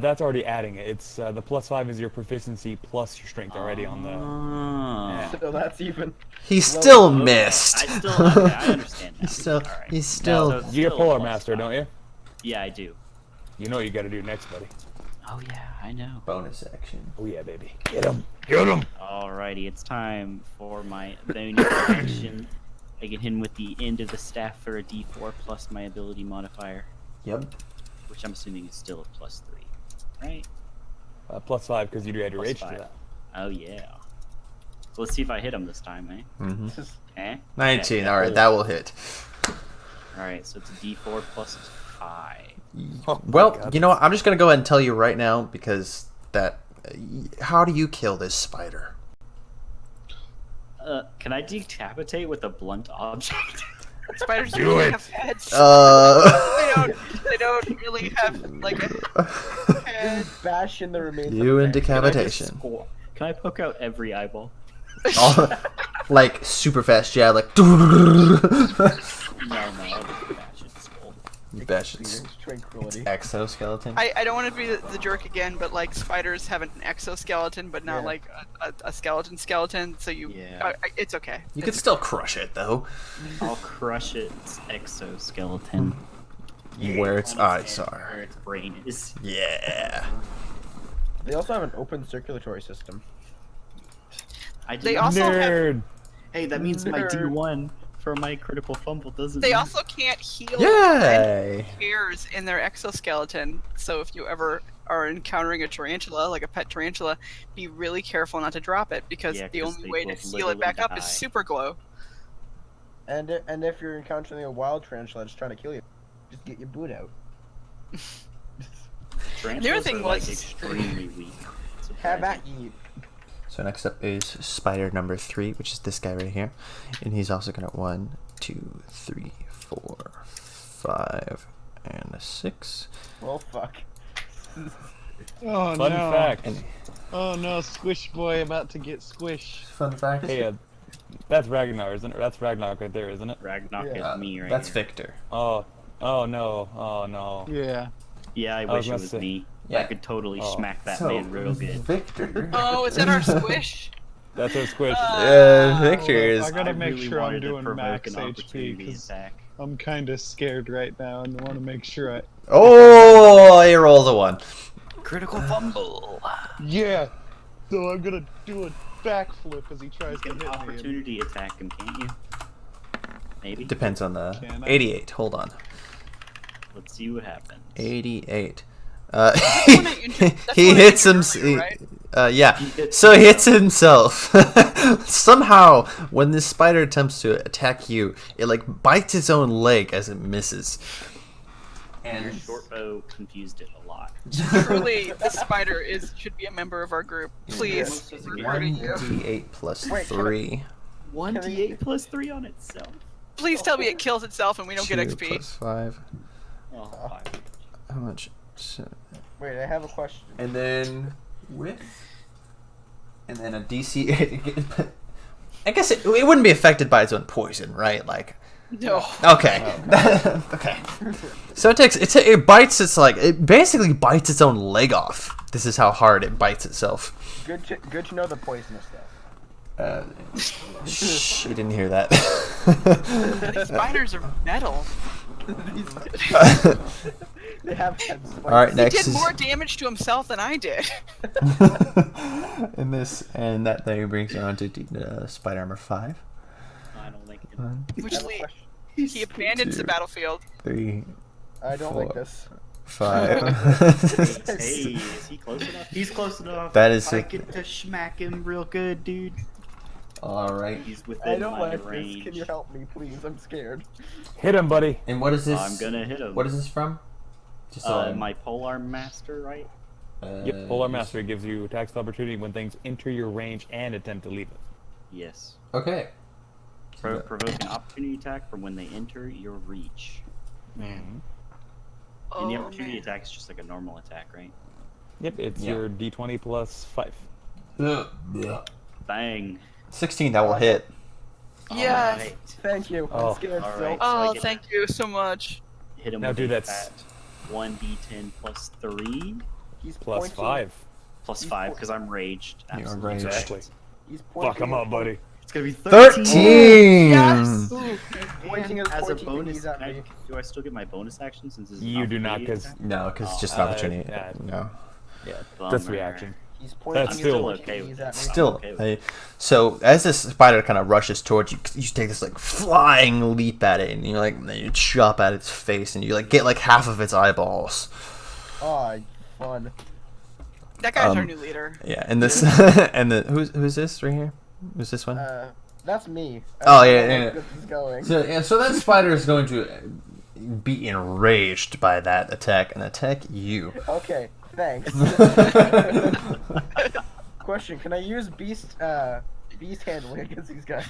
[SPEAKER 5] that's already adding it. It's the +5 is your proficiency plus your strength already on the.
[SPEAKER 2] Ah.
[SPEAKER 3] So that's even.
[SPEAKER 1] He still
[SPEAKER 2] Okay.
[SPEAKER 1] missed.
[SPEAKER 2] I understand now.
[SPEAKER 1] He's still.
[SPEAKER 2] Alright.
[SPEAKER 1] He's still.
[SPEAKER 2] So it's
[SPEAKER 5] You get
[SPEAKER 2] still
[SPEAKER 5] Polar
[SPEAKER 2] +5.
[SPEAKER 5] Master, don't you?
[SPEAKER 2] Yeah, I do.
[SPEAKER 5] You know what you got to do next, buddy.
[SPEAKER 2] Oh yeah, I know.
[SPEAKER 1] Bonus action.
[SPEAKER 5] Oh yeah, baby. Get him. Get him.
[SPEAKER 2] Alrighty, it's time for my bonus action. I get him with the end of the staff for a D4 plus my ability modifier,
[SPEAKER 1] Yep.
[SPEAKER 2] which I'm assuming is still a +3, right?
[SPEAKER 5] +5 because you do add your rage to
[SPEAKER 2] +5.
[SPEAKER 5] that.
[SPEAKER 2] Oh yeah. So let's see if I hit him this time, eh?
[SPEAKER 1] Mm-hmm.
[SPEAKER 2] Eh?
[SPEAKER 1] 19.
[SPEAKER 2] Okay.
[SPEAKER 1] All right, that will hit.
[SPEAKER 2] Alright, so it's a D4 plus 5.
[SPEAKER 1] Well,
[SPEAKER 5] God.
[SPEAKER 1] you know what? I'm just gonna go ahead and tell you right now because that. How do you kill this spider?
[SPEAKER 2] Can I decapitate with a blunt object?
[SPEAKER 7] Spiders
[SPEAKER 5] Do
[SPEAKER 7] really
[SPEAKER 5] it.
[SPEAKER 7] have heads.
[SPEAKER 1] Uh.
[SPEAKER 7] They don't really have like a head.
[SPEAKER 3] Bash in the remains.
[SPEAKER 1] You
[SPEAKER 3] of
[SPEAKER 1] and
[SPEAKER 3] the
[SPEAKER 2] Can I just
[SPEAKER 1] decapitation.
[SPEAKER 2] Can I poke out every eyeball?
[SPEAKER 1] All- like super fast jab, like.
[SPEAKER 2] No, I'll just bash its skull.
[SPEAKER 1] You bash its
[SPEAKER 3] Experience tranquility.
[SPEAKER 1] exoskeleton.
[SPEAKER 7] I don't want to be the jerk again, but like spiders have an exoskeleton, but not
[SPEAKER 3] Yeah.
[SPEAKER 7] like a skeleton. So you,
[SPEAKER 2] Yeah.
[SPEAKER 7] it's okay.
[SPEAKER 1] You could still crush it though,
[SPEAKER 2] I'll crush its exoskeleton.
[SPEAKER 1] where its
[SPEAKER 2] On
[SPEAKER 1] eyes
[SPEAKER 2] head,
[SPEAKER 1] are.
[SPEAKER 2] Where its brain is.
[SPEAKER 1] Yeah.
[SPEAKER 3] They also have an open circulatory system.
[SPEAKER 2] I did
[SPEAKER 7] They
[SPEAKER 2] not-
[SPEAKER 7] also have
[SPEAKER 5] Nerd.
[SPEAKER 2] Hey, that means my
[SPEAKER 3] Nerd.
[SPEAKER 2] D1 for my critical fumble doesn't.
[SPEAKER 7] They
[SPEAKER 2] matter.
[SPEAKER 7] also can't heal
[SPEAKER 1] Yay!
[SPEAKER 7] hairs in their exoskeleton. So if you ever are encountering a tarantula, like a pet tarantula, be really careful not to drop it because
[SPEAKER 2] Yeah,
[SPEAKER 7] the
[SPEAKER 2] 'cause
[SPEAKER 7] only
[SPEAKER 2] they
[SPEAKER 7] way to
[SPEAKER 2] will
[SPEAKER 7] seal it
[SPEAKER 2] literally
[SPEAKER 7] back up is
[SPEAKER 2] die.
[SPEAKER 7] super glow.
[SPEAKER 3] And if you're encountering a wild tarantula that's trying to kill you, just get your boot out.
[SPEAKER 2] Tarantulas
[SPEAKER 7] The other thing
[SPEAKER 2] are, like,
[SPEAKER 7] was-
[SPEAKER 2] extremely weak. It's
[SPEAKER 3] Have at
[SPEAKER 2] surprising.
[SPEAKER 3] ye.
[SPEAKER 1] So next up is spider number 3, which is this guy right here, and he's also gonna 1, 2, 3, 4, 5, and a 6.
[SPEAKER 3] Well, fuck.
[SPEAKER 6] Oh
[SPEAKER 5] Fun
[SPEAKER 6] no!
[SPEAKER 5] fact.
[SPEAKER 6] Oh no! Squish boy about to get squished.
[SPEAKER 1] Fun fact.
[SPEAKER 5] Hey, that's Ragnar, isn't it? That's Ragnarok right there, isn't it?
[SPEAKER 2] Ragnarok
[SPEAKER 3] Yeah.
[SPEAKER 2] is me right
[SPEAKER 1] That's
[SPEAKER 2] here.
[SPEAKER 1] Victor.
[SPEAKER 5] Oh no. Oh no.
[SPEAKER 6] Yeah.
[SPEAKER 2] Yeah, I
[SPEAKER 5] was
[SPEAKER 2] wish it
[SPEAKER 5] gonna
[SPEAKER 2] was
[SPEAKER 5] say-
[SPEAKER 2] me.
[SPEAKER 1] Yeah.
[SPEAKER 2] I could totally
[SPEAKER 5] Oh.
[SPEAKER 2] smack that man real good.
[SPEAKER 1] Victor.
[SPEAKER 7] Oh, is that our squish?
[SPEAKER 5] That's a squish.
[SPEAKER 1] Victor is.
[SPEAKER 6] I gotta make
[SPEAKER 2] really
[SPEAKER 6] sure I'm
[SPEAKER 2] wanted to
[SPEAKER 6] doing
[SPEAKER 2] provoke
[SPEAKER 6] max
[SPEAKER 2] an
[SPEAKER 6] HP
[SPEAKER 2] opportunity
[SPEAKER 6] because
[SPEAKER 2] attack.
[SPEAKER 6] I'm kind of scared right now and want to make sure I.
[SPEAKER 1] Oh, he rolls a 1.
[SPEAKER 2] Critical fumble.
[SPEAKER 6] Yeah. So I'm gonna do a backflip as he tries
[SPEAKER 2] You
[SPEAKER 6] to
[SPEAKER 2] can
[SPEAKER 6] hit me. and-
[SPEAKER 2] opportunity attack him, can't you? Maybe.
[SPEAKER 1] Depends on the
[SPEAKER 6] Can I?
[SPEAKER 1] 88. Hold on.
[SPEAKER 2] Let's see what happens.
[SPEAKER 1] 88.
[SPEAKER 7] one I injured- that's
[SPEAKER 1] He
[SPEAKER 7] one I
[SPEAKER 1] hits him.
[SPEAKER 7] injured earlier, right?
[SPEAKER 1] Yeah.
[SPEAKER 2] He hits
[SPEAKER 1] So he hits himself. Somehow, when this spider attempts to attack you, it like bites its own leg as it misses.
[SPEAKER 2] Your
[SPEAKER 1] And
[SPEAKER 2] short bow confused it a lot.
[SPEAKER 7] Truly, this spider should be a member of our group. Please,
[SPEAKER 2] Yes.
[SPEAKER 7] we're recruiting you.
[SPEAKER 1] 1d8 plus
[SPEAKER 3] Wait, can I-
[SPEAKER 1] 3.
[SPEAKER 2] 1d8 plus 3 on itself.
[SPEAKER 7] Please tell me it kills itself and we don't get
[SPEAKER 1] 2
[SPEAKER 7] XP.
[SPEAKER 1] plus 5.
[SPEAKER 2] Oh, fine.
[SPEAKER 1] How much? So-
[SPEAKER 3] Wait, I have a question.
[SPEAKER 1] And then with. And then a DC. I guess it wouldn't be affected by its own poison, right? Like.
[SPEAKER 7] No.
[SPEAKER 1] Okay. Okay. So it bites it basically bites its own leg off. This is how hard it bites itself.
[SPEAKER 3] Good to know the poisonous stuff.
[SPEAKER 1] Shh, you didn't hear that.
[SPEAKER 7] These spiders are metal.
[SPEAKER 3] They have heads.
[SPEAKER 1] All right,
[SPEAKER 7] He
[SPEAKER 1] next
[SPEAKER 7] did
[SPEAKER 1] is
[SPEAKER 7] more damage to himself than I did.
[SPEAKER 1] and that thing brings you on to spider armor 5.
[SPEAKER 2] I don't like him.
[SPEAKER 1] 1,
[SPEAKER 7] Which
[SPEAKER 3] I have a
[SPEAKER 7] lead?
[SPEAKER 3] question.
[SPEAKER 7] He abandons the
[SPEAKER 1] 2,
[SPEAKER 7] battlefield.
[SPEAKER 1] 3,
[SPEAKER 3] I don't
[SPEAKER 1] 4,
[SPEAKER 3] like this.
[SPEAKER 1] 5.
[SPEAKER 2] Hey, is he close enough? He's close enough.
[SPEAKER 1] That is
[SPEAKER 2] I
[SPEAKER 1] it.
[SPEAKER 2] get to smack him real good, dude.
[SPEAKER 1] All right.
[SPEAKER 2] He's
[SPEAKER 3] I
[SPEAKER 2] within
[SPEAKER 3] don't
[SPEAKER 2] my
[SPEAKER 3] like
[SPEAKER 2] range.
[SPEAKER 3] this. Can you help me, please? I'm scared.
[SPEAKER 5] Hit him, buddy.
[SPEAKER 1] And what is this?
[SPEAKER 2] I'm gonna hit him.
[SPEAKER 1] What is this from? Just so I'm-
[SPEAKER 2] My Polar Master, right?
[SPEAKER 5] Yep, Polar Mastery gives you attacks of opportunity when things enter your range and attempt to leave it.
[SPEAKER 2] Yes.
[SPEAKER 1] Okay.
[SPEAKER 2] Provoke an opportunity attack from when they enter your reach. And the
[SPEAKER 7] Oh,
[SPEAKER 2] opportunity
[SPEAKER 7] man.
[SPEAKER 2] attack is just like a normal attack, right?
[SPEAKER 5] Yep, it's
[SPEAKER 1] Yeah.
[SPEAKER 5] your d20 plus 5.
[SPEAKER 2] Bang.
[SPEAKER 1] 16. That will hit.
[SPEAKER 7] Yes.
[SPEAKER 2] Alright.
[SPEAKER 3] Thank you.
[SPEAKER 5] Oh.
[SPEAKER 3] I'm scared
[SPEAKER 2] All
[SPEAKER 3] still.
[SPEAKER 2] right. So I
[SPEAKER 7] Oh,
[SPEAKER 2] get
[SPEAKER 7] thank you so much.
[SPEAKER 2] Hit him
[SPEAKER 5] Now
[SPEAKER 2] with
[SPEAKER 5] do
[SPEAKER 2] a
[SPEAKER 5] that
[SPEAKER 2] fat 1d10 plus 3
[SPEAKER 3] He's
[SPEAKER 5] Plus
[SPEAKER 3] pointing,
[SPEAKER 5] 5.
[SPEAKER 2] plus
[SPEAKER 3] He's
[SPEAKER 2] 5
[SPEAKER 3] po-
[SPEAKER 2] because I'm raged.
[SPEAKER 1] You're
[SPEAKER 2] Absolutely.
[SPEAKER 1] raged.
[SPEAKER 5] Exactly.
[SPEAKER 3] He's pointing.
[SPEAKER 5] Fuck him up, buddy.
[SPEAKER 2] It's gonna be
[SPEAKER 1] 13.
[SPEAKER 7] Yes.
[SPEAKER 3] Pointing his
[SPEAKER 2] As a
[SPEAKER 3] pointy
[SPEAKER 2] bonus,
[SPEAKER 3] thingies at
[SPEAKER 2] can I-
[SPEAKER 3] me.
[SPEAKER 2] do I still get my bonus action since this is
[SPEAKER 5] You do not,
[SPEAKER 2] opportunity
[SPEAKER 5] 'cause-
[SPEAKER 2] attack?
[SPEAKER 1] No, because it's just an
[SPEAKER 5] Uh,
[SPEAKER 1] opportunity.
[SPEAKER 5] yeah.
[SPEAKER 1] No.
[SPEAKER 5] Yeah,
[SPEAKER 2] Bummer.
[SPEAKER 5] that's reaction.
[SPEAKER 3] He's pointing
[SPEAKER 5] That's
[SPEAKER 3] his
[SPEAKER 5] still
[SPEAKER 3] pointy
[SPEAKER 2] okay
[SPEAKER 3] thingies
[SPEAKER 2] with
[SPEAKER 3] at
[SPEAKER 2] that.
[SPEAKER 3] me.
[SPEAKER 1] Still,
[SPEAKER 2] okay with
[SPEAKER 1] so as this spider kind of rushes towards you, you take this like flying leap at it, and you chop at its face, and you like get like half of its eyeballs.
[SPEAKER 3] Oh, fun.
[SPEAKER 7] That guy's our
[SPEAKER 1] Um,
[SPEAKER 7] new leader.
[SPEAKER 1] Yeah, and this and the who's this right here? Who's this one?
[SPEAKER 3] That's me.
[SPEAKER 1] Oh,
[SPEAKER 3] I
[SPEAKER 1] yeah,
[SPEAKER 3] don't know
[SPEAKER 1] yeah,
[SPEAKER 3] where this is going.
[SPEAKER 1] So that spider is going to be enraged by that attack and attack you.
[SPEAKER 3] Okay, thanks. Question: Can I use beast handling against these guys?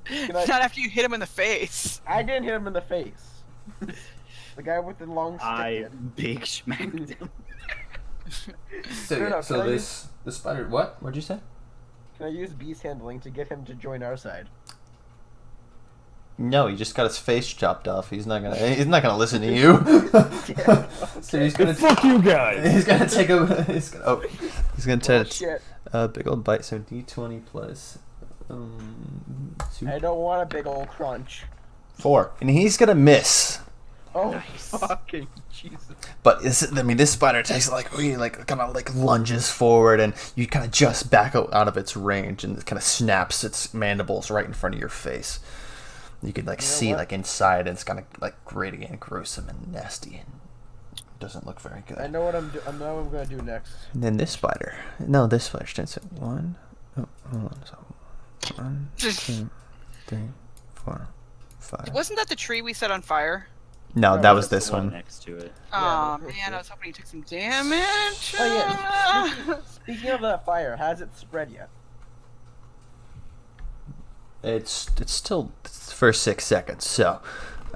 [SPEAKER 3] Can I?
[SPEAKER 7] Not after you hit him in the face.
[SPEAKER 3] I didn't hit him in the face. The guy with the long stick.
[SPEAKER 2] I
[SPEAKER 3] did.
[SPEAKER 2] big smacked him.
[SPEAKER 1] So,
[SPEAKER 3] No, no,
[SPEAKER 1] so
[SPEAKER 3] can I
[SPEAKER 1] the spider. What? What'd you say?
[SPEAKER 3] Can I use beast handling to get him to join our side?
[SPEAKER 1] No, you just got his face chopped off. He's not gonna listen to you.
[SPEAKER 3] Yeah,
[SPEAKER 1] So he's gonna
[SPEAKER 5] Fuck you guys!
[SPEAKER 1] he's gonna take a he's gonna
[SPEAKER 3] Oh,
[SPEAKER 1] take
[SPEAKER 3] shit.
[SPEAKER 1] a big old bite. So D20 plus 2,
[SPEAKER 3] I don't want a big old crunch.
[SPEAKER 1] 4, and he's gonna miss.
[SPEAKER 3] Oh, fucking Jesus.
[SPEAKER 1] But this spider takes really kind of lunges forward, and you kind of just back out of its range, and it kind of snaps its mandibles right in front of your face. You could see
[SPEAKER 3] what?
[SPEAKER 1] inside, and it's kind of grating and gruesome and nasty, and doesn't look very good.
[SPEAKER 3] I know what I know what I'm gonna do next.
[SPEAKER 1] And then this spider stands at 1. Oh, hold on. So 1, 2, 3, 4, 5.
[SPEAKER 7] Wasn't that the tree we set on fire?
[SPEAKER 1] No,
[SPEAKER 3] No,
[SPEAKER 1] that was
[SPEAKER 2] That's
[SPEAKER 1] this
[SPEAKER 2] the
[SPEAKER 1] one.
[SPEAKER 2] next to it.
[SPEAKER 7] Oh
[SPEAKER 3] but-
[SPEAKER 7] man, I was hoping he took some damage.
[SPEAKER 3] Oh yeah. Speaking of that fire, has it spread yet?
[SPEAKER 1] It's still the first 6 seconds, so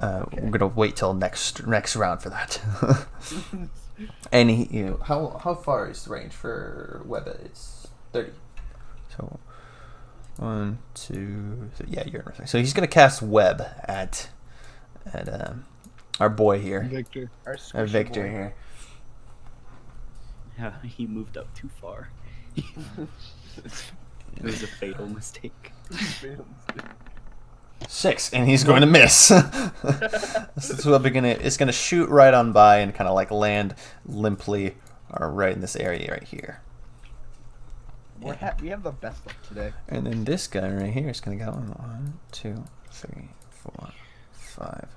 [SPEAKER 1] we're gonna wait till next round for that. And how far is the range for web? It's 30. So 1, 2, 3. Yeah, you're in. So he's gonna cast web at our boy here,
[SPEAKER 6] Victor.
[SPEAKER 3] Our
[SPEAKER 1] our
[SPEAKER 3] squishy
[SPEAKER 1] Victor
[SPEAKER 3] boy.
[SPEAKER 1] here.
[SPEAKER 2] Yeah, he moved up too far. It was a fatal mistake.
[SPEAKER 1] 6, and he's going to miss. This web it's gonna shoot right on by and kind of like land limply, right in this area right here.
[SPEAKER 3] We have the best luck today.
[SPEAKER 1] And then this guy right here is gonna go 1, 2, 3, 4, 5,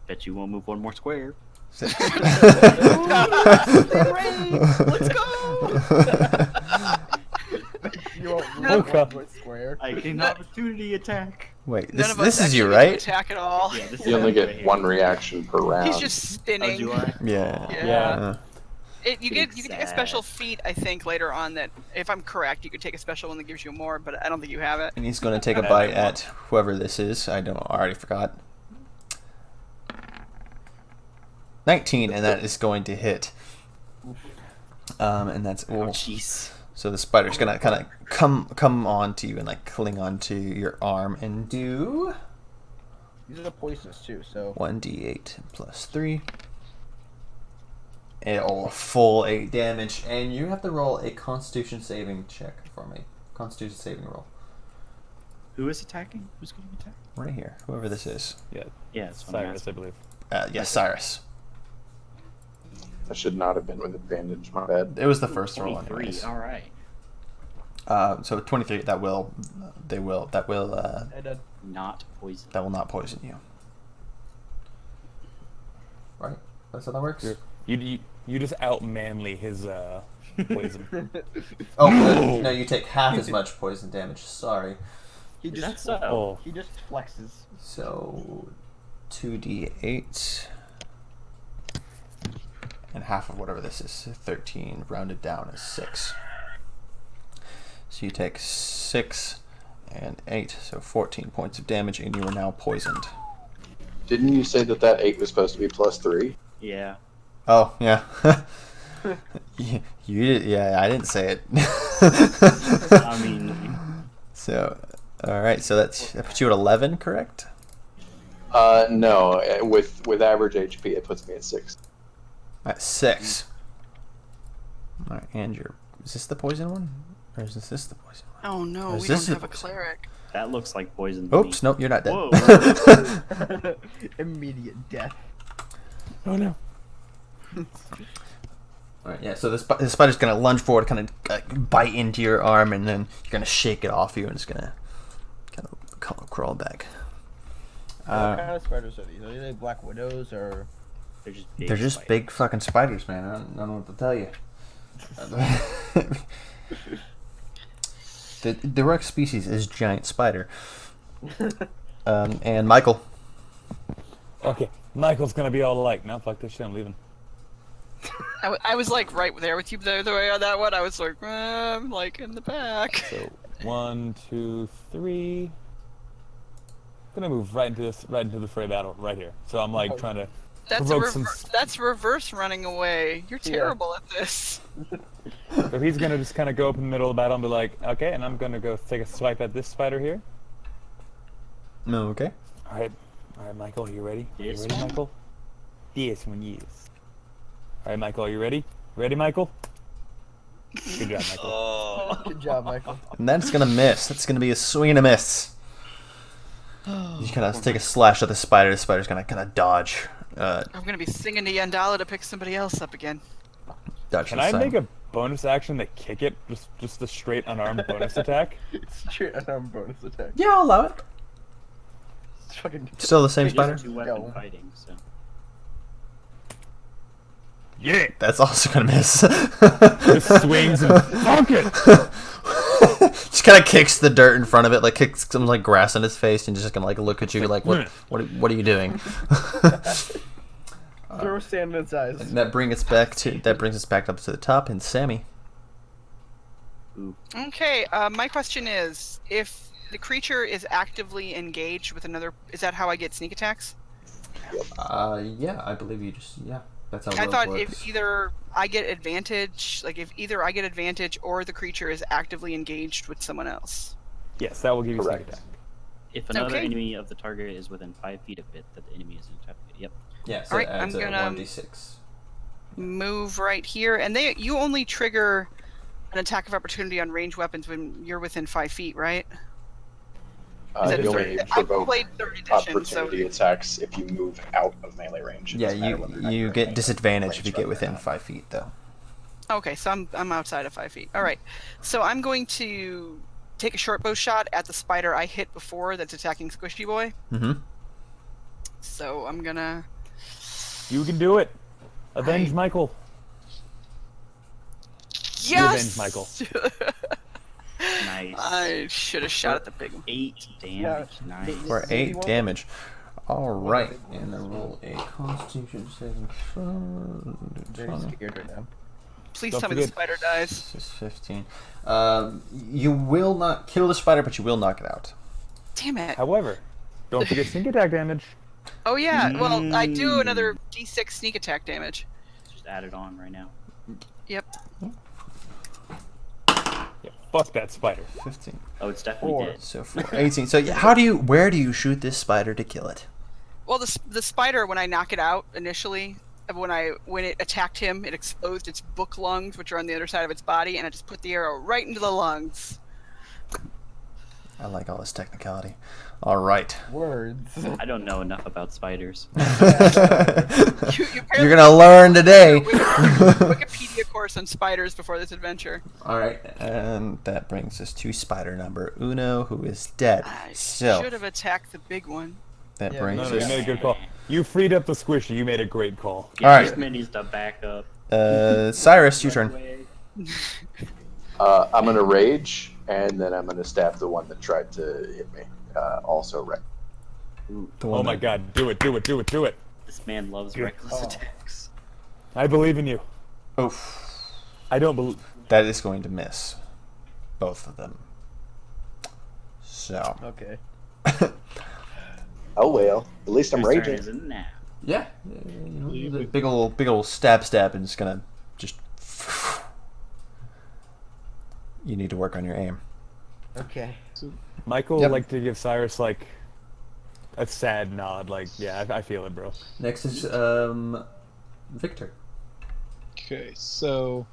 [SPEAKER 2] Bet you won't move one more square.
[SPEAKER 1] 6.
[SPEAKER 7] Let's go!
[SPEAKER 3] You won't
[SPEAKER 7] No.
[SPEAKER 3] move one more square.
[SPEAKER 2] I get an opportunity attack.
[SPEAKER 1] Wait,
[SPEAKER 7] None of us
[SPEAKER 1] this is
[SPEAKER 7] actually
[SPEAKER 1] you,
[SPEAKER 7] get to
[SPEAKER 1] right?
[SPEAKER 7] attack at all.
[SPEAKER 2] Yeah, this
[SPEAKER 4] You only
[SPEAKER 2] is right
[SPEAKER 4] get
[SPEAKER 2] here.
[SPEAKER 4] one reaction per round.
[SPEAKER 7] He's just
[SPEAKER 2] Oh,
[SPEAKER 7] spinning.
[SPEAKER 2] do I?
[SPEAKER 1] Yeah.
[SPEAKER 7] Yeah.
[SPEAKER 1] Uh,
[SPEAKER 7] You get a special
[SPEAKER 2] Sad.
[SPEAKER 7] feat, I think, later on that, if I'm correct, you could take a special one that gives you more, but I don't think you have it.
[SPEAKER 1] and he's going to take a bite at whoever this is. I already forgot. 19, and that is going to hit. And that's
[SPEAKER 2] Oh, jeez.
[SPEAKER 1] so the spider's gonna kind of come onto you and like cling onto your arm and do
[SPEAKER 3] These are poisonous too, so
[SPEAKER 1] 1d8 plus 3. And full 8 damage, and you have to roll a Constitution saving check for me. Constitution saving roll
[SPEAKER 2] Who is attacking? Who's going to attack?
[SPEAKER 1] right here. Whoever this is.
[SPEAKER 5] Yeah,
[SPEAKER 2] Yeah, it's what I'm
[SPEAKER 5] Cyrus, I
[SPEAKER 2] asking.
[SPEAKER 5] believe.
[SPEAKER 1] Yes, Cyrus.
[SPEAKER 4] That should not have been with advantage. My bad.
[SPEAKER 1] It was the first roll,
[SPEAKER 2] 23.
[SPEAKER 1] anyways.
[SPEAKER 2] All right.
[SPEAKER 1] So 23. That will
[SPEAKER 2] Not poison.
[SPEAKER 1] not poison you. Right? That's how that works.
[SPEAKER 5] You just outmanly his poison.
[SPEAKER 1] Oh, no, you take half as much poison damage. Sorry.
[SPEAKER 3] he
[SPEAKER 2] Is
[SPEAKER 3] just
[SPEAKER 2] that so?
[SPEAKER 5] Oh,
[SPEAKER 3] he just flexes.
[SPEAKER 1] So 2d8 and half of whatever this is, 13 rounded down is 6. So you take 6 and 8, so 14 points of damage, and you are now poisoned.
[SPEAKER 4] Didn't you say that 8 was supposed to be +3?
[SPEAKER 2] Yeah.
[SPEAKER 1] Oh, yeah. you did, yeah, I didn't say it.
[SPEAKER 2] I mean,
[SPEAKER 1] So, all right, so that puts you at 11, correct?
[SPEAKER 4] No. With average HP, it puts me at 6.
[SPEAKER 1] At 6. All right, and is this the poison one? Or is this the poison one?
[SPEAKER 7] Oh no,
[SPEAKER 1] Is
[SPEAKER 7] we
[SPEAKER 1] this
[SPEAKER 7] don't have a
[SPEAKER 1] the-
[SPEAKER 7] cleric.
[SPEAKER 2] that looks like poison to
[SPEAKER 1] Oops,
[SPEAKER 2] me.
[SPEAKER 1] nope, you're not dead.
[SPEAKER 2] Whoa.
[SPEAKER 3] Immediate death.
[SPEAKER 5] oh no.
[SPEAKER 1] Alright, yeah, so the spider's gonna lunge forward, kind of bite into your arm, and then you're gonna shake it off you, and it's gonna kind of crawl back.
[SPEAKER 3] What kind of spiders are these? Are they like black widows or?
[SPEAKER 2] They're just big.
[SPEAKER 1] They're just
[SPEAKER 2] spiders.
[SPEAKER 1] big fucking spiders, man. I don't know what to tell you. The direct species is giant spider. And Michael.
[SPEAKER 5] Okay, Michael's gonna be all like, "No, fuck this shit, I'm leaving."
[SPEAKER 7] I was like right there with you the way on that one. I was like, I'm like in the back.
[SPEAKER 5] So 1, 2, 3. Gonna move right into the fray battle right here. So I'm like trying to.
[SPEAKER 7] That's
[SPEAKER 5] Provoke some
[SPEAKER 7] that's reverse running away. You're terrible at this.
[SPEAKER 5] So he's gonna just kind of go up in the middle of the battle and be like, "Okay," and I'm gonna go take a swipe at this spider here.
[SPEAKER 1] No, okay.
[SPEAKER 5] All right, Michael, are you ready?
[SPEAKER 2] This
[SPEAKER 5] you ready,
[SPEAKER 2] one?
[SPEAKER 5] Michael? This one, yes. All right, Michael, are you ready? Ready, Michael? Good job, Michael.
[SPEAKER 3] Good job, Michael.
[SPEAKER 1] And that's gonna miss. That's gonna be a swing and a miss. You kind of take a slash at the spider. The spider's gonna kind of dodge.
[SPEAKER 7] I'm gonna be singing to Yandala to pick somebody else up again.
[SPEAKER 1] Dodge
[SPEAKER 5] Can
[SPEAKER 1] to the
[SPEAKER 5] I
[SPEAKER 1] side.
[SPEAKER 5] make a bonus action to kick it? Just a straight unarmed bonus attack?
[SPEAKER 3] Straight unarmed bonus attack.
[SPEAKER 1] Yeah, I'll allow it.
[SPEAKER 3] It's fucking.
[SPEAKER 1] Still the same
[SPEAKER 2] It's
[SPEAKER 1] spider?
[SPEAKER 2] just two-weapon
[SPEAKER 3] Go.
[SPEAKER 2] fighting, so.
[SPEAKER 5] Yeah.
[SPEAKER 1] That's also gonna miss.
[SPEAKER 5] Just swings and fuck it.
[SPEAKER 1] Just kind of kicks the dirt in front of it, like kicks some like grass on his face, and just gonna like look at you like, what are you doing?
[SPEAKER 3] Throw sand in its eyes.
[SPEAKER 1] And that brings us back up to the top, and Sammy.
[SPEAKER 7] Okay, my question is, if the creature is actively engaged with another, is that how I get sneak attacks?
[SPEAKER 1] Yeah, I believe you just That's how
[SPEAKER 7] I
[SPEAKER 1] rogue
[SPEAKER 7] thought
[SPEAKER 1] works.
[SPEAKER 7] if either I get advantage, like if either I get advantage or the creature is actively engaged with someone else.
[SPEAKER 5] Yes, that will give you sneak
[SPEAKER 4] Correct.
[SPEAKER 5] attack.
[SPEAKER 2] If another
[SPEAKER 7] Okay.
[SPEAKER 2] enemy of the target is within 5 feet of it, that the enemy is in attack. Yep.
[SPEAKER 1] Yeah, so
[SPEAKER 7] Alright,
[SPEAKER 1] it adds
[SPEAKER 7] I'm
[SPEAKER 1] a
[SPEAKER 7] gonna-
[SPEAKER 1] 1d6.
[SPEAKER 7] Move right here, and you only trigger an attack of opportunity on ranged weapons when you're within 5 feet, right? Is that
[SPEAKER 4] You only
[SPEAKER 7] 30? I
[SPEAKER 4] provoke
[SPEAKER 7] played 3rd edition, so
[SPEAKER 4] opportunity attacks if you move out of melee range. It
[SPEAKER 1] Yeah,
[SPEAKER 4] doesn't matter whether or not
[SPEAKER 1] you
[SPEAKER 4] you're in
[SPEAKER 1] get
[SPEAKER 4] melee
[SPEAKER 1] disadvantage if
[SPEAKER 4] range
[SPEAKER 1] you get
[SPEAKER 4] right
[SPEAKER 1] within
[SPEAKER 4] now.
[SPEAKER 1] 5 feet, though.
[SPEAKER 7] okay, so I'm outside of 5 feet. All right, so I'm going to take a short bow shot at the spider I hit before that's attacking Squishy Boy.
[SPEAKER 1] Mm-hmm.
[SPEAKER 7] So I'm gonna.
[SPEAKER 5] You can do it. Avenge
[SPEAKER 7] Right.
[SPEAKER 5] Michael.
[SPEAKER 7] Yes,
[SPEAKER 5] Michael.
[SPEAKER 2] Nice.
[SPEAKER 7] I should have shot at the big one.
[SPEAKER 2] 8 damage. Nice.
[SPEAKER 1] For
[SPEAKER 3] What
[SPEAKER 1] 8
[SPEAKER 3] do you want?
[SPEAKER 1] damage. Alright, and I roll a Constitution saving
[SPEAKER 3] Very
[SPEAKER 1] throw.
[SPEAKER 3] scared right now.
[SPEAKER 7] Please
[SPEAKER 5] Don't
[SPEAKER 7] tell me the
[SPEAKER 5] forget-
[SPEAKER 7] spider dies.
[SPEAKER 1] This is 15. You will not kill the spider, but you will knock it out.
[SPEAKER 7] Damn it.
[SPEAKER 5] However, don't forget sneak attack damage.
[SPEAKER 7] Oh yeah. Well, I do another D6 sneak attack damage.
[SPEAKER 2] Just add it on right now.
[SPEAKER 7] Yep.
[SPEAKER 5] Yeah, fuck that spider.
[SPEAKER 1] 15.
[SPEAKER 2] Oh, it's definitely dead.
[SPEAKER 1] So 4, 18. So yeah, where do you shoot this spider to kill it?
[SPEAKER 7] Well, the spider, when I knock it out initially, when it attacked him, it exposed its book lungs, which are on the other side of its body, and I just put the arrow right into the lungs.
[SPEAKER 1] I like all this technicality. Alright.
[SPEAKER 3] Words.
[SPEAKER 2] I don't know enough about spiders.
[SPEAKER 1] You're gonna learn today.
[SPEAKER 7] Wikipedia course on spiders before this adventure.
[SPEAKER 1] Alright, and that brings us to spider number Uno, who is dead.
[SPEAKER 7] I
[SPEAKER 1] So,
[SPEAKER 7] should have attacked the big one.
[SPEAKER 1] that
[SPEAKER 3] Yeah,
[SPEAKER 1] brings
[SPEAKER 5] No, no, you
[SPEAKER 1] us...
[SPEAKER 5] made a good call. You freed up the squishy. You made a great call.
[SPEAKER 2] Yeah,
[SPEAKER 1] Alright.
[SPEAKER 2] this man needs to back up.
[SPEAKER 1] Cyrus, your turn.
[SPEAKER 4] I'm gonna rage, and then I'm gonna stab the one that tried to hit me. Also wreck.
[SPEAKER 1] The one
[SPEAKER 5] Oh my
[SPEAKER 1] that-
[SPEAKER 5] god, do it, do it, do it, do it.
[SPEAKER 2] This man loves
[SPEAKER 5] Good.
[SPEAKER 2] reckless
[SPEAKER 3] Oh.
[SPEAKER 2] attacks.
[SPEAKER 5] I believe in you.
[SPEAKER 1] Oof.
[SPEAKER 5] I don't believe.
[SPEAKER 1] That is going to miss. Both of them. So.
[SPEAKER 3] Okay.
[SPEAKER 4] Oh well, at least I'm
[SPEAKER 2] Whose turn
[SPEAKER 4] raging.
[SPEAKER 2] is it now?
[SPEAKER 1] Yeah. The big old stab, and it's gonna just. You need to work on your aim.
[SPEAKER 3] Okay.
[SPEAKER 5] Michael
[SPEAKER 1] Yep.
[SPEAKER 5] would like to give Cyrus like a sad nod, like, yeah, I feel it, bro.
[SPEAKER 1] Next is Victor.
[SPEAKER 6] Okay, so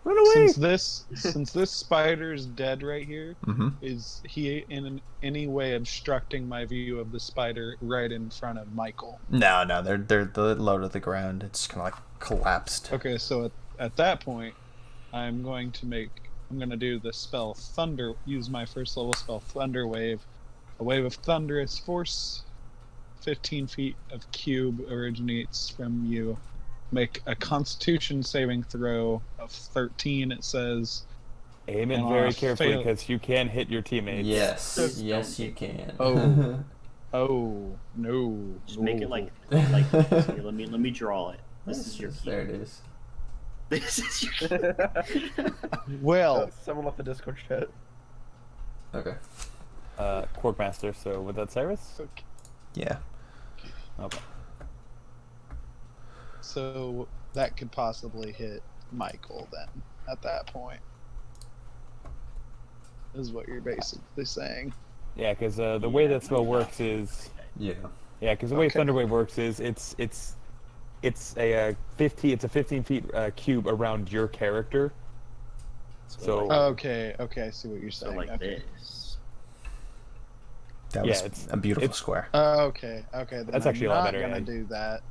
[SPEAKER 5] Run away!
[SPEAKER 6] since this spider's dead right here,
[SPEAKER 1] Mm-hmm.
[SPEAKER 6] is he in any way obstructing my view of the spider right in front of Michael?
[SPEAKER 1] No, they're low to the ground. It's kind of like collapsed.
[SPEAKER 6] Okay, so at that point, I'm going to do the spell Thunder, use my first level spell Thunder Wave. A wave of thunderous force, 15 feet of cube originates from you. Make a constitution saving throw of 13, it says.
[SPEAKER 5] Aim it
[SPEAKER 6] Oh,
[SPEAKER 5] very carefully
[SPEAKER 6] fail.
[SPEAKER 5] because you can hit your teammates.
[SPEAKER 1] Yes,
[SPEAKER 2] Please
[SPEAKER 1] yes,
[SPEAKER 2] don't
[SPEAKER 1] you can.
[SPEAKER 6] Oh. Oh, no.
[SPEAKER 2] Just make it
[SPEAKER 6] no.
[SPEAKER 2] like this. Here, let me draw it. This is your
[SPEAKER 1] There
[SPEAKER 2] key.
[SPEAKER 1] it is.
[SPEAKER 2] This is your
[SPEAKER 6] Well,
[SPEAKER 3] Someone left the Discord chat.
[SPEAKER 1] Okay.
[SPEAKER 5] Quarkmaster, so with that Cyrus?
[SPEAKER 1] Yeah.
[SPEAKER 5] Okay.
[SPEAKER 6] so that could possibly hit Michael then, at that point. Is what you're basically saying.
[SPEAKER 5] Yeah, because the way that spell works is...
[SPEAKER 1] Yeah.
[SPEAKER 5] Yeah, because the way
[SPEAKER 6] Okay.
[SPEAKER 5] Thunderwave works is it's a 15 feet cube around your character. So
[SPEAKER 6] Okay, I see what you're
[SPEAKER 2] so
[SPEAKER 6] saying.
[SPEAKER 2] like
[SPEAKER 6] okay.
[SPEAKER 2] this.
[SPEAKER 1] That
[SPEAKER 5] Yeah,
[SPEAKER 1] was
[SPEAKER 5] it's-
[SPEAKER 1] a beautiful
[SPEAKER 5] it's-
[SPEAKER 1] square.
[SPEAKER 6] Okay. Then
[SPEAKER 5] That's
[SPEAKER 6] I'm
[SPEAKER 5] actually a lot
[SPEAKER 6] not
[SPEAKER 5] better,
[SPEAKER 6] gonna
[SPEAKER 5] yeah.
[SPEAKER 6] do that,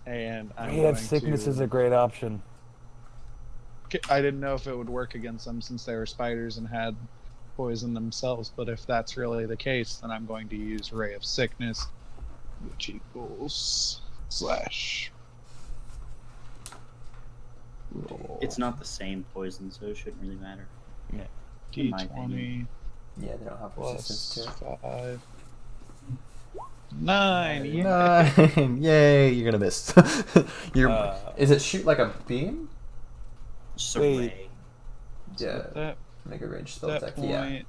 [SPEAKER 6] and I'm
[SPEAKER 5] Ray
[SPEAKER 6] going
[SPEAKER 5] of Sickness
[SPEAKER 6] to...
[SPEAKER 5] is a great option.
[SPEAKER 6] I didn't know if it would work against them since they were spiders and had poison themselves, but if that's really the case, then I'm going to use Ray of Sickness, which equals slash. Roll
[SPEAKER 2] It's not the same poison, so it shouldn't really matter. in my
[SPEAKER 6] D20
[SPEAKER 1] Yeah, they don't have resistance
[SPEAKER 6] plus
[SPEAKER 1] to it.
[SPEAKER 6] 5. 9. Yeah.
[SPEAKER 1] 9. Yay, you're gonna miss. You're. Is it shoot like a beam?
[SPEAKER 2] Just a
[SPEAKER 5] Wait.
[SPEAKER 2] ray.
[SPEAKER 1] Yeah.
[SPEAKER 6] That
[SPEAKER 1] Make a range spell
[SPEAKER 6] that
[SPEAKER 1] attack.
[SPEAKER 6] point,
[SPEAKER 1] Yeah.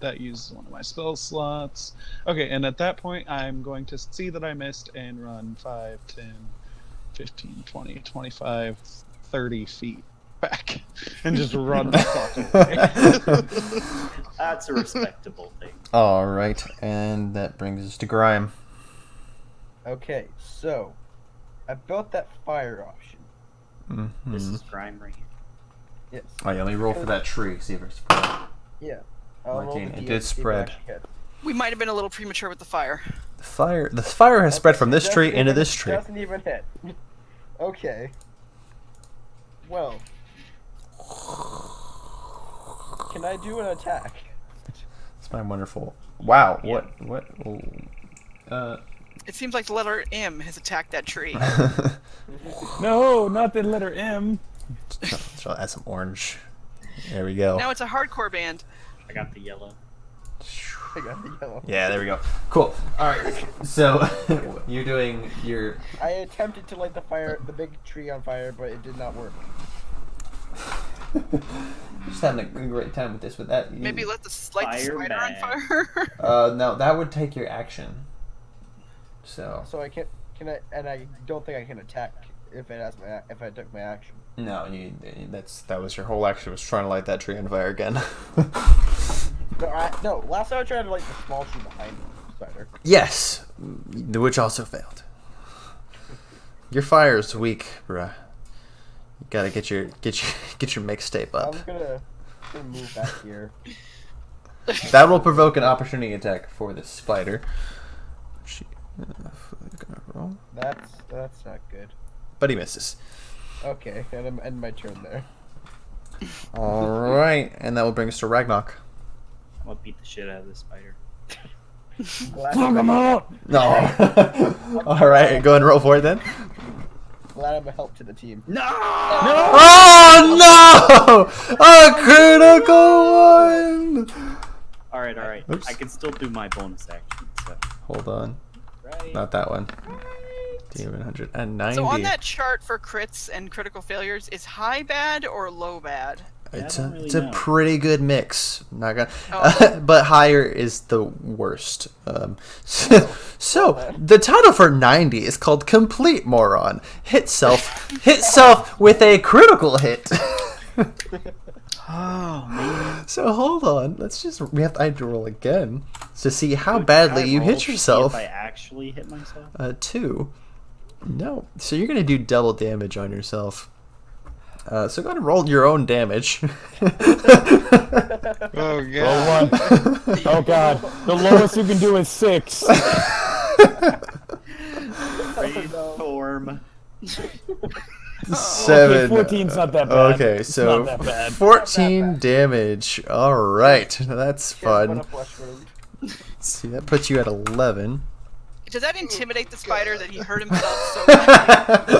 [SPEAKER 6] that uses one of my spell slots. Okay, and at that point, I'm going to see that I missed and run 5, 10, 15, 20, 25, 30 feet back and just run the fuck away.
[SPEAKER 2] That's a respectable thing.
[SPEAKER 1] All right, and that brings us to Grime.
[SPEAKER 3] Okay, so I built that fire option.
[SPEAKER 2] This
[SPEAKER 1] Mm-hmm.
[SPEAKER 2] is Grime right here.
[SPEAKER 3] Yes.
[SPEAKER 1] Oh, yeah, let me roll for that tree. See if it's spread.
[SPEAKER 3] Yeah. I'll roll
[SPEAKER 1] Martine,
[SPEAKER 3] the
[SPEAKER 1] it
[SPEAKER 3] D8,
[SPEAKER 1] did
[SPEAKER 3] see if
[SPEAKER 1] spread.
[SPEAKER 3] actually hit.
[SPEAKER 7] We might have been a little premature with the fire.
[SPEAKER 1] The fire has spread from this
[SPEAKER 3] Doesn't
[SPEAKER 1] tree into
[SPEAKER 3] even-
[SPEAKER 1] this tree.
[SPEAKER 3] Doesn't even hit. Okay. Well. Can I do an attack?
[SPEAKER 1] It's my wonderful. Wow.
[SPEAKER 2] Yeah.
[SPEAKER 1] What?
[SPEAKER 7] It seems like the letter M has attacked that tree.
[SPEAKER 5] No, not the letter M.
[SPEAKER 1] So I'll add some orange. There we go.
[SPEAKER 7] Now it's a hardcore band.
[SPEAKER 2] I got the yellow.
[SPEAKER 3] I got the yellow.
[SPEAKER 1] Yeah, there we go. Cool. All right. So you're doing your.
[SPEAKER 3] I attempted to light the big tree on fire, but it did not work.
[SPEAKER 1] Just having a great time with this. With that.
[SPEAKER 7] Maybe light the spider on
[SPEAKER 2] Fireman.
[SPEAKER 7] fire.
[SPEAKER 1] No, that would take your action. So.
[SPEAKER 3] So I can't. Can I? And I don't think I can attack if I took my action.
[SPEAKER 1] No, that was your whole action, was trying to light that tree on fire again.
[SPEAKER 3] No. Last time I tried to light the small tree behind the spider.
[SPEAKER 1] Yes, which also failed. Your fire is weak, bruh. You gotta get your mixtape up.
[SPEAKER 3] I'm gonna move back here.
[SPEAKER 1] That will provoke an opportunity attack for this spider. Gonna roll,
[SPEAKER 3] That's not good.
[SPEAKER 1] but he misses.
[SPEAKER 3] Okay, and I'm end my turn there.
[SPEAKER 1] All right, and that will bring us to Ragnarok.
[SPEAKER 2] I'm gonna beat the shit out of this spider.
[SPEAKER 3] Glad,
[SPEAKER 5] Plug him out!
[SPEAKER 1] No. All right, go ahead and roll for it then.
[SPEAKER 3] glad I'm a help to the team.
[SPEAKER 2] No!
[SPEAKER 1] Oh no! A critical one.
[SPEAKER 2] All right.
[SPEAKER 1] Oops.
[SPEAKER 2] I can still do my bonus action. So.
[SPEAKER 1] Hold on,
[SPEAKER 2] Right.
[SPEAKER 1] not that one. Demon 190.
[SPEAKER 7] So on that chart for crits and critical failures, is high bad or low bad?
[SPEAKER 1] It's
[SPEAKER 2] I
[SPEAKER 1] a
[SPEAKER 2] don't really
[SPEAKER 1] it's a
[SPEAKER 2] know.
[SPEAKER 1] pretty good mix. Not gonna,
[SPEAKER 7] Oh.
[SPEAKER 1] but higher is the worst. So the title for 90 is called "Complete Moron." Hit self with a critical hit.
[SPEAKER 2] Oh man.
[SPEAKER 1] So hold on. I have to roll again to see how badly you hit yourself.
[SPEAKER 2] If I actually hit myself.
[SPEAKER 1] 2. No. So you're gonna do double damage on yourself. So go ahead and roll your own damage.
[SPEAKER 6] Oh
[SPEAKER 5] Roll 1. Oh god. The lowest you can do is 6.
[SPEAKER 2] Brainstorm.
[SPEAKER 1] 7.
[SPEAKER 5] 14's not that bad.
[SPEAKER 1] Okay,
[SPEAKER 5] It's
[SPEAKER 1] so
[SPEAKER 5] not that bad.
[SPEAKER 1] 14 damage. All right, that's
[SPEAKER 3] Put
[SPEAKER 1] fun.
[SPEAKER 3] a flesh wound.
[SPEAKER 1] See, that puts you at 11.
[SPEAKER 7] Does that intimidate the spider that he hurt himself so badly?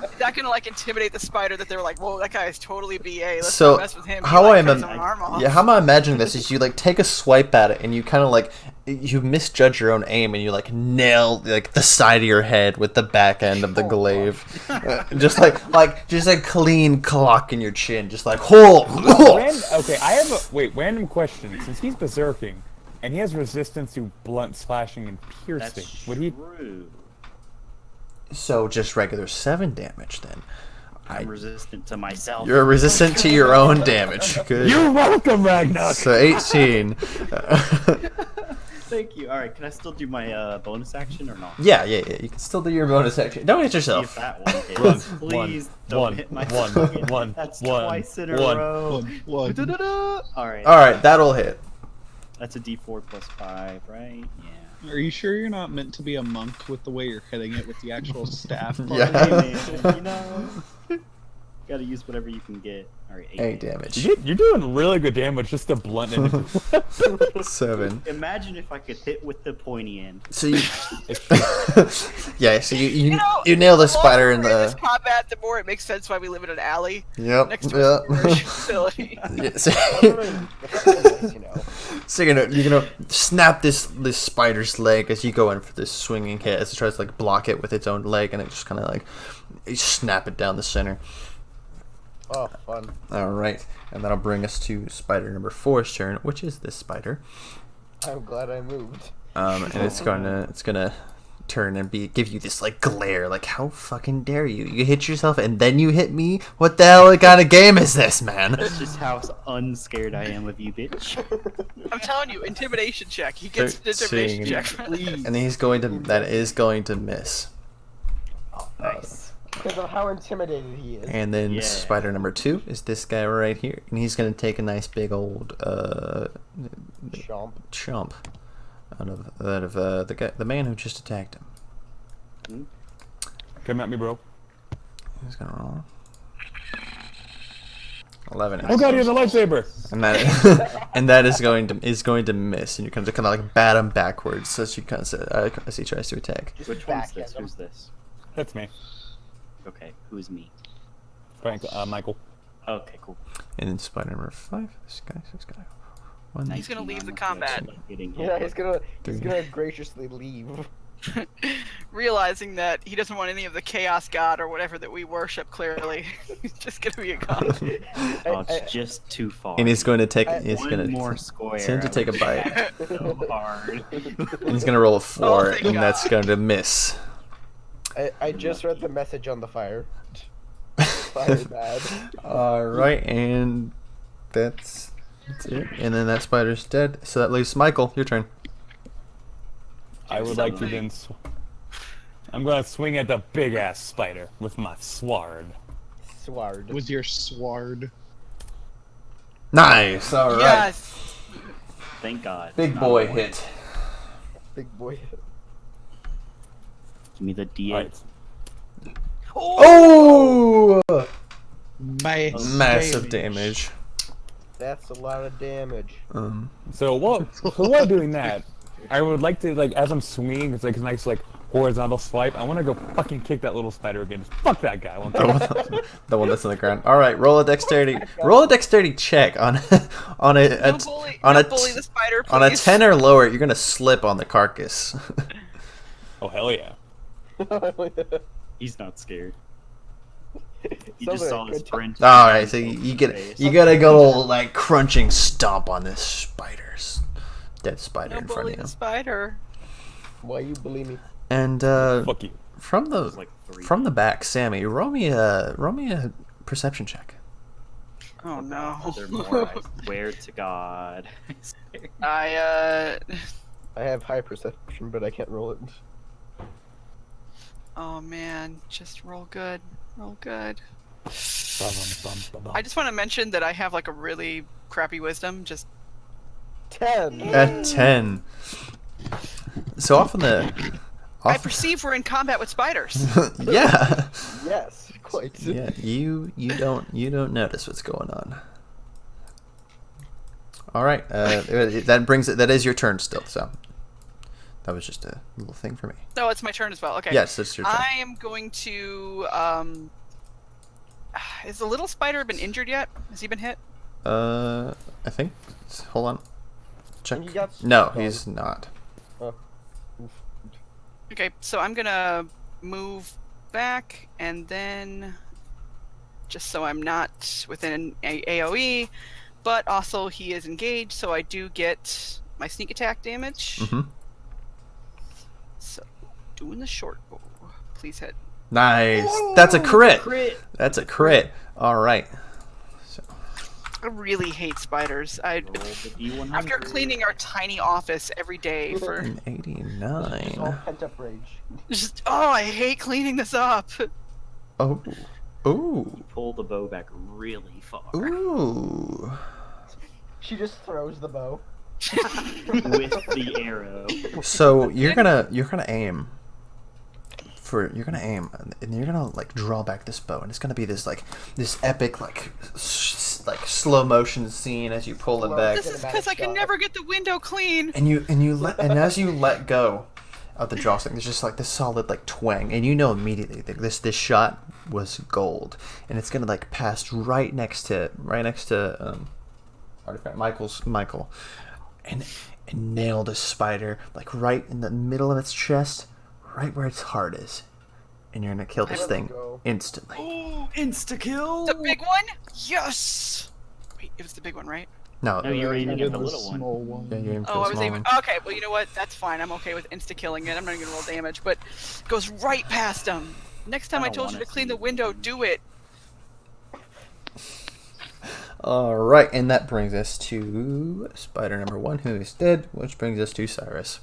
[SPEAKER 7] Is that gonna like intimidate the spider that they're like, whoa, that guy is totally BA. Let's
[SPEAKER 1] So,
[SPEAKER 7] not mess with him. He,
[SPEAKER 1] how
[SPEAKER 7] like,
[SPEAKER 1] I'm
[SPEAKER 7] cut his
[SPEAKER 1] im-
[SPEAKER 7] own arm off.
[SPEAKER 1] Yeah, how am I imagining this is you like take a swipe at it and you kind of like you misjudge your own aim and you like nail like the side of your head with the back end of the glaive, just a clean clock in your chin, just like
[SPEAKER 5] Okay, I have a random question. Since he's berserking, and he has resistance to blunt slashing and piercing,
[SPEAKER 2] That's
[SPEAKER 5] would he?
[SPEAKER 2] true.
[SPEAKER 1] So just regular 7 damage then.
[SPEAKER 2] I'm resistant to myself.
[SPEAKER 1] You're resistant to your own damage. Good.
[SPEAKER 5] You're welcome, Ragnar.
[SPEAKER 1] So 18.
[SPEAKER 2] Thank you. All right, can I still do my bonus action or not?
[SPEAKER 1] Yeah. You can still do your bonus action. Don't hit
[SPEAKER 2] See if
[SPEAKER 1] yourself.
[SPEAKER 2] that one hits.
[SPEAKER 5] One,
[SPEAKER 2] Please don't
[SPEAKER 5] one,
[SPEAKER 2] hit my
[SPEAKER 5] one,
[SPEAKER 2] fucking-
[SPEAKER 5] one,
[SPEAKER 2] That's
[SPEAKER 5] one,
[SPEAKER 2] twice in a
[SPEAKER 5] one,
[SPEAKER 2] row.
[SPEAKER 6] One.
[SPEAKER 2] Da-da-da. All right.
[SPEAKER 1] All right, that'll hit.
[SPEAKER 2] That's a D4 plus 5, right? Yeah.
[SPEAKER 6] Are you sure you're not meant to be a monk with the way you're hitting it with the actual staff? part?
[SPEAKER 1] Yeah.
[SPEAKER 2] Hey, man, you know, gotta use whatever you can get. All right, 8
[SPEAKER 1] 8 damage.
[SPEAKER 5] You're doing really good damage just to blunt it.
[SPEAKER 1] 7.
[SPEAKER 2] Imagine if I could hit with the pointy end.
[SPEAKER 1] So you, yeah. So you
[SPEAKER 7] know,
[SPEAKER 1] nail the
[SPEAKER 7] the
[SPEAKER 1] spider in
[SPEAKER 7] longer we're in this
[SPEAKER 1] the.
[SPEAKER 7] combat, the more it makes sense why we live in an alley
[SPEAKER 1] Yep.
[SPEAKER 7] next to a
[SPEAKER 1] Yep.
[SPEAKER 7] storage facility.
[SPEAKER 1] Yeah, so,
[SPEAKER 3] You know.
[SPEAKER 1] so you're gonna snap this spider's leg as you go in for this swinging hit as it tries to like block it with its own leg, and it just kind of like you snap it down the center.
[SPEAKER 3] Oh, fun.
[SPEAKER 1] All right, and that'll bring us to spider number 4's turn, which is this spider.
[SPEAKER 3] I'm glad I moved.
[SPEAKER 1] And it's gonna turn and give you this like glare, like how fucking dare you? You hit yourself and then you hit me? What the hell kind of game is this, man?
[SPEAKER 2] That's just how unscared I am of you, bitch.
[SPEAKER 7] I'm telling you, intimidation check. He gets an intimidation check.
[SPEAKER 1] And he's going to that is going to miss.
[SPEAKER 2] Nice.
[SPEAKER 3] Because of how intimidated he is.
[SPEAKER 1] And then
[SPEAKER 2] Yeah.
[SPEAKER 1] spider number 2 is this guy right here, and he's gonna take a nice big old
[SPEAKER 3] Chomp.
[SPEAKER 1] chomp out of the man who just attacked him.
[SPEAKER 5] Come at me, bro.
[SPEAKER 1] He's gonna roll 11.
[SPEAKER 5] Oh god, he has a lightsaber!
[SPEAKER 1] And that and that is going to miss, and you're kind of like bat him backwards as you kind of as he tries to attack.
[SPEAKER 3] Just
[SPEAKER 2] Which one's
[SPEAKER 3] backhand
[SPEAKER 2] this?
[SPEAKER 3] him.
[SPEAKER 2] Who's this?
[SPEAKER 5] That's me.
[SPEAKER 2] Okay, who's me?
[SPEAKER 5] Frank, Michael.
[SPEAKER 2] Okay, cool.
[SPEAKER 1] And then spider number 5. This guy. 1,
[SPEAKER 7] He's gonna
[SPEAKER 2] 19
[SPEAKER 7] leave
[SPEAKER 2] on
[SPEAKER 7] the
[SPEAKER 2] my
[SPEAKER 7] combat.
[SPEAKER 2] flesh, getting hit.
[SPEAKER 3] Yeah, he's gonna graciously leave.
[SPEAKER 7] Realizing that he doesn't want any of the chaos god or whatever that we worship. Clearly, he's just gonna be a god.
[SPEAKER 2] Oh, it's just too far.
[SPEAKER 1] and he's going to take.
[SPEAKER 3] I-
[SPEAKER 1] He's
[SPEAKER 2] One
[SPEAKER 1] gonna.
[SPEAKER 2] more square.
[SPEAKER 1] He's going to take a bite.
[SPEAKER 2] So hard.
[SPEAKER 1] And he's gonna roll a 4,
[SPEAKER 7] thank
[SPEAKER 1] and that's
[SPEAKER 7] God.
[SPEAKER 1] going to miss.
[SPEAKER 3] I just read the message on the fire. Fire bad.
[SPEAKER 1] All right, and that's it. And then that spider's dead. So that leaves Michael. Your turn.
[SPEAKER 5] I would like to then. I'm gonna swing at the big ass spider with my sword.
[SPEAKER 3] Sword.
[SPEAKER 6] With your sword.
[SPEAKER 1] Nice. All right.
[SPEAKER 7] Yes.
[SPEAKER 2] Thank God.
[SPEAKER 1] Big
[SPEAKER 2] Not
[SPEAKER 1] boy
[SPEAKER 2] a-
[SPEAKER 1] hit.
[SPEAKER 3] Big boy.
[SPEAKER 2] Give me the D8.
[SPEAKER 5] Alright.
[SPEAKER 1] Oh!
[SPEAKER 6] Massive
[SPEAKER 1] Damage.
[SPEAKER 3] That's a lot of damage.
[SPEAKER 5] So while doing that, I would like to, like, as I'm swinging, it's like a nice, like, horizontal swipe. I want to go fucking kick that little spider again. Just fuck that guy. I want
[SPEAKER 1] The one that's on the ground. All right, roll a dexterity. Roll a dexterity check on on a
[SPEAKER 7] Don't bully,
[SPEAKER 1] on
[SPEAKER 7] don't
[SPEAKER 1] a
[SPEAKER 7] bully the spider, please.
[SPEAKER 1] on a 10 or lower. You're gonna slip on the carcass.
[SPEAKER 5] Oh hell yeah!
[SPEAKER 2] He's not scared. You
[SPEAKER 3] Sounds
[SPEAKER 2] just
[SPEAKER 3] like
[SPEAKER 2] saw
[SPEAKER 3] a
[SPEAKER 2] this
[SPEAKER 3] good
[SPEAKER 2] sprint.
[SPEAKER 1] All right, so you get a good old like crunching stomp on this spider's dead spider
[SPEAKER 7] Don't
[SPEAKER 1] in front
[SPEAKER 7] bully
[SPEAKER 1] of you.
[SPEAKER 7] the spider.
[SPEAKER 3] Why you bully me?
[SPEAKER 1] And
[SPEAKER 5] Fuck you.
[SPEAKER 1] from the
[SPEAKER 2] There's like 3.
[SPEAKER 1] from the back, Sammy, roll me a perception check.
[SPEAKER 7] Oh no.
[SPEAKER 2] There are more. I swear to God.
[SPEAKER 7] I
[SPEAKER 3] I have high perception, but I can't roll it.
[SPEAKER 7] Oh man, just roll good. Roll good.
[SPEAKER 5] Bum.
[SPEAKER 7] I just want to mention that I have like a really crappy wisdom. Just
[SPEAKER 3] 10.
[SPEAKER 1] At 10. So
[SPEAKER 7] I perceive we're in combat with spiders.
[SPEAKER 1] yeah.
[SPEAKER 3] Yes, quite.
[SPEAKER 1] Yeah, you don't notice what's going on. All right, that is your turn still. So that was just a little thing for me.
[SPEAKER 7] No, it's my turn as well. Okay.
[SPEAKER 1] Yes, it's your turn.
[SPEAKER 7] I am going to. Has the little spider been injured yet? Has he been hit?
[SPEAKER 1] I think. Hold on. Check.
[SPEAKER 3] He got
[SPEAKER 1] No,
[SPEAKER 3] stuck on.
[SPEAKER 1] he's not.
[SPEAKER 7] Okay, so I'm gonna move back and then, just so I'm not within an AOE, but also he is engaged, so I do get my sneak attack damage.
[SPEAKER 1] Mm-hmm.
[SPEAKER 7] So, doing the short bow. Please hit.
[SPEAKER 1] Nice. That's a crit.
[SPEAKER 2] Crit.
[SPEAKER 1] That's a crit. All right.
[SPEAKER 7] I really hate spiders.
[SPEAKER 2] Roll the D100.
[SPEAKER 7] After cleaning our tiny office every day for
[SPEAKER 1] An
[SPEAKER 3] All
[SPEAKER 1] 89.
[SPEAKER 3] pent up rage.
[SPEAKER 7] just I hate cleaning this up.
[SPEAKER 1] Oh. Ooh.
[SPEAKER 2] Pull the bow back really far.
[SPEAKER 1] Ooh.
[SPEAKER 3] She just throws the bow.
[SPEAKER 2] With the arrow.
[SPEAKER 1] So you're gonna aim. You're gonna aim, and you're gonna like draw back this bow, and it's gonna be this epic like slow motion scene as you pull it back,
[SPEAKER 7] This is because I can never get the window clean.
[SPEAKER 1] and as you let go of the drawstring, there's just like this solid like twang, and you know immediately that this shot was gold, and it's gonna like pass right next to artifact Michael, and nail the spider like right in the middle of its chest. Right where its heart is, and you're gonna kill this thing
[SPEAKER 3] go.
[SPEAKER 1] instantly.
[SPEAKER 2] Oh, insta kill.
[SPEAKER 7] The big one? Yes. Wait, it was the big one, right?
[SPEAKER 1] No.
[SPEAKER 2] No, you're aiming
[SPEAKER 6] did
[SPEAKER 2] at the
[SPEAKER 6] the
[SPEAKER 2] little one.
[SPEAKER 6] small one.
[SPEAKER 1] Yeah, you aim for
[SPEAKER 7] Oh,
[SPEAKER 1] the
[SPEAKER 7] I was
[SPEAKER 1] small
[SPEAKER 7] aiming.
[SPEAKER 1] one.
[SPEAKER 7] Okay, well, you know what? That's fine. I'm okay with insta killing it. I'm not even gonna roll damage, but it goes right past him. Next time I
[SPEAKER 2] don't
[SPEAKER 7] told you
[SPEAKER 2] wanna
[SPEAKER 7] to clean
[SPEAKER 2] see
[SPEAKER 7] the window,
[SPEAKER 2] it.
[SPEAKER 7] do it.
[SPEAKER 1] All right, and that brings us to spider number 1, who is dead, which brings us to Cyrus.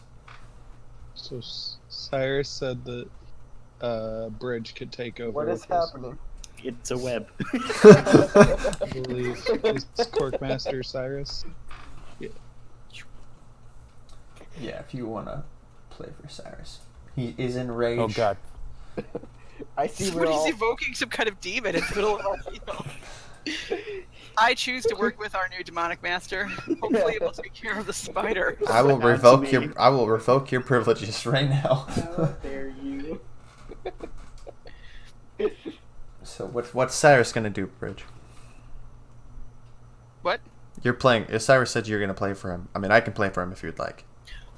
[SPEAKER 6] So Cyrus said that Bridge could take over.
[SPEAKER 3] What is
[SPEAKER 6] because
[SPEAKER 3] happening?
[SPEAKER 2] It's a web.
[SPEAKER 6] I believe it's Corkmaster Cyrus.
[SPEAKER 1] Yeah, if you want to play for Cyrus. He is enraged.
[SPEAKER 5] Oh god.
[SPEAKER 3] I see we're
[SPEAKER 7] What
[SPEAKER 3] all.
[SPEAKER 7] he's evoking some kind of demon in the middle of our field. I choose to work with our new demonic master. Hopefully, it will take care of the spider.
[SPEAKER 1] I will
[SPEAKER 2] Not to
[SPEAKER 1] revoke
[SPEAKER 2] me.
[SPEAKER 1] your privileges right now.
[SPEAKER 2] How dare you?
[SPEAKER 1] So what's Cyrus gonna do, Bridge?
[SPEAKER 7] What?
[SPEAKER 1] You're playing. Cyrus said you're gonna play for him. I mean, I can play for him if you'd like.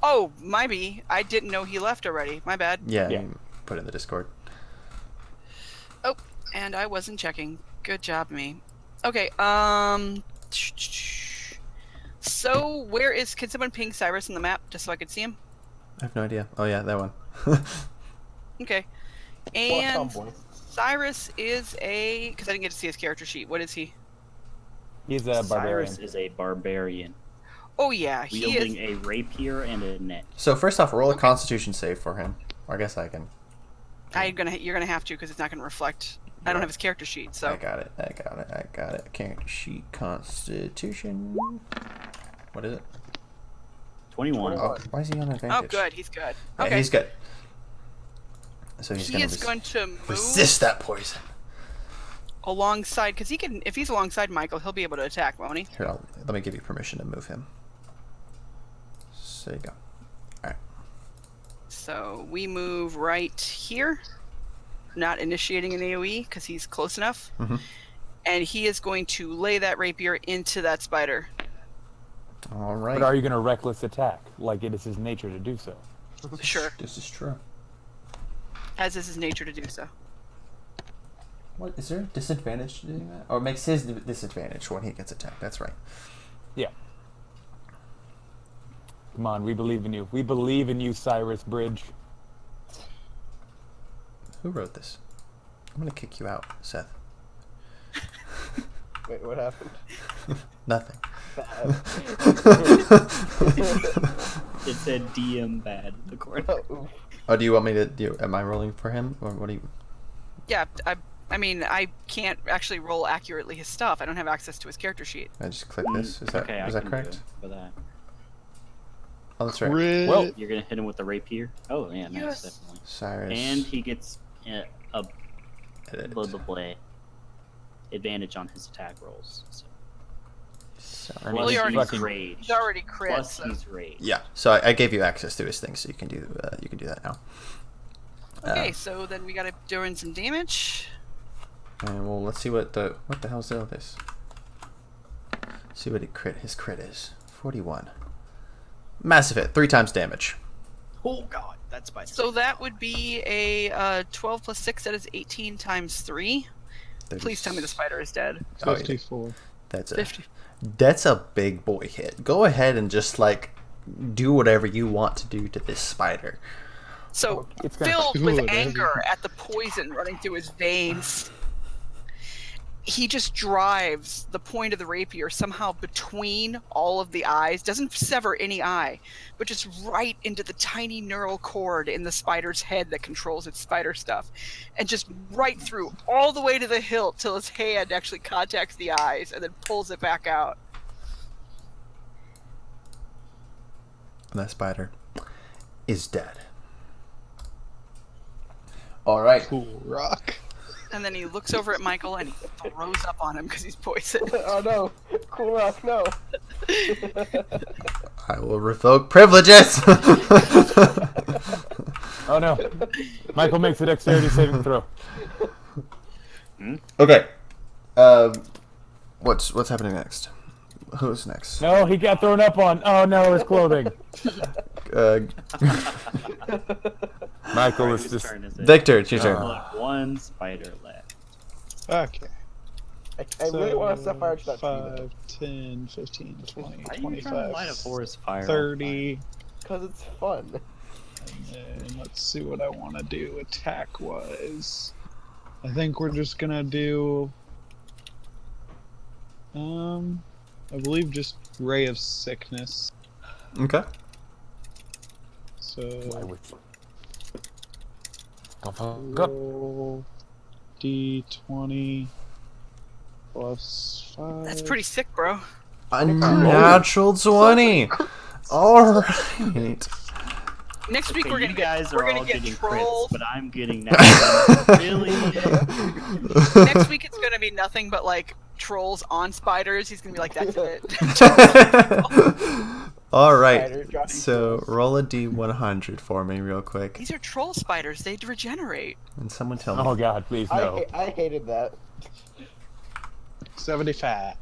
[SPEAKER 7] Oh, maybe. I didn't know he left already. My bad.
[SPEAKER 1] Yeah,
[SPEAKER 5] Yeah.
[SPEAKER 1] you put it in the Discord.
[SPEAKER 7] Oh, and I wasn't checking. Good job, me. Okay, so where is... Can someone ping Cyrus on the map, just so I could see him?
[SPEAKER 1] I have no idea. Oh yeah, that one.
[SPEAKER 7] Okay.
[SPEAKER 3] What
[SPEAKER 7] And
[SPEAKER 3] tomboy?
[SPEAKER 7] Cyrus is a... Because I didn't get to see his character sheet. What is he?
[SPEAKER 5] He's a barbarian.
[SPEAKER 2] Cyrus is a barbarian,
[SPEAKER 7] Oh, yeah, he
[SPEAKER 2] wielding
[SPEAKER 7] is...
[SPEAKER 2] a rapier and a net.
[SPEAKER 1] So first off, roll a Constitution save for him. Or I guess I can.
[SPEAKER 7] You're gonna have to, because it's not gonna reflect... I don't have his character sheet, so...
[SPEAKER 1] I got it. Character sheet, Constitution. What is it?
[SPEAKER 2] 21.
[SPEAKER 1] Oh, why is he on advantage?
[SPEAKER 7] Oh, good. He's good.
[SPEAKER 1] Yeah,
[SPEAKER 7] Okay.
[SPEAKER 1] he's good. So he's
[SPEAKER 7] He
[SPEAKER 1] gonna
[SPEAKER 7] is going to move
[SPEAKER 1] resist that poison.
[SPEAKER 7] alongside... Because he can... If he's alongside Michael, he'll be able to attack, won't he?
[SPEAKER 1] Here, let me give you permission to move him. So there you go.
[SPEAKER 7] So we move right here, not initiating an AoE because he's close enough.
[SPEAKER 1] Mhm.
[SPEAKER 7] And he is going to lay that rapier into that spider.
[SPEAKER 1] All right.
[SPEAKER 5] But are you going to reckless attack? Like it is his nature to do so.
[SPEAKER 7] Sure,
[SPEAKER 1] This is true.
[SPEAKER 7] as is his nature to do so.
[SPEAKER 1] What is there a disadvantage to doing that? Or it makes his disadvantage when he gets attacked. That's right.
[SPEAKER 5] Yeah. Come on, we believe in you. We believe in you, Cyrus Bridge.
[SPEAKER 1] Who wrote this? I'm gonna kick you out, Seth.
[SPEAKER 3] Wait, what happened?
[SPEAKER 1] Nothing.
[SPEAKER 2] It said DM bad in the corner.
[SPEAKER 3] Oh,
[SPEAKER 1] Oh, do you want me to? Am I rolling for him, or what do you?
[SPEAKER 7] Yeah, I mean, I can't actually roll accurately his stuff. I don't have access to his character sheet.
[SPEAKER 1] I just click this. Is that
[SPEAKER 2] okay,
[SPEAKER 1] is
[SPEAKER 2] I
[SPEAKER 1] that
[SPEAKER 2] can
[SPEAKER 1] correct?
[SPEAKER 2] do it for that.
[SPEAKER 1] Oh, that's right.
[SPEAKER 5] Well,
[SPEAKER 2] You're gonna hit him with the rapier. Oh yeah, nice,
[SPEAKER 7] Yes.
[SPEAKER 2] definitely.
[SPEAKER 1] Cyrus.
[SPEAKER 2] And he gets a
[SPEAKER 1] Edit.
[SPEAKER 2] blah blah blah advantage on his attack rolls. So.
[SPEAKER 5] And
[SPEAKER 7] Well,
[SPEAKER 2] Plus
[SPEAKER 7] he already-
[SPEAKER 2] he's
[SPEAKER 5] fucking-
[SPEAKER 2] raged.
[SPEAKER 7] He's already crit.
[SPEAKER 2] Plus
[SPEAKER 7] So.
[SPEAKER 2] he's raged.
[SPEAKER 1] Yeah. So I gave you access to his thing, so you can do that now.
[SPEAKER 7] Okay, so then we gotta do in some damage.
[SPEAKER 1] And well, let's see what the hell's all this. See what his crit is. 41. Massive hit, 3 times damage.
[SPEAKER 2] Oh god, that's by
[SPEAKER 7] So that would be a 12 plus 6, that is 18 times 3. Please tell me the spider is dead.
[SPEAKER 1] Oh, yeah.
[SPEAKER 6] 54.
[SPEAKER 1] That's
[SPEAKER 7] 50.
[SPEAKER 1] a big boy hit. Go ahead and just like do whatever you want to do to this spider.
[SPEAKER 7] So,
[SPEAKER 5] It's gonna
[SPEAKER 7] filled
[SPEAKER 6] do
[SPEAKER 7] with
[SPEAKER 6] whatever.
[SPEAKER 7] anger at the poison running through his veins, he just drives the point of the rapier somehow between all of the eyes, doesn't sever any eye, but just right into the tiny neural cord in the spider's head that controls its spider stuff, and just right through all the way to the hilt till his hand actually contacts the eyes and then pulls it back out.
[SPEAKER 1] And that spider is dead. All right.
[SPEAKER 6] Cool rock.
[SPEAKER 7] And then he looks over at Michael and he throws up on him because he's poisoned.
[SPEAKER 3] oh no! Cool rock, no!
[SPEAKER 1] I will revoke privileges.
[SPEAKER 5] Oh no. Michael makes a dexterity saving throw.
[SPEAKER 1] Okay. What's happening next? Who's next?
[SPEAKER 5] No, he got thrown up on. Oh no, his clothing. Michael
[SPEAKER 2] Alright,
[SPEAKER 5] is
[SPEAKER 2] whose
[SPEAKER 5] just.
[SPEAKER 2] turn is it?
[SPEAKER 1] Victor, it's your turn.
[SPEAKER 2] Look, one spider left.
[SPEAKER 6] Okay.
[SPEAKER 3] I really want to set fire to that tree,
[SPEAKER 6] 5, 10, 15, 20,
[SPEAKER 2] Why are you trying to
[SPEAKER 6] 25,
[SPEAKER 2] light a forest fire on
[SPEAKER 6] 30.
[SPEAKER 3] because it's fun.
[SPEAKER 6] And then let's see what I want to do attack wise. I think we're just gonna do. I believe just Ray of Sickness.
[SPEAKER 1] Okay.
[SPEAKER 6] So
[SPEAKER 5] Why would you? Don't fuck up.
[SPEAKER 6] roll D20 plus 5.
[SPEAKER 7] That's pretty sick, bro.
[SPEAKER 1] A natural 20. All right.
[SPEAKER 7] Next week
[SPEAKER 2] Okay,
[SPEAKER 7] we're
[SPEAKER 2] you
[SPEAKER 7] gonna
[SPEAKER 2] guys
[SPEAKER 7] we're
[SPEAKER 2] are
[SPEAKER 7] gonna
[SPEAKER 2] all
[SPEAKER 7] get
[SPEAKER 2] getting
[SPEAKER 7] trolls.
[SPEAKER 2] crits, but I'm getting that. Really?
[SPEAKER 7] Next week it's gonna be nothing but like trolls on spiders. He's gonna be like, that's it.
[SPEAKER 1] All right.
[SPEAKER 3] Spider, Johnny
[SPEAKER 1] So
[SPEAKER 3] Trolls.
[SPEAKER 1] roll a d100 for me real quick,
[SPEAKER 7] These are troll spiders. They regenerate.
[SPEAKER 1] and someone tell me.
[SPEAKER 5] Oh God, please no.
[SPEAKER 3] I hated that.
[SPEAKER 6] 75.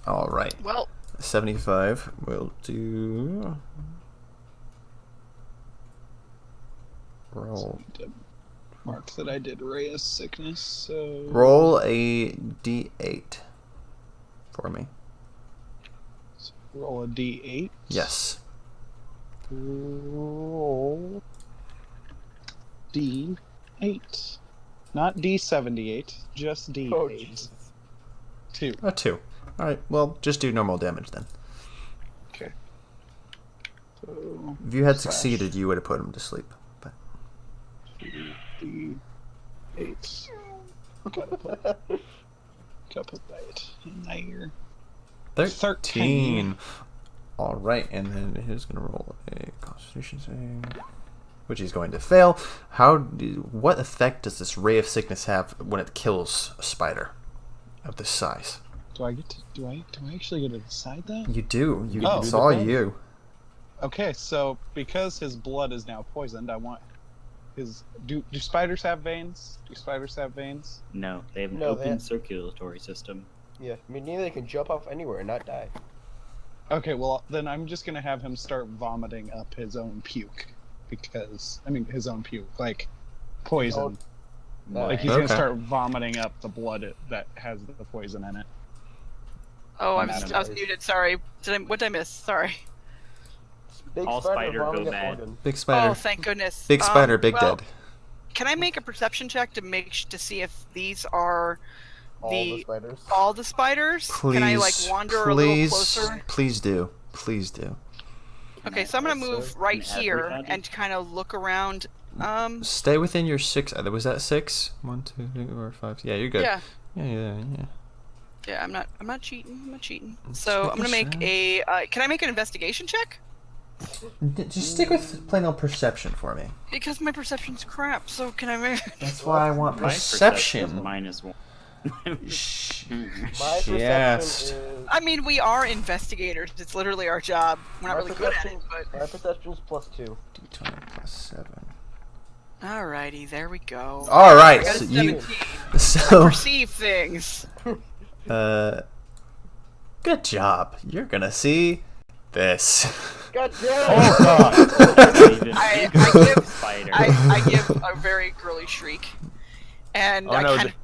[SPEAKER 1] All right.
[SPEAKER 7] Well,
[SPEAKER 1] 75. We'll do. Roll.
[SPEAKER 6] Mark that I did Ray of Sickness. So
[SPEAKER 1] Roll a d8 for me.
[SPEAKER 6] roll a D8.
[SPEAKER 1] Yes.
[SPEAKER 6] Roll D8. Not D78, just D8.
[SPEAKER 3] Oh, Jesus.
[SPEAKER 6] 2.
[SPEAKER 1] A 2. All right. Well, just do normal damage then.
[SPEAKER 6] Okay. So
[SPEAKER 1] If you had
[SPEAKER 6] Slash.
[SPEAKER 1] succeeded, you would have put him to sleep. But
[SPEAKER 6] D8. Gotta put that in there.
[SPEAKER 1] 13. All right, and then he's gonna roll a Constitution save, which he's going to fail. What effect does this Ray of Sickness have when it kills a spider of this size?
[SPEAKER 6] Do I get to? Do I actually get to decide that?
[SPEAKER 1] You do. You
[SPEAKER 6] Oh.
[SPEAKER 1] it's all you.
[SPEAKER 6] Okay, so because his blood is now poisoned, I want his. Do spiders have veins? Do spiders have veins?
[SPEAKER 2] No, they have an
[SPEAKER 3] No, they
[SPEAKER 2] open
[SPEAKER 3] have-
[SPEAKER 2] circulatory system.
[SPEAKER 3] Yeah, I mean, neither they can jump off anywhere and not die.
[SPEAKER 6] Okay, well then I'm just gonna have him start vomiting up his own puke, because his own puke, like poison. Like he's
[SPEAKER 1] Okay.
[SPEAKER 6] gonna start vomiting up the blood that has the poison in it.
[SPEAKER 7] oh, I
[SPEAKER 6] Madam
[SPEAKER 7] was
[SPEAKER 6] Rose.
[SPEAKER 7] muted. Sorry. What did I miss? Sorry.
[SPEAKER 3] Big
[SPEAKER 2] All spider go
[SPEAKER 3] vomiting up
[SPEAKER 2] bad.
[SPEAKER 3] organ.
[SPEAKER 1] Big spider.
[SPEAKER 7] Oh, thank goodness.
[SPEAKER 1] Big spider. Big
[SPEAKER 7] well,
[SPEAKER 1] dead.
[SPEAKER 7] Can I make a perception check to see if these are
[SPEAKER 3] All the spiders.
[SPEAKER 7] all the spiders?
[SPEAKER 1] Please.
[SPEAKER 7] Can I like wander a little closer?
[SPEAKER 1] Please do. Please do.
[SPEAKER 7] Okay, so I'm gonna move right
[SPEAKER 2] Can
[SPEAKER 7] here
[SPEAKER 2] everybody?
[SPEAKER 7] and kind of look around.
[SPEAKER 1] Stay within your 6. Was that 6? 1, 2, 3, 4, 5. Yeah, you're good.
[SPEAKER 7] Yeah,
[SPEAKER 1] Yeah.
[SPEAKER 7] yeah. I'm not cheating. I'm not cheating.
[SPEAKER 1] Let's
[SPEAKER 7] So
[SPEAKER 1] take
[SPEAKER 7] I'm gonna
[SPEAKER 1] a
[SPEAKER 7] make
[SPEAKER 1] shot.
[SPEAKER 7] a. Can I make an investigation check?
[SPEAKER 1] Just stick with plain old perception for me.
[SPEAKER 7] Because my perception's crap. So can I make?
[SPEAKER 1] That's why I want
[SPEAKER 2] My perception is
[SPEAKER 1] perception.
[SPEAKER 2] -1.
[SPEAKER 1] Shh.
[SPEAKER 3] My perception
[SPEAKER 1] Yes.
[SPEAKER 3] is.
[SPEAKER 7] I mean, we are investigators. It's literally our job. We're not
[SPEAKER 3] My
[SPEAKER 7] really good at it,
[SPEAKER 3] perception-
[SPEAKER 7] but.
[SPEAKER 3] My perception's +2.
[SPEAKER 1] D20 plus 7.
[SPEAKER 7] Alrighty, there we go.
[SPEAKER 1] All
[SPEAKER 7] I
[SPEAKER 1] right.
[SPEAKER 7] got a
[SPEAKER 1] So you.
[SPEAKER 7] 17.
[SPEAKER 1] So.
[SPEAKER 7] Perceive things.
[SPEAKER 1] Good job. You're gonna see this.
[SPEAKER 3] God damn!
[SPEAKER 5] Oh God.
[SPEAKER 2] Even
[SPEAKER 7] I
[SPEAKER 2] bigger
[SPEAKER 7] give-
[SPEAKER 2] spider.
[SPEAKER 7] I give a very girly shriek, and
[SPEAKER 5] Oh,
[SPEAKER 7] I
[SPEAKER 5] no,
[SPEAKER 7] kind of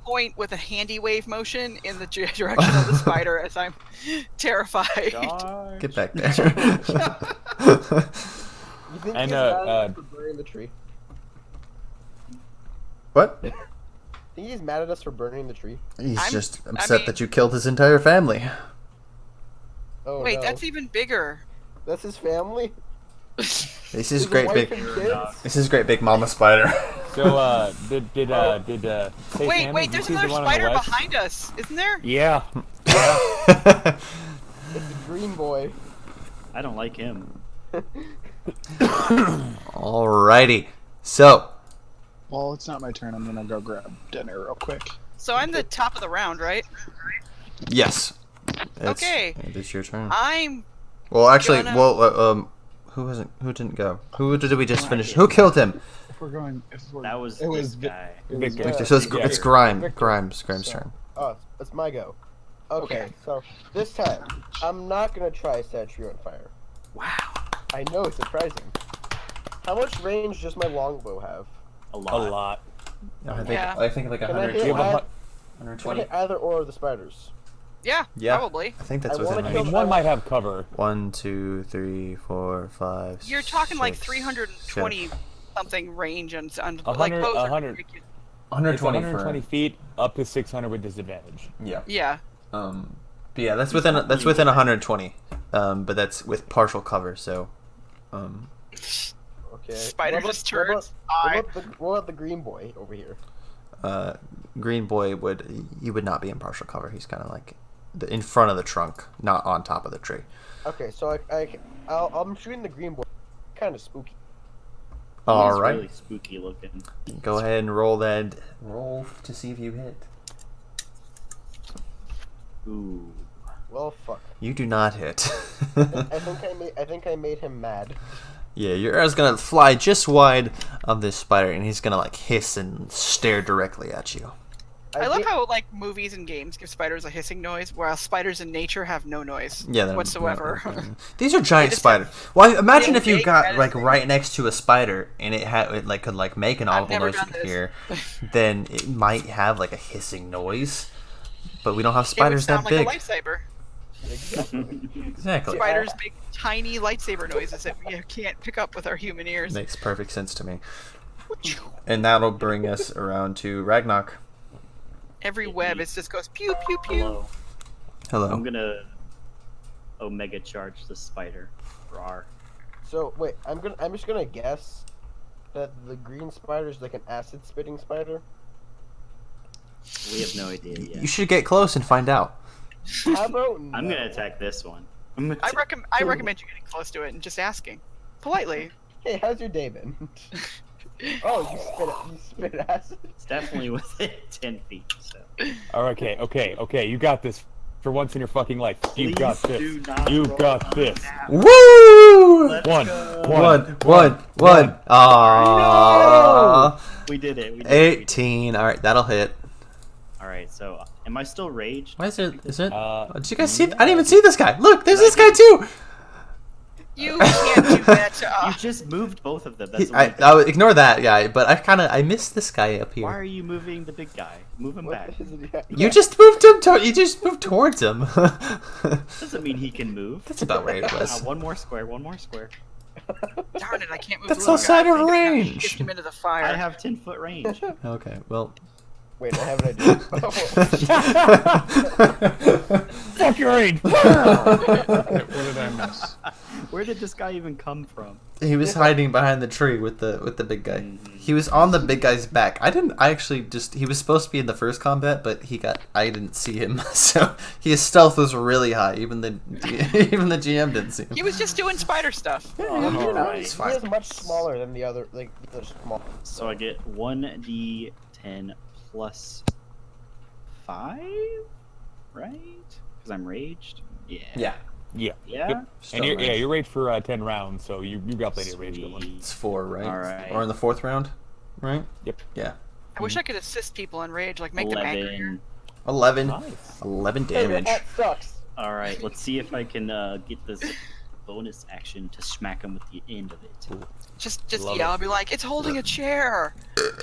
[SPEAKER 7] point with a handy wave motion in the direction of the spider as I'm terrified.
[SPEAKER 2] Charge.
[SPEAKER 1] Get back there.
[SPEAKER 3] You think
[SPEAKER 5] And,
[SPEAKER 3] he's mad at us for burning the tree?
[SPEAKER 1] What?
[SPEAKER 3] Think he's mad at us for burning the tree?
[SPEAKER 1] He's
[SPEAKER 7] I'm-
[SPEAKER 1] just
[SPEAKER 7] I
[SPEAKER 1] upset
[SPEAKER 7] mean-
[SPEAKER 1] that you killed his entire family.
[SPEAKER 3] Oh
[SPEAKER 7] Wait,
[SPEAKER 3] no.
[SPEAKER 7] that's even bigger.
[SPEAKER 3] That's his family?
[SPEAKER 1] This is
[SPEAKER 3] His
[SPEAKER 1] great
[SPEAKER 3] wife
[SPEAKER 1] big.
[SPEAKER 3] and kids?
[SPEAKER 1] This is great big mama spider.
[SPEAKER 5] So Did Hey,
[SPEAKER 7] Wait,
[SPEAKER 5] Sammy,
[SPEAKER 7] wait,
[SPEAKER 5] did you
[SPEAKER 7] there's
[SPEAKER 5] see the
[SPEAKER 7] another
[SPEAKER 5] one on the
[SPEAKER 7] spider
[SPEAKER 5] left?
[SPEAKER 7] behind us, isn't there?
[SPEAKER 5] Yeah.
[SPEAKER 3] It's the green boy.
[SPEAKER 2] I don't like him.
[SPEAKER 1] Alrighty. So,
[SPEAKER 6] Well, it's not my turn. I'm gonna go grab dinner real quick.
[SPEAKER 7] So I'm the top of the round, right?
[SPEAKER 1] yes.
[SPEAKER 7] Okay.
[SPEAKER 1] It is your turn.
[SPEAKER 7] I'm.
[SPEAKER 1] Well, actually,
[SPEAKER 7] gonna-
[SPEAKER 1] who didn't go? Who did we just finish? Who killed him?
[SPEAKER 6] If we're going, if we're,
[SPEAKER 2] That was
[SPEAKER 6] it
[SPEAKER 2] this
[SPEAKER 6] was Vi-
[SPEAKER 2] guy.
[SPEAKER 6] it was
[SPEAKER 5] Victor.
[SPEAKER 6] Victor.
[SPEAKER 1] So it's
[SPEAKER 5] Yeah.
[SPEAKER 1] Grimes.
[SPEAKER 3] Victor.
[SPEAKER 1] Grimes'
[SPEAKER 6] So-
[SPEAKER 1] turn.
[SPEAKER 3] Oh, it's my go. Okay, so this time, I'm not gonna try set you on fire.
[SPEAKER 7] Wow.
[SPEAKER 3] I know, it's surprising. How much range does my longbow have?
[SPEAKER 2] A
[SPEAKER 5] A
[SPEAKER 2] lot.
[SPEAKER 5] lot.
[SPEAKER 1] I think
[SPEAKER 7] Yeah.
[SPEAKER 1] I think like
[SPEAKER 3] Can I
[SPEAKER 1] 100.
[SPEAKER 3] hit
[SPEAKER 5] You have a
[SPEAKER 3] that? Can I
[SPEAKER 1] 120.
[SPEAKER 3] hit either or of the spiders?
[SPEAKER 7] Yeah,
[SPEAKER 1] Yeah.
[SPEAKER 7] probably.
[SPEAKER 1] I think that's
[SPEAKER 3] I wanna
[SPEAKER 1] within
[SPEAKER 5] I
[SPEAKER 3] kill
[SPEAKER 5] mean,
[SPEAKER 1] range.
[SPEAKER 5] one might have cover.
[SPEAKER 1] 1, 2, 3, 4, 5.
[SPEAKER 7] You're talking like
[SPEAKER 1] 6,
[SPEAKER 7] 320
[SPEAKER 1] 7.
[SPEAKER 7] something range and like
[SPEAKER 5] 100,
[SPEAKER 7] bows are
[SPEAKER 5] 100.
[SPEAKER 7] ridiculous.
[SPEAKER 1] 120
[SPEAKER 5] It's 120 feet up to 600 with disadvantage.
[SPEAKER 1] Yeah.
[SPEAKER 7] Yeah.
[SPEAKER 1] But yeah, that's within 120. But that's with partial cover. So,
[SPEAKER 3] Okay.
[SPEAKER 7] Spider
[SPEAKER 3] What about-
[SPEAKER 7] just
[SPEAKER 3] what about-
[SPEAKER 7] turns. Eye.
[SPEAKER 3] what about the green boy over here?
[SPEAKER 1] Green Boy would not be in partial cover. He's kind of like in front of the trunk, not on top of the tree.
[SPEAKER 3] Okay, so I'm shooting the green boy. Kind of spooky.
[SPEAKER 1] All
[SPEAKER 2] He's
[SPEAKER 1] right,
[SPEAKER 2] really spooky looking.
[SPEAKER 1] go ahead and roll that. Roll to see if you hit.
[SPEAKER 2] Ooh.
[SPEAKER 3] Well, fuck.
[SPEAKER 1] You do not hit.
[SPEAKER 3] I think I made him mad.
[SPEAKER 1] Yeah, your arrow's gonna fly just wide of this spider, and he's gonna like hiss and stare directly at you.
[SPEAKER 7] I love
[SPEAKER 3] did-
[SPEAKER 7] how like movies and games give spiders a hissing noise, while spiders in nature have no noise
[SPEAKER 1] Yeah,
[SPEAKER 7] whatsoever.
[SPEAKER 1] These are giant
[SPEAKER 7] just
[SPEAKER 1] spiders. Well, imagine
[SPEAKER 7] they
[SPEAKER 1] if you
[SPEAKER 7] make
[SPEAKER 1] got like
[SPEAKER 7] medicine.
[SPEAKER 1] right next to a spider and it like could like make an
[SPEAKER 7] I've
[SPEAKER 1] audible
[SPEAKER 7] never
[SPEAKER 1] noise you
[SPEAKER 7] done
[SPEAKER 1] could
[SPEAKER 7] this.
[SPEAKER 1] hear. Then it might have like a hissing noise, but we don't have
[SPEAKER 7] It would
[SPEAKER 1] spiders
[SPEAKER 7] sound
[SPEAKER 1] that
[SPEAKER 7] like
[SPEAKER 1] big.
[SPEAKER 7] a lightsaber.
[SPEAKER 3] Exactly.
[SPEAKER 1] Exactly.
[SPEAKER 7] Spiders make tiny lightsaber noises that we can't pick up with our human ears.
[SPEAKER 1] Makes perfect sense to me. And that'll bring us around to Ragnarok.
[SPEAKER 7] Every web is just goes pew pew pew.
[SPEAKER 2] Hello.
[SPEAKER 1] Hello.
[SPEAKER 2] I'm gonna Omega charge the spider. Rawr.
[SPEAKER 3] So wait, I'm just gonna guess that the green spider is like an acid spitting spider.
[SPEAKER 2] We have no idea
[SPEAKER 1] You
[SPEAKER 2] yet.
[SPEAKER 1] should get close and find out.
[SPEAKER 3] How about
[SPEAKER 2] I'm
[SPEAKER 3] no?
[SPEAKER 2] gonna attack this one. I'm gonna
[SPEAKER 7] I recommend you getting close to it and just asking politely.
[SPEAKER 3] Hey, how's your day been? Oh, you spit acid.
[SPEAKER 2] It's definitely within 10 feet. So
[SPEAKER 5] Okay. You got this. For once in your fucking life, you
[SPEAKER 2] Please
[SPEAKER 5] got this.
[SPEAKER 2] do not
[SPEAKER 5] You
[SPEAKER 2] roll
[SPEAKER 5] got
[SPEAKER 2] on
[SPEAKER 5] this.
[SPEAKER 2] that.
[SPEAKER 1] Woo!
[SPEAKER 2] Let's
[SPEAKER 5] One.
[SPEAKER 2] go.
[SPEAKER 1] One. Aww.
[SPEAKER 2] We did it. We did it.
[SPEAKER 1] 18. All right, that'll hit.
[SPEAKER 2] All right. So, am I still raged?
[SPEAKER 1] Why is it? Is it?
[SPEAKER 5] Uh,
[SPEAKER 1] Did you guys see? I didn't even see this guy. Look, there's this guy too.
[SPEAKER 7] You can't do that to
[SPEAKER 2] You
[SPEAKER 7] us.
[SPEAKER 2] just moved both of them. That's the
[SPEAKER 1] I
[SPEAKER 2] one thing.
[SPEAKER 1] would ignore that guy, but I missed this guy up
[SPEAKER 2] Why
[SPEAKER 1] here.
[SPEAKER 2] are you moving the big guy? Move him back.
[SPEAKER 1] You just moved him. You just moved towards him.
[SPEAKER 2] Doesn't mean he can move.
[SPEAKER 1] That's about where it was.
[SPEAKER 2] One more square. One more square.
[SPEAKER 7] Darn it, I can't move.
[SPEAKER 1] That's
[SPEAKER 7] the little
[SPEAKER 1] outside
[SPEAKER 7] guy.
[SPEAKER 1] of
[SPEAKER 7] I think I gotta
[SPEAKER 1] range.
[SPEAKER 7] Push him into the fire.
[SPEAKER 2] I have 10-foot range.
[SPEAKER 1] Okay, well.
[SPEAKER 3] Wait, I have an idea.
[SPEAKER 5] Fuck your range.
[SPEAKER 6] What did I miss?
[SPEAKER 2] Where did this guy even come from?
[SPEAKER 1] He was hiding behind the tree with the big guy. He was on the big guy's back. He was supposed to be in the first combat, but I didn't see him. So his stealth was really high. Even the GM didn't see him.
[SPEAKER 7] He was just doing spider stuff.
[SPEAKER 2] Alright.
[SPEAKER 1] It's
[SPEAKER 3] He
[SPEAKER 1] fine.
[SPEAKER 3] is much smaller than the other, like the other small.
[SPEAKER 2] So I get 1d10 plus 5, right? Because I'm raged. Yeah.
[SPEAKER 1] Yeah,
[SPEAKER 5] Yeah.
[SPEAKER 2] Yeah.
[SPEAKER 5] Yep.
[SPEAKER 1] Still
[SPEAKER 5] And
[SPEAKER 1] range.
[SPEAKER 5] you're raged for 10 rounds, so you got plenty of rage going.
[SPEAKER 2] Sweet.
[SPEAKER 1] It's 4, right?
[SPEAKER 2] Alright.
[SPEAKER 1] Or in the 4th round, right?
[SPEAKER 5] Yep.
[SPEAKER 1] Yeah.
[SPEAKER 7] I wish I could assist people in rage, like make them angrier.
[SPEAKER 2] 11.
[SPEAKER 1] 11.
[SPEAKER 5] Nice.
[SPEAKER 1] 11
[SPEAKER 3] Hey,
[SPEAKER 1] damage.
[SPEAKER 3] that sucks.
[SPEAKER 2] All right. Let's see if I can get this bonus action to smack him with the end of it.
[SPEAKER 7] Just
[SPEAKER 5] Love
[SPEAKER 7] yell,
[SPEAKER 5] it.
[SPEAKER 7] be like, it's holding a chair.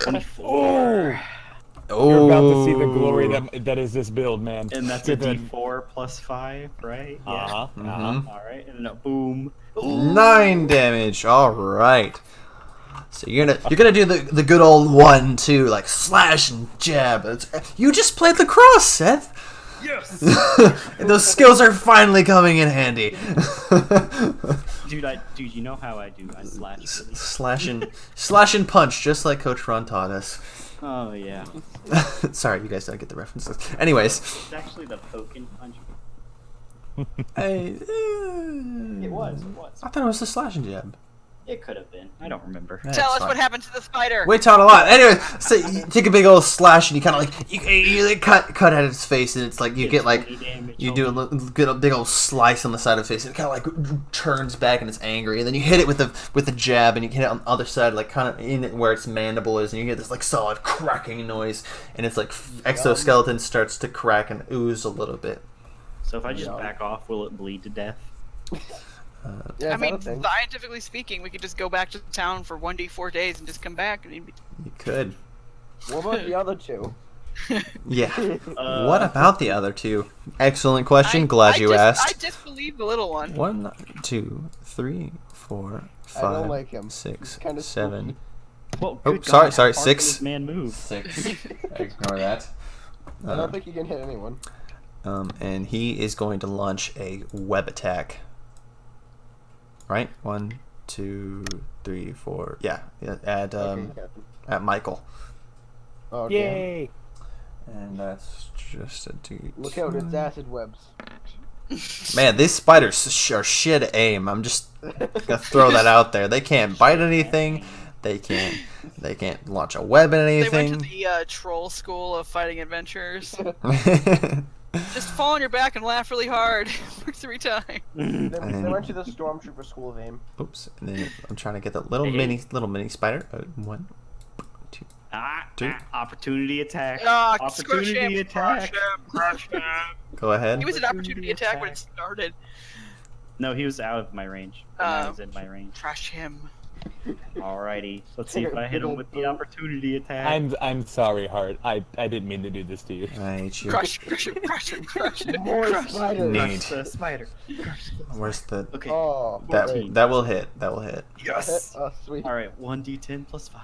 [SPEAKER 2] 24.
[SPEAKER 1] Oh.
[SPEAKER 5] You're about to see the glory that is this build, man.
[SPEAKER 2] And that's a
[SPEAKER 5] Good.
[SPEAKER 2] d4 plus 5, right? Yeah.
[SPEAKER 5] Uh-huh.
[SPEAKER 1] Mhm.
[SPEAKER 2] All right. And then a boom.
[SPEAKER 1] 9 damage. All right. So you're gonna do the good old 1-2 like slash and jab. You just played lacrosse, Seth.
[SPEAKER 2] Yes.
[SPEAKER 1] And those skills are finally coming in handy.
[SPEAKER 2] Dude, you know how I do. I slash. Really.
[SPEAKER 1] slash and punch, just like Coach Ron taught us.
[SPEAKER 2] Oh yeah.
[SPEAKER 1] Sorry, you guys don't get the references. Anyways,
[SPEAKER 2] It's actually the poke and punch.
[SPEAKER 1] it
[SPEAKER 2] It was.
[SPEAKER 1] I thought it was the slash and jab.
[SPEAKER 2] It could have been. I don't remember.
[SPEAKER 1] That's
[SPEAKER 7] Tell us
[SPEAKER 1] fine.
[SPEAKER 7] what happened to the spider.
[SPEAKER 1] We taught a lot. Anyway, so you take a big old slash and you kind of like you like cut at its face, and it's like you get like
[SPEAKER 2] 20 damage
[SPEAKER 1] you do get a big old slice on the side of the face, and it kind of like turns back and it's angry, and then you hit it with the jab, and you hit it on the other side, like kind of in it where its mandible is, and you get this like solid cracking noise, and it's like exoskeleton starts to crack and ooze a little bit.
[SPEAKER 2] So if I just back off, will it bleed to death?
[SPEAKER 3] Yeah,
[SPEAKER 7] I
[SPEAKER 3] is that
[SPEAKER 7] mean,
[SPEAKER 3] a thing?
[SPEAKER 7] scientifically speaking, we could just go back to town for 1d4 days and just come back. And
[SPEAKER 1] You could.
[SPEAKER 3] What about the other two?
[SPEAKER 1] Yeah.
[SPEAKER 2] Uh,
[SPEAKER 1] What about the other two? Excellent question. Glad you
[SPEAKER 7] I
[SPEAKER 1] asked.
[SPEAKER 7] disbelieve the little one.
[SPEAKER 1] 1, 2, 3, 4,
[SPEAKER 3] I don't
[SPEAKER 1] 5,
[SPEAKER 3] like him.
[SPEAKER 1] 6,
[SPEAKER 3] He's kinda
[SPEAKER 1] 7.
[SPEAKER 2] Well,
[SPEAKER 1] Oh,
[SPEAKER 2] good
[SPEAKER 1] sorry,
[SPEAKER 2] God,
[SPEAKER 1] sorry,
[SPEAKER 2] how far
[SPEAKER 1] 6.
[SPEAKER 2] can this man move.
[SPEAKER 1] 6. Ignore that.
[SPEAKER 3] I don't think he can hit anyone.
[SPEAKER 1] And he is going to launch a web attack. Right? 1, 2, 3, 4. Yeah, at
[SPEAKER 3] Okay, Captain.
[SPEAKER 1] at Michael.
[SPEAKER 3] Oh, damn.
[SPEAKER 5] Yay!
[SPEAKER 1] And that's just a D.
[SPEAKER 3] Look out, it's acid webs.
[SPEAKER 1] Man, these spiders are shit at aim. I'm just gonna throw that out there. They can't bite anything. They can't launch a web at
[SPEAKER 7] They went to
[SPEAKER 1] anything.
[SPEAKER 7] the troll school of fighting adventures. Just fall on your back and laugh really hard for 3 times.
[SPEAKER 3] They went to the Stormtrooper School of Aim.
[SPEAKER 1] Oops. And then I'm trying to get the little
[SPEAKER 2] Hey.
[SPEAKER 1] mini spider. 1, 2. Dude.
[SPEAKER 2] Opportunity attack.
[SPEAKER 7] Ah,
[SPEAKER 2] Opportunity
[SPEAKER 7] squish him,
[SPEAKER 2] attack.
[SPEAKER 7] crush him.
[SPEAKER 1] Go ahead.
[SPEAKER 7] He was an opportunity
[SPEAKER 2] Opportunity
[SPEAKER 7] attack when it
[SPEAKER 2] attack.
[SPEAKER 7] started.
[SPEAKER 2] No, he was out of my range. But now
[SPEAKER 7] Oh.
[SPEAKER 2] he's in my range.
[SPEAKER 7] Crush him.
[SPEAKER 2] Alrighty. Let's see if I hit him with the opportunity attack.
[SPEAKER 5] I'm sorry, Hart. I didn't mean to do this to you.
[SPEAKER 1] I hate you.
[SPEAKER 7] Crush him, crush him, crush him.
[SPEAKER 3] More
[SPEAKER 7] Crush.
[SPEAKER 3] spiders.
[SPEAKER 1] Need.
[SPEAKER 2] the spider.
[SPEAKER 1] Where's the
[SPEAKER 2] Okay.
[SPEAKER 3] Oh,
[SPEAKER 1] that?
[SPEAKER 3] great.
[SPEAKER 1] That will hit. That will hit.
[SPEAKER 2] Yes.
[SPEAKER 3] Oh, sweet.
[SPEAKER 2] All right. 1d10 plus 5.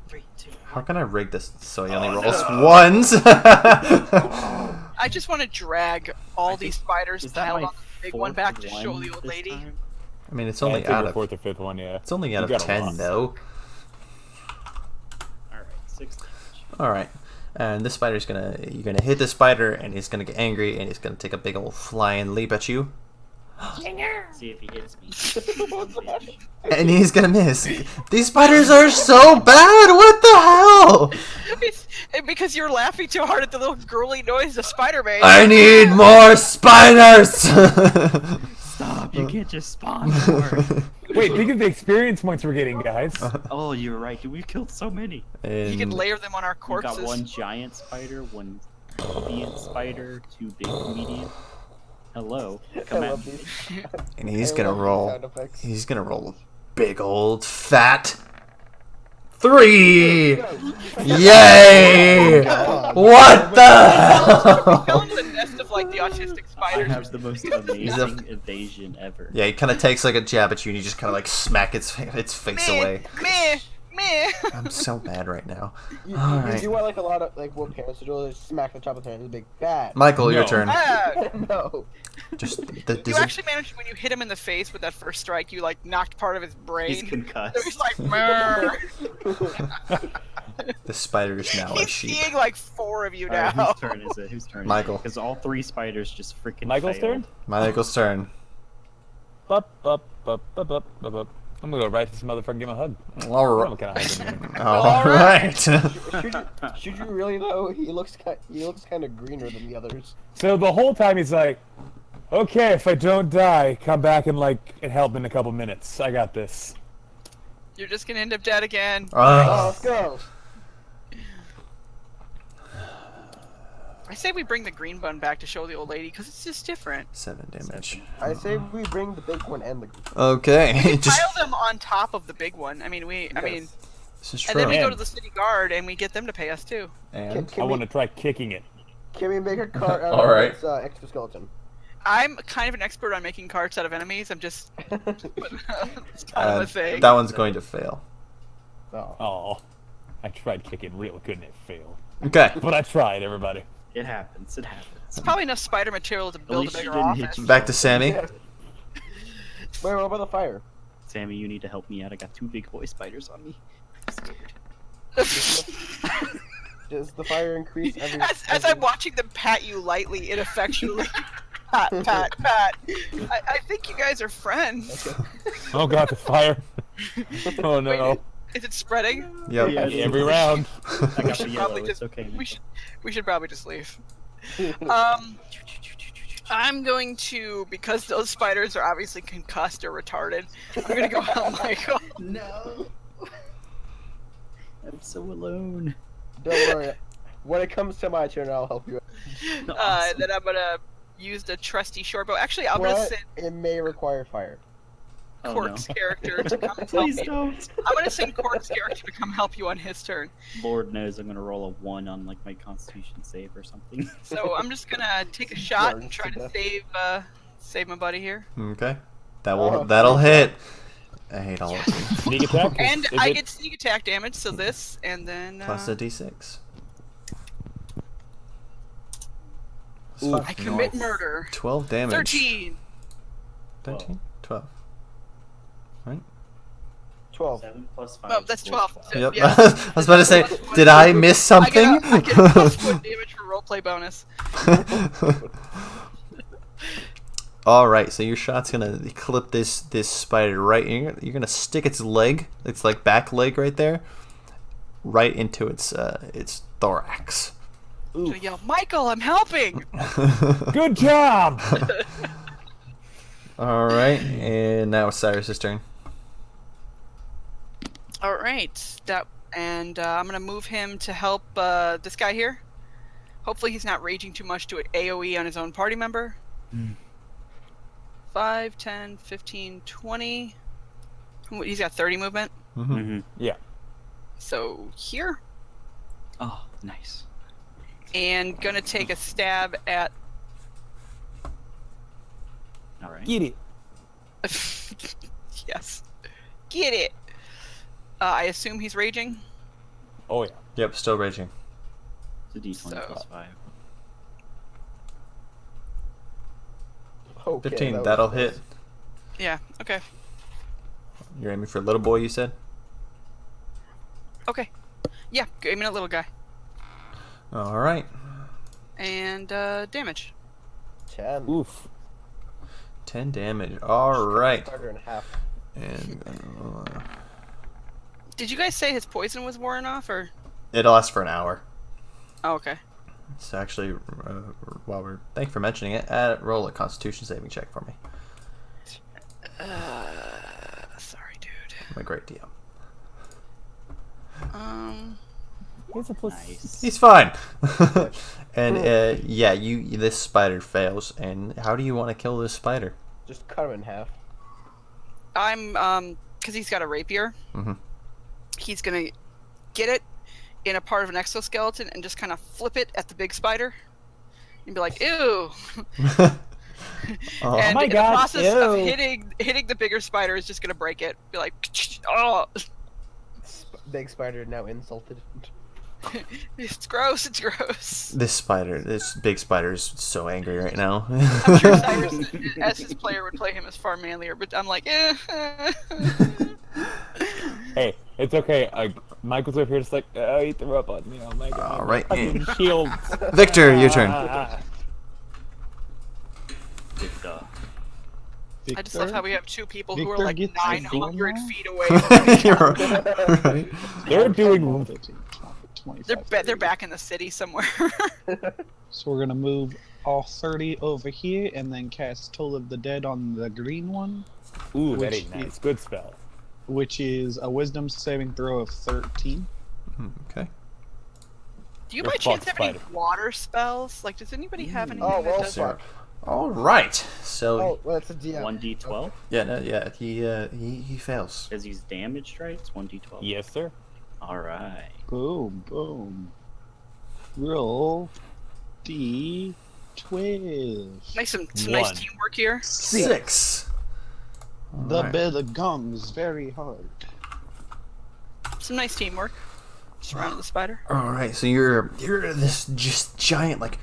[SPEAKER 2] 3, 2.
[SPEAKER 1] How can I rig this so he only
[SPEAKER 2] Oh,
[SPEAKER 1] rolls
[SPEAKER 2] no.
[SPEAKER 1] ones?
[SPEAKER 7] I just want to drag all these spiders
[SPEAKER 2] Is that
[SPEAKER 7] piled
[SPEAKER 2] my
[SPEAKER 7] on the big one
[SPEAKER 2] fourth
[SPEAKER 7] back to show
[SPEAKER 2] one
[SPEAKER 7] the old
[SPEAKER 2] this
[SPEAKER 7] lady.
[SPEAKER 2] time?
[SPEAKER 1] I mean, it's
[SPEAKER 5] Yeah,
[SPEAKER 1] only
[SPEAKER 5] it's like
[SPEAKER 1] out
[SPEAKER 5] your
[SPEAKER 1] of
[SPEAKER 5] fourth or fifth one, yeah.
[SPEAKER 1] it's only out
[SPEAKER 5] You
[SPEAKER 1] of
[SPEAKER 5] got a
[SPEAKER 1] 10
[SPEAKER 5] lot.
[SPEAKER 1] though.
[SPEAKER 2] All right. 6 damage.
[SPEAKER 1] All right, and this spider's you're gonna hit the spider, and he's gonna get angry, and he's gonna take a big old flying leap at you,
[SPEAKER 2] See if he hits me.
[SPEAKER 1] and he's gonna miss. These spiders are so bad. What the hell?
[SPEAKER 7] It's because you're laughing too hard at the little girly noise the spider made.
[SPEAKER 1] I need more spiders.
[SPEAKER 2] Stop! You can't just spawn more.
[SPEAKER 5] Wait, think of the experience points we're getting, guys.
[SPEAKER 2] Oh, you're right. Dude, we've killed so many.
[SPEAKER 7] You can
[SPEAKER 1] And
[SPEAKER 7] layer them on our
[SPEAKER 2] We
[SPEAKER 7] corpses.
[SPEAKER 2] got 1 giant spider, 1 medium spider, 2 big medium. Hello.
[SPEAKER 3] I
[SPEAKER 2] Come at
[SPEAKER 3] love
[SPEAKER 2] me.
[SPEAKER 3] these.
[SPEAKER 1] and he's
[SPEAKER 3] I
[SPEAKER 1] gonna
[SPEAKER 3] love these
[SPEAKER 1] roll.
[SPEAKER 3] sound effects.
[SPEAKER 1] He's gonna roll a big old fat 3. Yay! What the hell?
[SPEAKER 7] Fell into the nest of like the autistic
[SPEAKER 2] I
[SPEAKER 7] spiders.
[SPEAKER 2] have the most amazing evasion ever.
[SPEAKER 1] Yeah, he kind of takes like a jab at you, and you just kind of like smack its face away.
[SPEAKER 7] Meh, meh.
[SPEAKER 1] I'm so bad right now.
[SPEAKER 3] You
[SPEAKER 1] Alright.
[SPEAKER 3] do what like a lot of like what parents do is smack the top of the head with a big bat.
[SPEAKER 1] Michael, your
[SPEAKER 5] No.
[SPEAKER 1] turn.
[SPEAKER 7] Ah,
[SPEAKER 3] No.
[SPEAKER 1] Just
[SPEAKER 7] you actually managed when you hit him in the face with that first strike. You like knocked part of his brain.
[SPEAKER 2] He's concussed.
[SPEAKER 7] So he's like, "Meh."
[SPEAKER 1] the spider is now a
[SPEAKER 7] He's
[SPEAKER 1] sheep.
[SPEAKER 7] seeing like 4 of you
[SPEAKER 2] All right,
[SPEAKER 7] now.
[SPEAKER 2] whose turn is it? Whose turn?
[SPEAKER 1] Michael.
[SPEAKER 2] Because all 3 spiders just freaking
[SPEAKER 5] Michael's
[SPEAKER 2] failed.
[SPEAKER 5] turn?
[SPEAKER 1] Michael's turn.
[SPEAKER 5] Up, up, up, up, up, up, up. I'm gonna go right to this motherfucker and give him a hug.
[SPEAKER 1] All
[SPEAKER 5] I'm
[SPEAKER 1] right.
[SPEAKER 5] gonna hug him.
[SPEAKER 1] All right.
[SPEAKER 3] Should you really though? He looks kind of greener than the others.
[SPEAKER 5] So the whole time he's like, okay, if I don't die, come back and help in a couple minutes. I got this.
[SPEAKER 7] You're just gonna end up dead again.
[SPEAKER 3] Oh, let's go.
[SPEAKER 7] I say we bring the green bun back to show the old lady because it's just different.
[SPEAKER 1] 7 damage.
[SPEAKER 3] I say we bring the big one and the.
[SPEAKER 1] Okay. Just
[SPEAKER 7] Pile them on top of the big one. I mean, I mean,
[SPEAKER 1] this is
[SPEAKER 7] and
[SPEAKER 1] true.
[SPEAKER 7] then we go
[SPEAKER 5] And-
[SPEAKER 7] to the city guard and we get them to pay us too.
[SPEAKER 1] And
[SPEAKER 3] Can
[SPEAKER 5] I
[SPEAKER 3] we-
[SPEAKER 5] want to try kicking it.
[SPEAKER 3] Can we make a cart out
[SPEAKER 1] Alright.
[SPEAKER 3] of this exoskeleton?
[SPEAKER 7] I'm kind of an expert on making carts out of enemies. I'm just it's kind of a thing.
[SPEAKER 1] that one's going to fail.
[SPEAKER 3] Oh.
[SPEAKER 5] Oh, I tried kicking real good and it failed.
[SPEAKER 1] Okay.
[SPEAKER 5] But I tried, everybody.
[SPEAKER 2] It happens. It happens.
[SPEAKER 7] It's probably enough spider material to
[SPEAKER 2] At
[SPEAKER 7] build a
[SPEAKER 2] least you
[SPEAKER 7] bigger
[SPEAKER 2] didn't hit
[SPEAKER 7] office.
[SPEAKER 2] you.
[SPEAKER 1] Back to Sammy.
[SPEAKER 3] Yeah. Wait, what about the fire?
[SPEAKER 2] Sammy, you need to help me out. I got 2 big boy spiders on me. I'm scared.
[SPEAKER 3] Does the fire increase every?
[SPEAKER 7] As I'm watching them pat you lightly, ineffectually. Pat, pat, pat. I think you guys are friends.
[SPEAKER 5] Oh god, the fire. Oh no.
[SPEAKER 7] Wait, is it spreading?
[SPEAKER 1] Yep.
[SPEAKER 2] Yeah.
[SPEAKER 5] Every round.
[SPEAKER 2] I got the
[SPEAKER 7] should
[SPEAKER 2] yellow.
[SPEAKER 7] probably
[SPEAKER 2] It's
[SPEAKER 7] just-
[SPEAKER 2] okay.
[SPEAKER 7] We should probably just leave. I'm going to, because those spiders are obviously concussed or retarded, I'm gonna go help Michael.
[SPEAKER 2] No. I'm so alone.
[SPEAKER 3] Don't worry. When it comes to my turn, I'll help you.
[SPEAKER 2] Awesome.
[SPEAKER 7] Then I'm gonna use the trusty short bow. Actually, I'm gonna
[SPEAKER 3] But
[SPEAKER 7] sit.
[SPEAKER 3] it may require fire.
[SPEAKER 2] Oh,
[SPEAKER 7] Cork's
[SPEAKER 2] no.
[SPEAKER 7] character to come help
[SPEAKER 2] Please
[SPEAKER 7] you.
[SPEAKER 2] don't.
[SPEAKER 7] I'm gonna send Cork's character to come help you on his turn.
[SPEAKER 2] Lord knows I'm gonna roll a 1 on like my Constitution save or something.
[SPEAKER 7] So I'm just gonna take a shot and
[SPEAKER 3] Burns
[SPEAKER 7] try
[SPEAKER 3] to
[SPEAKER 7] to
[SPEAKER 3] death.
[SPEAKER 7] save my buddy here.
[SPEAKER 1] Okay.
[SPEAKER 3] Oh,
[SPEAKER 1] That'll
[SPEAKER 3] great
[SPEAKER 1] hit. I hate all of you.
[SPEAKER 5] Sneak attack.
[SPEAKER 7] And
[SPEAKER 5] Is
[SPEAKER 7] I
[SPEAKER 5] it-
[SPEAKER 7] get sneak attack damage, so this, and then
[SPEAKER 1] Plus a d6. It's
[SPEAKER 5] Ooh.
[SPEAKER 1] fine.
[SPEAKER 7] I commit
[SPEAKER 2] Nice.
[SPEAKER 7] murder.
[SPEAKER 1] 12 damage.
[SPEAKER 7] 13.
[SPEAKER 1] 13? 12.
[SPEAKER 3] 12.
[SPEAKER 2] 7 plus 5.
[SPEAKER 7] Oh, that's 12. So,
[SPEAKER 1] Yep.
[SPEAKER 7] yeah.
[SPEAKER 1] I was about to say, did I miss something?
[SPEAKER 7] I get a plus 1 damage for roleplay bonus.
[SPEAKER 1] All right, so your shot's gonna clip this spider right. You're gonna stick its leg, its like back leg right there, right into its thorax.
[SPEAKER 7] So yell, Michael, I'm helping.
[SPEAKER 5] Good job.
[SPEAKER 1] All right, and now it's Cyrus's turn.
[SPEAKER 7] All right, I'm gonna move him to help this guy here. Hopefully, he's not raging too much to an AOE on his own party member. 5, 10, 15, 20. He's got 30 movement.
[SPEAKER 1] Mm-hmm.
[SPEAKER 2] Mm-hmm.
[SPEAKER 5] Yeah.
[SPEAKER 7] So here,
[SPEAKER 2] Oh, nice.
[SPEAKER 7] and gonna take a stab at.
[SPEAKER 2] All right.
[SPEAKER 5] Get it.
[SPEAKER 7] Yes, get it. I assume he's raging.
[SPEAKER 5] Oh yeah.
[SPEAKER 1] Yep, still raging.
[SPEAKER 2] It's a D20
[SPEAKER 7] So-
[SPEAKER 2] plus 5.
[SPEAKER 3] Okay,
[SPEAKER 1] 15.
[SPEAKER 3] that was
[SPEAKER 1] That'll
[SPEAKER 3] close.
[SPEAKER 1] hit.
[SPEAKER 7] Yeah. Okay.
[SPEAKER 1] You're aiming for little boy, you said.
[SPEAKER 7] Okay. Yeah, aiming at little guy.
[SPEAKER 1] All right.
[SPEAKER 7] And damage.
[SPEAKER 3] 10.
[SPEAKER 5] Oof.
[SPEAKER 1] 10 damage. All right.
[SPEAKER 3] Starter in half.
[SPEAKER 1] And
[SPEAKER 7] Did you guys say his poison was worn off, or?
[SPEAKER 1] it'll last for an hour.
[SPEAKER 7] Oh, okay.
[SPEAKER 1] So actually, thank you for mentioning it. Roll a Constitution saving check for me.
[SPEAKER 7] Sorry, dude.
[SPEAKER 1] I'm a great DM.
[SPEAKER 5] Here's a plus.
[SPEAKER 2] Nice.
[SPEAKER 1] He's fine. And yeah, this spider fails. And how do you want to kill this spider?
[SPEAKER 3] Just cut him in half.
[SPEAKER 7] I'm because he's got a rapier.
[SPEAKER 1] Mhm.
[SPEAKER 7] He's gonna get it in a part of an exoskeleton and just kind of flip it at the big spider, and be like, "Ew!"
[SPEAKER 1] Oh,
[SPEAKER 7] And
[SPEAKER 5] my
[SPEAKER 7] in
[SPEAKER 5] God,
[SPEAKER 7] the process of
[SPEAKER 5] ew.
[SPEAKER 7] hitting the bigger spider is just gonna break it. Be like, "Oh,
[SPEAKER 3] Big spider now insulted.
[SPEAKER 7] it's gross! It's gross!"
[SPEAKER 1] this big spider is so angry right now.
[SPEAKER 7] I'm sure Cyrus, as his player, would play him as far manlier, but I'm like, eh.
[SPEAKER 5] Hey, it's okay. Michael's over here just like, oh, he threw up on me. Oh my god.
[SPEAKER 1] All right.
[SPEAKER 5] Fucking shield.
[SPEAKER 1] Victor, your turn.
[SPEAKER 2] Victor.
[SPEAKER 7] I just love how we have two people who are
[SPEAKER 6] Victor
[SPEAKER 7] like
[SPEAKER 6] gets
[SPEAKER 7] 900
[SPEAKER 6] Ebola?
[SPEAKER 7] feet away.
[SPEAKER 1] You're right.
[SPEAKER 5] They're doing.
[SPEAKER 6] 25,
[SPEAKER 7] They're back in the city somewhere.
[SPEAKER 6] So we're gonna move all 30 over here and then cast Toll of the Dead on the green one,
[SPEAKER 5] Ooh, that
[SPEAKER 6] Which
[SPEAKER 5] ain't nice. Good spell.
[SPEAKER 6] which is a Wisdom saving throw of 13.
[SPEAKER 1] Okay.
[SPEAKER 7] Do you
[SPEAKER 5] You're
[SPEAKER 7] by chance
[SPEAKER 5] fucked,
[SPEAKER 7] have any
[SPEAKER 5] spider.
[SPEAKER 7] water spells? Like, does anybody have anything
[SPEAKER 3] Oh,
[SPEAKER 7] that
[SPEAKER 3] well,
[SPEAKER 7] does?
[SPEAKER 3] fuck.
[SPEAKER 1] All right. So
[SPEAKER 3] Oh, well, that's a DM.
[SPEAKER 2] 1d12?
[SPEAKER 1] yeah, he fails.
[SPEAKER 2] Because he's damaged, right? It's 1d12.
[SPEAKER 5] Yes, sir.
[SPEAKER 2] Alright.
[SPEAKER 6] Boom, boom. Roll D12.
[SPEAKER 7] Nice, some nice
[SPEAKER 5] One.
[SPEAKER 7] teamwork here.
[SPEAKER 1] 6. All
[SPEAKER 6] The
[SPEAKER 1] right.
[SPEAKER 6] bell gums very hard.
[SPEAKER 7] Some nice teamwork. Surrounding the spider.
[SPEAKER 1] All right, so you're this just giant like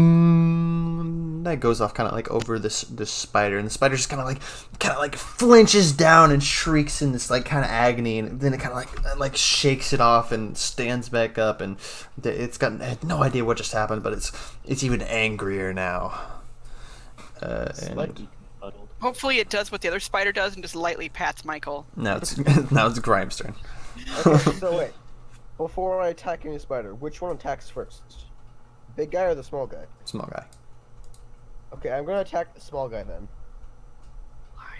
[SPEAKER 1] dong that goes off kind of like over this spider, and the spider just kind of like flinches down and shrieks in this like kind of agony, and then it kind of like shakes it off and stands back up, and it's got no idea what just happened, but it's even angrier now. And
[SPEAKER 2] Slightly befuddled.
[SPEAKER 7] Hopefully, it does what the other spider does and just lightly pats Michael.
[SPEAKER 1] now it's Grime's turn.
[SPEAKER 3] Okay, so wait. Before I attack any spider, which one attacks first? Big guy or the small guy?
[SPEAKER 1] Small guy.
[SPEAKER 3] Okay, I'm gonna attack the small guy then.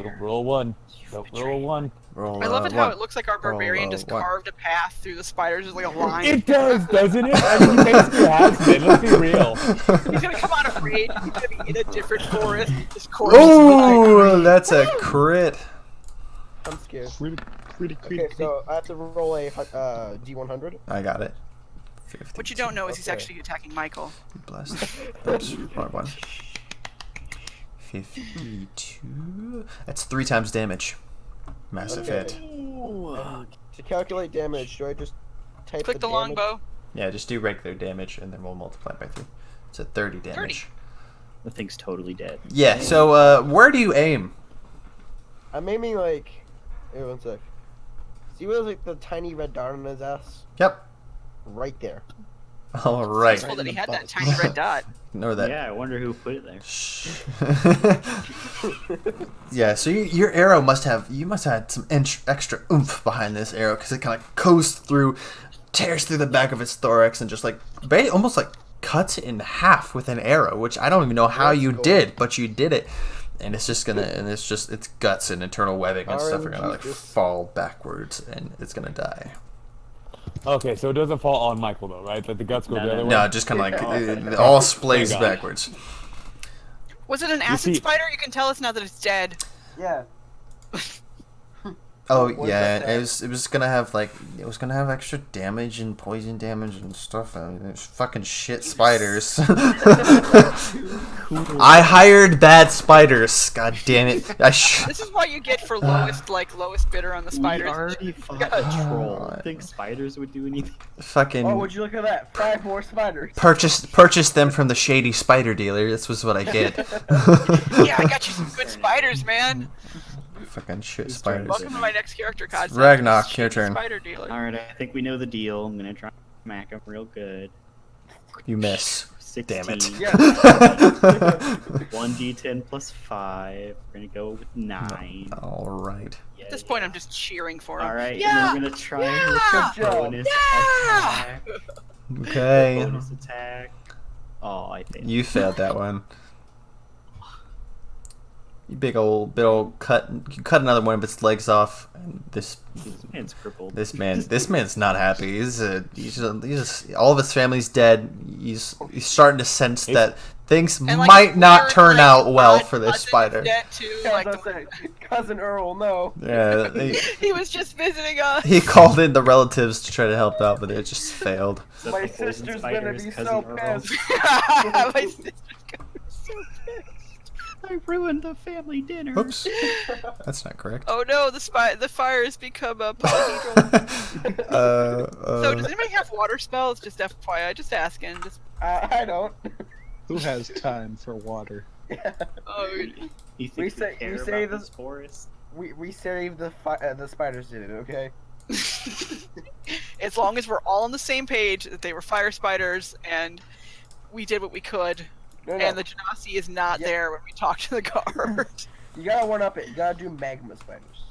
[SPEAKER 5] Don't roll one. Don't roll one.
[SPEAKER 1] Roll,
[SPEAKER 7] I love it how
[SPEAKER 1] one.
[SPEAKER 7] it looks like our
[SPEAKER 1] Roll,
[SPEAKER 7] barbarian just
[SPEAKER 1] one.
[SPEAKER 7] carved a path through the spiders as like a line.
[SPEAKER 5] It does, doesn't it? I mean, he basically has been. Let's be real.
[SPEAKER 7] He's gonna come out of raid. He's gonna be in a different forest. His corpse is
[SPEAKER 1] Ooh, that's a crit.
[SPEAKER 3] I'm scared.
[SPEAKER 6] Pretty
[SPEAKER 3] Okay, so I have to roll a D100.
[SPEAKER 1] I got it.
[SPEAKER 7] What you don't know is he's
[SPEAKER 3] Okay.
[SPEAKER 7] actually attacking Michael.
[SPEAKER 1] Blessed. Oops, wrong one. 52. That's 3 times damage. Massive
[SPEAKER 3] Okay.
[SPEAKER 1] hit.
[SPEAKER 3] To calculate damage, do I just type
[SPEAKER 7] Click the
[SPEAKER 3] damage?
[SPEAKER 7] longbow.
[SPEAKER 1] Yeah, just do regular damage and then we'll multiply it by 3. It's a 30 damage.
[SPEAKER 2] The thing's totally dead.
[SPEAKER 1] Yeah, so where do you aim?
[SPEAKER 3] I'm aiming like. Wait, one sec. See where there's like the tiny red dot on his ass?
[SPEAKER 1] Yep.
[SPEAKER 3] Right there.
[SPEAKER 1] All right.
[SPEAKER 7] Useful that he had that tiny red dot.
[SPEAKER 1] Ignore that.
[SPEAKER 2] Yeah, I wonder who put it there.
[SPEAKER 1] Shh. Yeah, so your arrow must have had some extra oomph behind this arrow because it kind of goes through, tears through the back of its thorax and just like almost like cuts it in half with an arrow, which I don't even know how you did, but you did it. And it's just gonna, and it's guts and internal webbing and stuff are gonna like fall backwards and it's gonna die.
[SPEAKER 5] Okay, so it doesn't fall on Michael though, right? That the guts go the other way.
[SPEAKER 1] No, just kind of like it all splays
[SPEAKER 5] Thank God.
[SPEAKER 1] backwards.
[SPEAKER 7] Was it an acid
[SPEAKER 5] see-
[SPEAKER 7] spider? You can tell us now that it's dead.
[SPEAKER 3] Yeah.
[SPEAKER 1] Oh
[SPEAKER 3] What
[SPEAKER 1] yeah,
[SPEAKER 3] does that
[SPEAKER 1] it was gonna have extra damage and poison damage and stuff. I mean, there's fucking shit spiders. I hired bad spiders. God damn it!
[SPEAKER 7] This is what you get for lowest bidder on the spiders.
[SPEAKER 2] We already fought a troll. I think spiders would do anything.
[SPEAKER 1] fucking
[SPEAKER 3] Oh, would you look at that? 5 more spiders.
[SPEAKER 1] purchase them from the shady spider dealer. This was what I get.
[SPEAKER 7] Yeah, I got you some good spiders, man.
[SPEAKER 1] Fucking shit
[SPEAKER 2] Who's
[SPEAKER 1] spiders.
[SPEAKER 2] turn?
[SPEAKER 7] Welcome to my next character concept.
[SPEAKER 1] Ragnar, your turn.
[SPEAKER 7] Spider dealer.
[SPEAKER 2] Alright, I think we know the deal. I'm gonna try and smack him real good.
[SPEAKER 1] You miss.
[SPEAKER 2] 16.
[SPEAKER 1] Damn it.
[SPEAKER 3] Yeah.
[SPEAKER 2] 1d10 plus 5. We're gonna go with 9.
[SPEAKER 1] All right.
[SPEAKER 2] Yeah,
[SPEAKER 7] At this point, I'm just cheering for him.
[SPEAKER 2] Alright,
[SPEAKER 7] Yeah!
[SPEAKER 2] and then we're gonna try and
[SPEAKER 3] Good
[SPEAKER 2] make a
[SPEAKER 3] job.
[SPEAKER 2] bonus
[SPEAKER 7] Yeah!
[SPEAKER 2] attack.
[SPEAKER 1] Okay.
[SPEAKER 2] Bonus attack. Oh, I failed.
[SPEAKER 1] You failed that one. You big old cut. You cut another one of its legs off, and this
[SPEAKER 2] man's crippled.
[SPEAKER 1] this man's not happy. He's all of his family's dead. He's starting to sense that things
[SPEAKER 7] And, like,
[SPEAKER 1] might not
[SPEAKER 7] weird,
[SPEAKER 1] turn
[SPEAKER 7] like,
[SPEAKER 1] out well
[SPEAKER 7] odd
[SPEAKER 1] for this
[SPEAKER 7] cousin is
[SPEAKER 1] spider.
[SPEAKER 7] dead too,
[SPEAKER 3] Yeah,
[SPEAKER 7] like,
[SPEAKER 3] that's it. Cousin Earl, no.
[SPEAKER 1] Yeah,
[SPEAKER 7] he was just visiting us.
[SPEAKER 1] he called in the relatives to try to help out, but it just failed.
[SPEAKER 2] Except
[SPEAKER 3] My
[SPEAKER 2] for poison
[SPEAKER 3] sister's gonna
[SPEAKER 2] spiders,
[SPEAKER 3] be
[SPEAKER 2] cousin
[SPEAKER 3] so
[SPEAKER 2] Earl.
[SPEAKER 3] pissed.
[SPEAKER 7] My sister's gonna be so pissed.
[SPEAKER 2] I ruined the family dinner.
[SPEAKER 1] Oops, that's not correct.
[SPEAKER 7] Oh no, the fire has become a polyhedral. So does anybody have water spells? Just FYI, just asking. Just
[SPEAKER 3] I don't.
[SPEAKER 6] Who has time for water?
[SPEAKER 7] oh,
[SPEAKER 2] You think
[SPEAKER 3] We
[SPEAKER 2] we
[SPEAKER 3] say-
[SPEAKER 2] care
[SPEAKER 3] we say
[SPEAKER 2] about
[SPEAKER 3] this-
[SPEAKER 2] this forest?
[SPEAKER 3] We saved the spiders did it, okay?
[SPEAKER 7] as long as we're all on the same page that they were fire spiders and we did what we could,
[SPEAKER 3] No,
[SPEAKER 7] and the Genasi is not
[SPEAKER 3] Yeah.
[SPEAKER 7] there when we talk to the guard.
[SPEAKER 3] You gotta one up it. You gotta do magma spiders.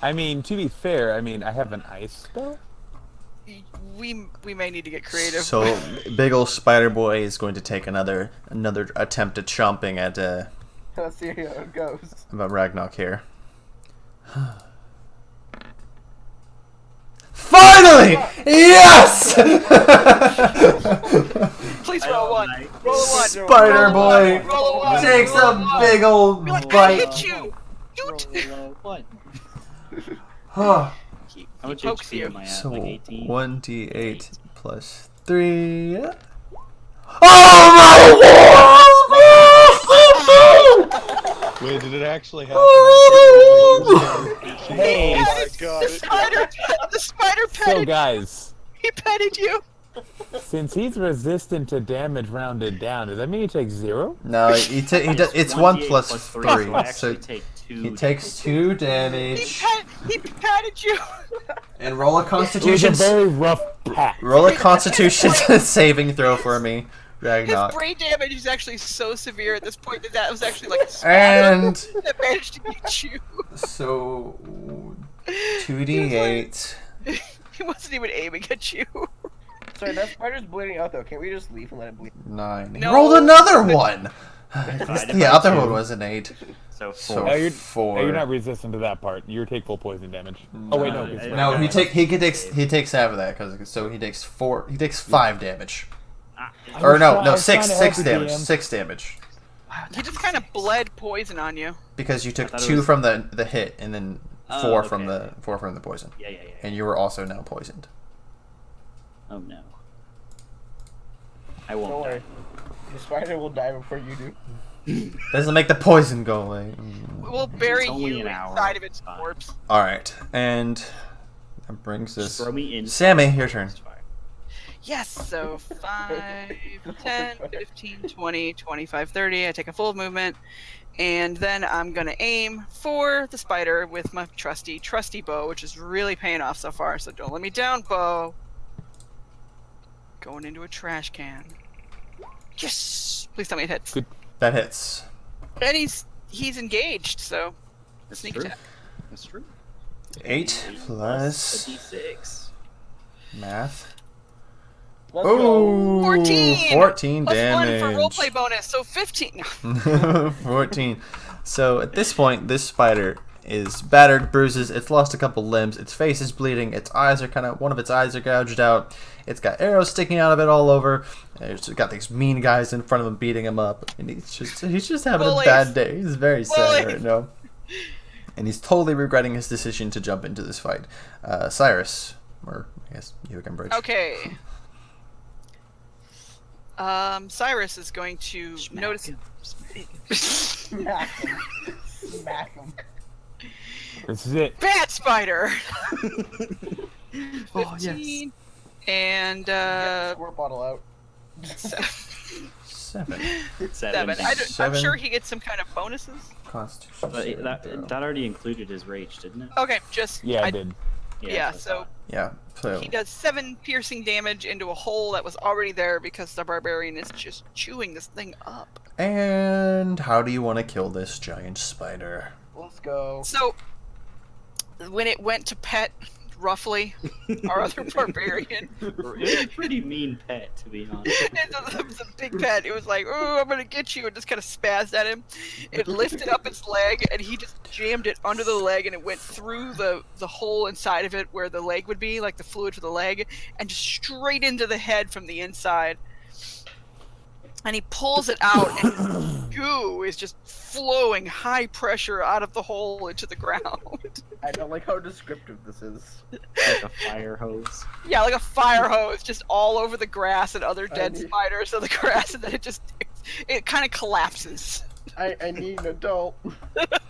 [SPEAKER 5] I mean, to be fair, I mean, I have an ice spell.
[SPEAKER 7] we may need to get creative.
[SPEAKER 1] So, big old spider boy is going to take another attempt at chomping at
[SPEAKER 3] Let's see how it goes.
[SPEAKER 1] about Ragnarok here. Finally! Yes!
[SPEAKER 7] Please roll one.
[SPEAKER 2] Nice.
[SPEAKER 7] Roll a one.
[SPEAKER 1] Spider
[SPEAKER 7] Roll a
[SPEAKER 1] boy
[SPEAKER 7] one. Roll a one.
[SPEAKER 1] takes
[SPEAKER 7] Roll
[SPEAKER 1] a
[SPEAKER 7] one.
[SPEAKER 1] big old
[SPEAKER 7] Be like, I
[SPEAKER 1] bite.
[SPEAKER 7] hit you. Doot.
[SPEAKER 2] What?
[SPEAKER 1] Huh.
[SPEAKER 7] He
[SPEAKER 2] How much
[SPEAKER 7] pokes
[SPEAKER 2] HP
[SPEAKER 7] you.
[SPEAKER 2] am I at?
[SPEAKER 1] So
[SPEAKER 2] Like 18?
[SPEAKER 1] 1d8 plus 3. Oh my god!
[SPEAKER 6] Wait, did it actually happen?
[SPEAKER 5] Hey,
[SPEAKER 6] Oh my god.
[SPEAKER 7] The spider
[SPEAKER 5] so
[SPEAKER 7] petted.
[SPEAKER 5] guys,
[SPEAKER 7] He petted you.
[SPEAKER 5] since he's resistant to damage rounded down, does that mean he takes 0?
[SPEAKER 1] No, he does. It's 1
[SPEAKER 2] 1d8
[SPEAKER 1] plus 3.
[SPEAKER 2] So I
[SPEAKER 1] So
[SPEAKER 2] actually take 2.
[SPEAKER 1] he takes 2
[SPEAKER 7] He
[SPEAKER 1] damage.
[SPEAKER 7] patted you.
[SPEAKER 1] And roll a
[SPEAKER 5] It was a
[SPEAKER 1] Constitution.
[SPEAKER 5] very rough pat.
[SPEAKER 1] Roll a Constitution saving throw for me,
[SPEAKER 7] His
[SPEAKER 1] Ragnarok.
[SPEAKER 7] brain damage is actually so severe at this point that was actually like a spasm
[SPEAKER 1] And
[SPEAKER 7] that managed to get you.
[SPEAKER 1] so 2d8.
[SPEAKER 7] He wasn't even aiming at you.
[SPEAKER 3] Sorry, that spider's bleeding out though. Can't we just leave and let it bleed?
[SPEAKER 1] 9. He
[SPEAKER 7] No.
[SPEAKER 1] rolled another one. The other one was an 8.
[SPEAKER 2] So
[SPEAKER 1] So
[SPEAKER 2] 4.
[SPEAKER 5] you're
[SPEAKER 1] 4.
[SPEAKER 5] You're not resistant to that part. You take full poison damage. Oh wait, no. 'cause-
[SPEAKER 1] No, he takes half of that because so he takes 4. He takes 5 damage.
[SPEAKER 2] Ah,
[SPEAKER 1] Or
[SPEAKER 5] was
[SPEAKER 1] no,
[SPEAKER 5] try- I
[SPEAKER 1] no,
[SPEAKER 5] was
[SPEAKER 1] 6
[SPEAKER 5] trying to help
[SPEAKER 1] 6
[SPEAKER 5] you,
[SPEAKER 1] damage.
[SPEAKER 5] DM.
[SPEAKER 1] 6 damage
[SPEAKER 7] He just kind of bled poison on you.
[SPEAKER 1] because you took
[SPEAKER 2] thought it
[SPEAKER 1] 2
[SPEAKER 2] was-
[SPEAKER 1] from the hit and then 4
[SPEAKER 2] Oh,
[SPEAKER 1] from
[SPEAKER 2] okay.
[SPEAKER 1] the 4 from the poison,
[SPEAKER 2] yeah.
[SPEAKER 1] and you were also now poisoned.
[SPEAKER 2] Oh no. I won't
[SPEAKER 3] Don't
[SPEAKER 2] die.
[SPEAKER 3] worry. The spider will die before you do.
[SPEAKER 1] Doesn't make the poison go away.
[SPEAKER 7] We'll bury
[SPEAKER 2] only
[SPEAKER 7] you
[SPEAKER 2] an hour.
[SPEAKER 7] inside of its
[SPEAKER 2] Fine.
[SPEAKER 7] corpse.
[SPEAKER 1] All right, and that brings
[SPEAKER 2] Just
[SPEAKER 1] us.
[SPEAKER 2] throw me in.
[SPEAKER 1] Sammy, your turn.
[SPEAKER 7] Yes, so 5, 10, 15, 20, 25, 30. I take a full movement. And then I'm going to aim for the spider with my trusty bow, which is really paying off so far. So don't let me down, bow. Going into a trash can. Yes! Please tell me it hits.
[SPEAKER 5] Good.
[SPEAKER 1] That hits.
[SPEAKER 7] And he's engaged, so
[SPEAKER 2] That's
[SPEAKER 7] sneak
[SPEAKER 2] true.
[SPEAKER 7] attack.
[SPEAKER 2] That's true.
[SPEAKER 1] 8 plus
[SPEAKER 2] a d6.
[SPEAKER 1] math.
[SPEAKER 3] Let's go.
[SPEAKER 7] 14!
[SPEAKER 1] 14
[SPEAKER 7] Plus
[SPEAKER 1] damage.
[SPEAKER 7] 1 for roleplay bonus, so 15.
[SPEAKER 1] 14. So at this point, this spider is battered, bruises. It's lost a couple limbs. Its face is bleeding. Its eyes are one of its eyes are gouged out. It's got arrows sticking out of it all over. It's got these mean guys in front of him beating him up, and he's just having
[SPEAKER 7] Bullies.
[SPEAKER 1] a bad day. He's very sad
[SPEAKER 7] Bullies.
[SPEAKER 1] right now, and he's totally regretting his decision to jump into this fight. Cyrus, or I guess you can bridge.
[SPEAKER 7] Okay. Cyrus is going to notice.
[SPEAKER 3] Smack him. Smack him.
[SPEAKER 5] This is it.
[SPEAKER 7] Bat spider.
[SPEAKER 2] Oh,
[SPEAKER 7] 15 and
[SPEAKER 3] Get the squirt bottle out.
[SPEAKER 1] 7
[SPEAKER 7] 7. I'm
[SPEAKER 1] Seven.
[SPEAKER 7] sure he gets some kind of bonuses.
[SPEAKER 1] Constitution.
[SPEAKER 2] But
[SPEAKER 1] saving throw.
[SPEAKER 2] that already included his rage, didn't it?
[SPEAKER 7] Okay, just
[SPEAKER 5] Yeah, I did.
[SPEAKER 7] Yeah,
[SPEAKER 2] that's
[SPEAKER 7] so
[SPEAKER 2] what
[SPEAKER 1] Yeah. So
[SPEAKER 7] he does 7 piercing damage into a hole that was already there because the barbarian is just chewing this thing up.
[SPEAKER 1] and how do you want to kill this giant spider?
[SPEAKER 3] Let's go.
[SPEAKER 7] So when it went to pet roughly our other barbarian,
[SPEAKER 2] I thought. It's a pretty mean pet, to be honest.
[SPEAKER 7] it was a big pet. It was like, "Oh, I'm gonna get you," and just kind of spazzed at him. It lifted up its leg, and he just jammed it under the leg, and it went through the hole inside of it where the leg would be, like the fluid for the leg, and just straight into the head from the inside. And he pulls it out, and his goo is just flowing high pressure out of the hole into the ground.
[SPEAKER 3] I don't like how descriptive this is.
[SPEAKER 2] Like a fire hose.
[SPEAKER 7] Yeah, like a fire hose, just all over the grass and other dead
[SPEAKER 3] need-
[SPEAKER 7] spiders on the grass, and then it kind of collapses.
[SPEAKER 3] I need an adult.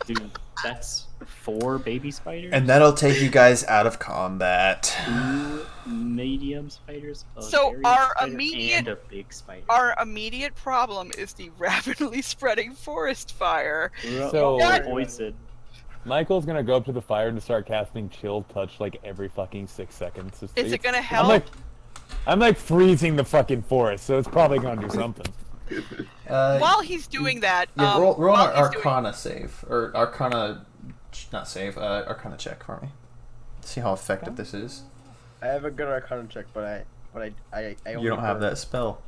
[SPEAKER 2] Dude, that's 4 baby spiders.
[SPEAKER 1] And that'll take you guys out of combat.
[SPEAKER 2] 2 medium spiders. A
[SPEAKER 7] So
[SPEAKER 2] very
[SPEAKER 7] our
[SPEAKER 2] spider,
[SPEAKER 7] immediate-
[SPEAKER 2] and a big spider.
[SPEAKER 7] Our immediate problem is the rapidly spreading forest fire.
[SPEAKER 5] So-
[SPEAKER 2] Poison.
[SPEAKER 5] Michael's gonna go up to the fire and start casting Chill Touch like every fucking 6 seconds.
[SPEAKER 7] Is it gonna
[SPEAKER 5] I'm
[SPEAKER 7] help?
[SPEAKER 5] I'm like freezing the fucking forest, so it's probably gonna do something.
[SPEAKER 7] While he's doing that,
[SPEAKER 1] Yeah, roll
[SPEAKER 7] while
[SPEAKER 1] an
[SPEAKER 7] he's doing-
[SPEAKER 1] Arcana save or Arcana, not save. Arcana check for me. See how effective this is.
[SPEAKER 3] I have a good Arcana check, but I only
[SPEAKER 1] You don't have
[SPEAKER 3] burn.
[SPEAKER 1] that spell.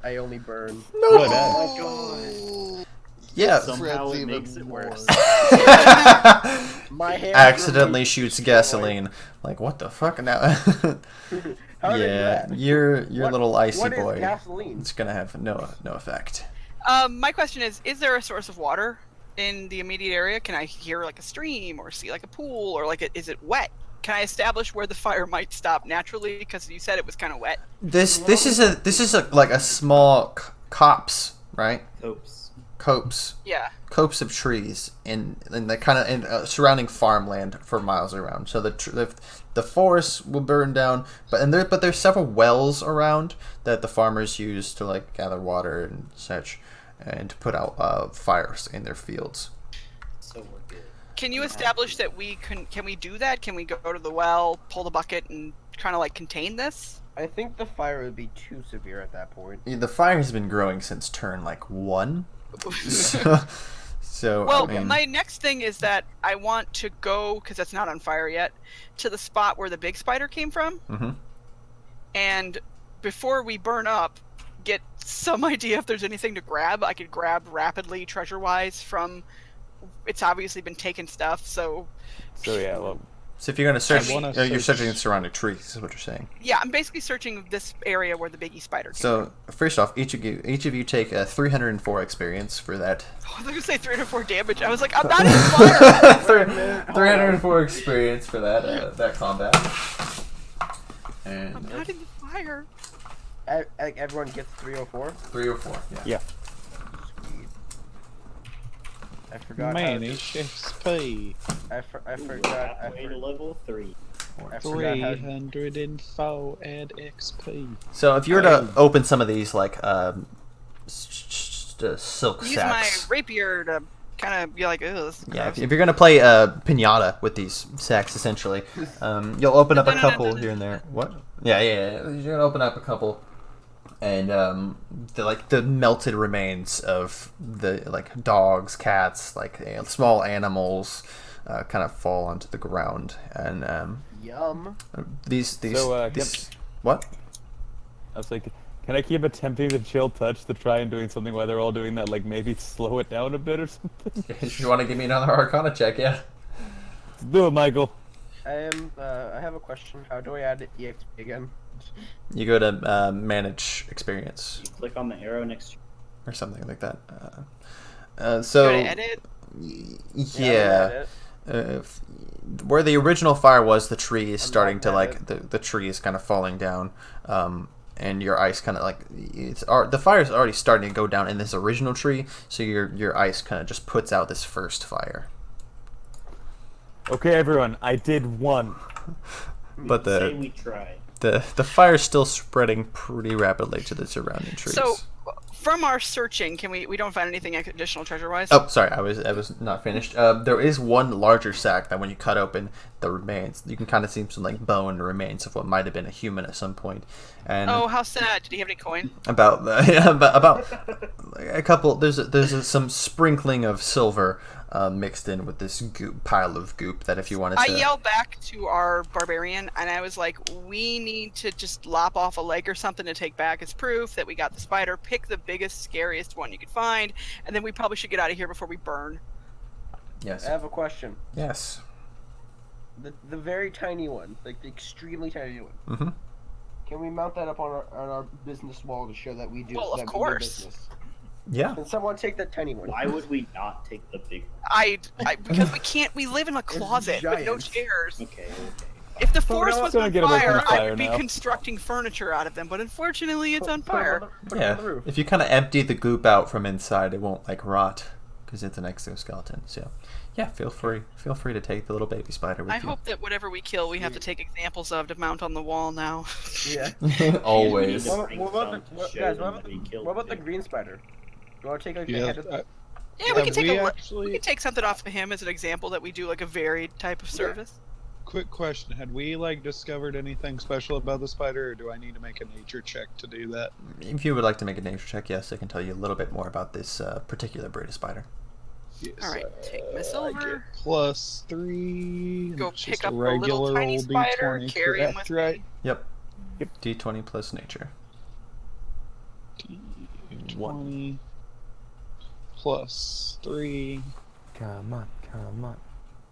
[SPEAKER 3] I only burn.
[SPEAKER 5] Good,
[SPEAKER 3] Oh my
[SPEAKER 1] Yeah.
[SPEAKER 2] Somehow
[SPEAKER 9] Fred's
[SPEAKER 2] it
[SPEAKER 9] even
[SPEAKER 2] makes it
[SPEAKER 9] more.
[SPEAKER 2] worse.
[SPEAKER 3] god. My hand
[SPEAKER 1] Accidentally shoots gasoline. Like what the fuck now?
[SPEAKER 3] How did I do
[SPEAKER 1] Yeah,
[SPEAKER 3] that?
[SPEAKER 1] your
[SPEAKER 3] What-
[SPEAKER 1] little icy
[SPEAKER 3] what is
[SPEAKER 1] boy.
[SPEAKER 3] gasoline?
[SPEAKER 1] It's gonna have no effect.
[SPEAKER 7] My question is there a source of water in the immediate area? Can I hear like a stream or see like a pool or like is it wet? Can I establish where the fire might stop naturally? Because you said it was kind of wet.
[SPEAKER 1] This is like a small copse, right?
[SPEAKER 2] Oops.
[SPEAKER 1] Copse.
[SPEAKER 7] Yeah.
[SPEAKER 1] Copse of trees in the kind of in surrounding farmland for miles around. So the forest will burn down, but there's several wells around that the farmers use to like gather water and such, and to put out fires in their fields.
[SPEAKER 2] So we're good.
[SPEAKER 7] Can you establish that can we do that? Can we go to the well, pull the bucket, and kind of like contain this?
[SPEAKER 3] I think the fire would be too severe at that point.
[SPEAKER 1] The fire has been growing since turn like 1. So
[SPEAKER 7] Well,
[SPEAKER 1] I mean,
[SPEAKER 7] my next thing is that I want to go, because that's not on fire yet, to the spot where the big spider came from.
[SPEAKER 1] Mhm.
[SPEAKER 7] And before we burn up, get some idea if there's anything to grab. I could grab rapidly, treasure-wise, from. It's obviously been taken stuff, so.
[SPEAKER 5] So yeah, well,
[SPEAKER 1] So if you're gonna search,
[SPEAKER 6] wanna
[SPEAKER 1] you're
[SPEAKER 6] search-
[SPEAKER 1] searching the surrounding trees, is what you're saying.
[SPEAKER 7] Yeah, I'm basically searching this area where the biggie spider came
[SPEAKER 1] So first off, each of you take 304 experience for that.
[SPEAKER 7] from. I was gonna say 304 damage. I was like, I'm not in fire.
[SPEAKER 1] 304 experience for that combat.
[SPEAKER 7] I'm
[SPEAKER 1] And
[SPEAKER 7] not in the fire.
[SPEAKER 3] Like everyone gets 304.
[SPEAKER 1] 304. Yeah.
[SPEAKER 5] yeah.
[SPEAKER 3] I forgot.
[SPEAKER 6] Manage XP.
[SPEAKER 3] I forgot.
[SPEAKER 9] Halfway to level 3.
[SPEAKER 3] I forgot how.
[SPEAKER 6] 304 add XP.
[SPEAKER 1] So if you were to open some of these like silk
[SPEAKER 7] Use my
[SPEAKER 1] sacks.
[SPEAKER 7] rapier to kind of be like, ugh. This is
[SPEAKER 1] Yeah,
[SPEAKER 7] gross.
[SPEAKER 1] if you're gonna play pinata with these sacks, essentially, you'll open up a couple here and there. What? Yeah. You're gonna open up a couple, and the melted remains of the like dogs, cats, like small animals, kind of fall onto the ground, and
[SPEAKER 3] Yum.
[SPEAKER 1] these
[SPEAKER 5] So,
[SPEAKER 1] these what?
[SPEAKER 5] I was like, can I keep attempting to chill touch to try and doing something while they're all doing that? Like maybe slow it down a bit or something.
[SPEAKER 1] If you want to give me another Arcana check, yeah.
[SPEAKER 5] Let's do it, Michael.
[SPEAKER 3] I have a question. How do I add EXP again?
[SPEAKER 1] You go to manage experience
[SPEAKER 9] You click on the arrow next to
[SPEAKER 1] or something like that.
[SPEAKER 7] Go
[SPEAKER 1] So
[SPEAKER 7] to edit.
[SPEAKER 1] yeah. Where the original fire was, the tree is starting to like the tree is kind of falling down, and your ice kind of like the fire is already starting to go down in this original tree, so your ice kind of just puts out this first fire.
[SPEAKER 5] Okay, everyone, I did one.
[SPEAKER 1] But
[SPEAKER 9] say we tried.
[SPEAKER 1] the fire's still spreading pretty rapidly to the surrounding trees.
[SPEAKER 7] So, from our searching, can we don't find anything additional treasure-wise?
[SPEAKER 1] Oh, sorry, I was not finished. There is one larger sack that when you cut open the remains, you can kind of see some like bone remains of what might have been a human at some point. And
[SPEAKER 7] Oh, how sad. Did he have any coin?
[SPEAKER 1] about a couple. There's some sprinkling of silver mixed in with this pile of goop that if you wanted to.
[SPEAKER 7] I yelled back to our barbarian, and I was like, we need to just lop off a leg or something to take back as proof that we got the spider. Pick the biggest, scariest one you could find, and then we probably should get out of here before we burn.
[SPEAKER 1] Yes.
[SPEAKER 3] I have a question.
[SPEAKER 1] Yes.
[SPEAKER 3] The very tiny one, like the extremely tiny one.
[SPEAKER 1] Mm-hmm.
[SPEAKER 3] Can we mount that up on our business wall to show that we do?
[SPEAKER 7] Well, of
[SPEAKER 3] that we do
[SPEAKER 7] course.
[SPEAKER 3] business?
[SPEAKER 1] Yeah.
[SPEAKER 3] Can someone take that tiny one?
[SPEAKER 9] Why would we not take the big one?
[SPEAKER 7] I because we can't. We live in a closet with no
[SPEAKER 3] giant.
[SPEAKER 7] chairs.
[SPEAKER 9] Okay.
[SPEAKER 7] If the
[SPEAKER 5] So we're
[SPEAKER 7] forest
[SPEAKER 5] not
[SPEAKER 7] was
[SPEAKER 5] gonna
[SPEAKER 7] on
[SPEAKER 5] get away from
[SPEAKER 7] fire,
[SPEAKER 5] the
[SPEAKER 7] I
[SPEAKER 5] fire
[SPEAKER 7] would be
[SPEAKER 5] now.
[SPEAKER 7] constructing furniture out of them. But unfortunately, it's on fire.
[SPEAKER 3] Put it on
[SPEAKER 1] Yeah.
[SPEAKER 3] the roof.
[SPEAKER 1] If you kind of empty the goop out from inside, it won't like rot because it's an exoskeleton. So, yeah, feel free to take the little baby spider with
[SPEAKER 7] I
[SPEAKER 1] you.
[SPEAKER 7] hope that whatever we kill, we have to take examples of to mount on the wall now.
[SPEAKER 3] Yeah.
[SPEAKER 1] Always.
[SPEAKER 9] Yeah.
[SPEAKER 3] What about the
[SPEAKER 9] Show
[SPEAKER 3] guys?
[SPEAKER 9] them that we killed
[SPEAKER 3] What about the
[SPEAKER 9] it.
[SPEAKER 3] green spider? You want to take like the
[SPEAKER 6] Yeah,
[SPEAKER 3] head of
[SPEAKER 7] Yeah, we
[SPEAKER 6] Have
[SPEAKER 7] can take
[SPEAKER 6] we
[SPEAKER 7] we
[SPEAKER 6] actually-
[SPEAKER 7] can take something off of him as an example that we do like a varied type of service.
[SPEAKER 6] Quick question: had we like discovered anything special about the spider, or do I need to make a nature check to do that?
[SPEAKER 1] If you would like to make a nature check, yes, I can tell you a little bit more about this particular breed of spider.
[SPEAKER 6] Yes,
[SPEAKER 7] All right, take this
[SPEAKER 6] I get
[SPEAKER 7] over.
[SPEAKER 6] +3.
[SPEAKER 7] Go
[SPEAKER 6] It's
[SPEAKER 7] pick
[SPEAKER 6] just a
[SPEAKER 7] up the little
[SPEAKER 6] regular
[SPEAKER 7] tiny
[SPEAKER 6] old
[SPEAKER 7] spider,
[SPEAKER 6] D20,
[SPEAKER 7] carry him
[SPEAKER 6] correct,
[SPEAKER 7] with
[SPEAKER 6] right?
[SPEAKER 7] me.
[SPEAKER 1] Yep. D20 plus nature.
[SPEAKER 6] D20 +3.
[SPEAKER 5] Come on.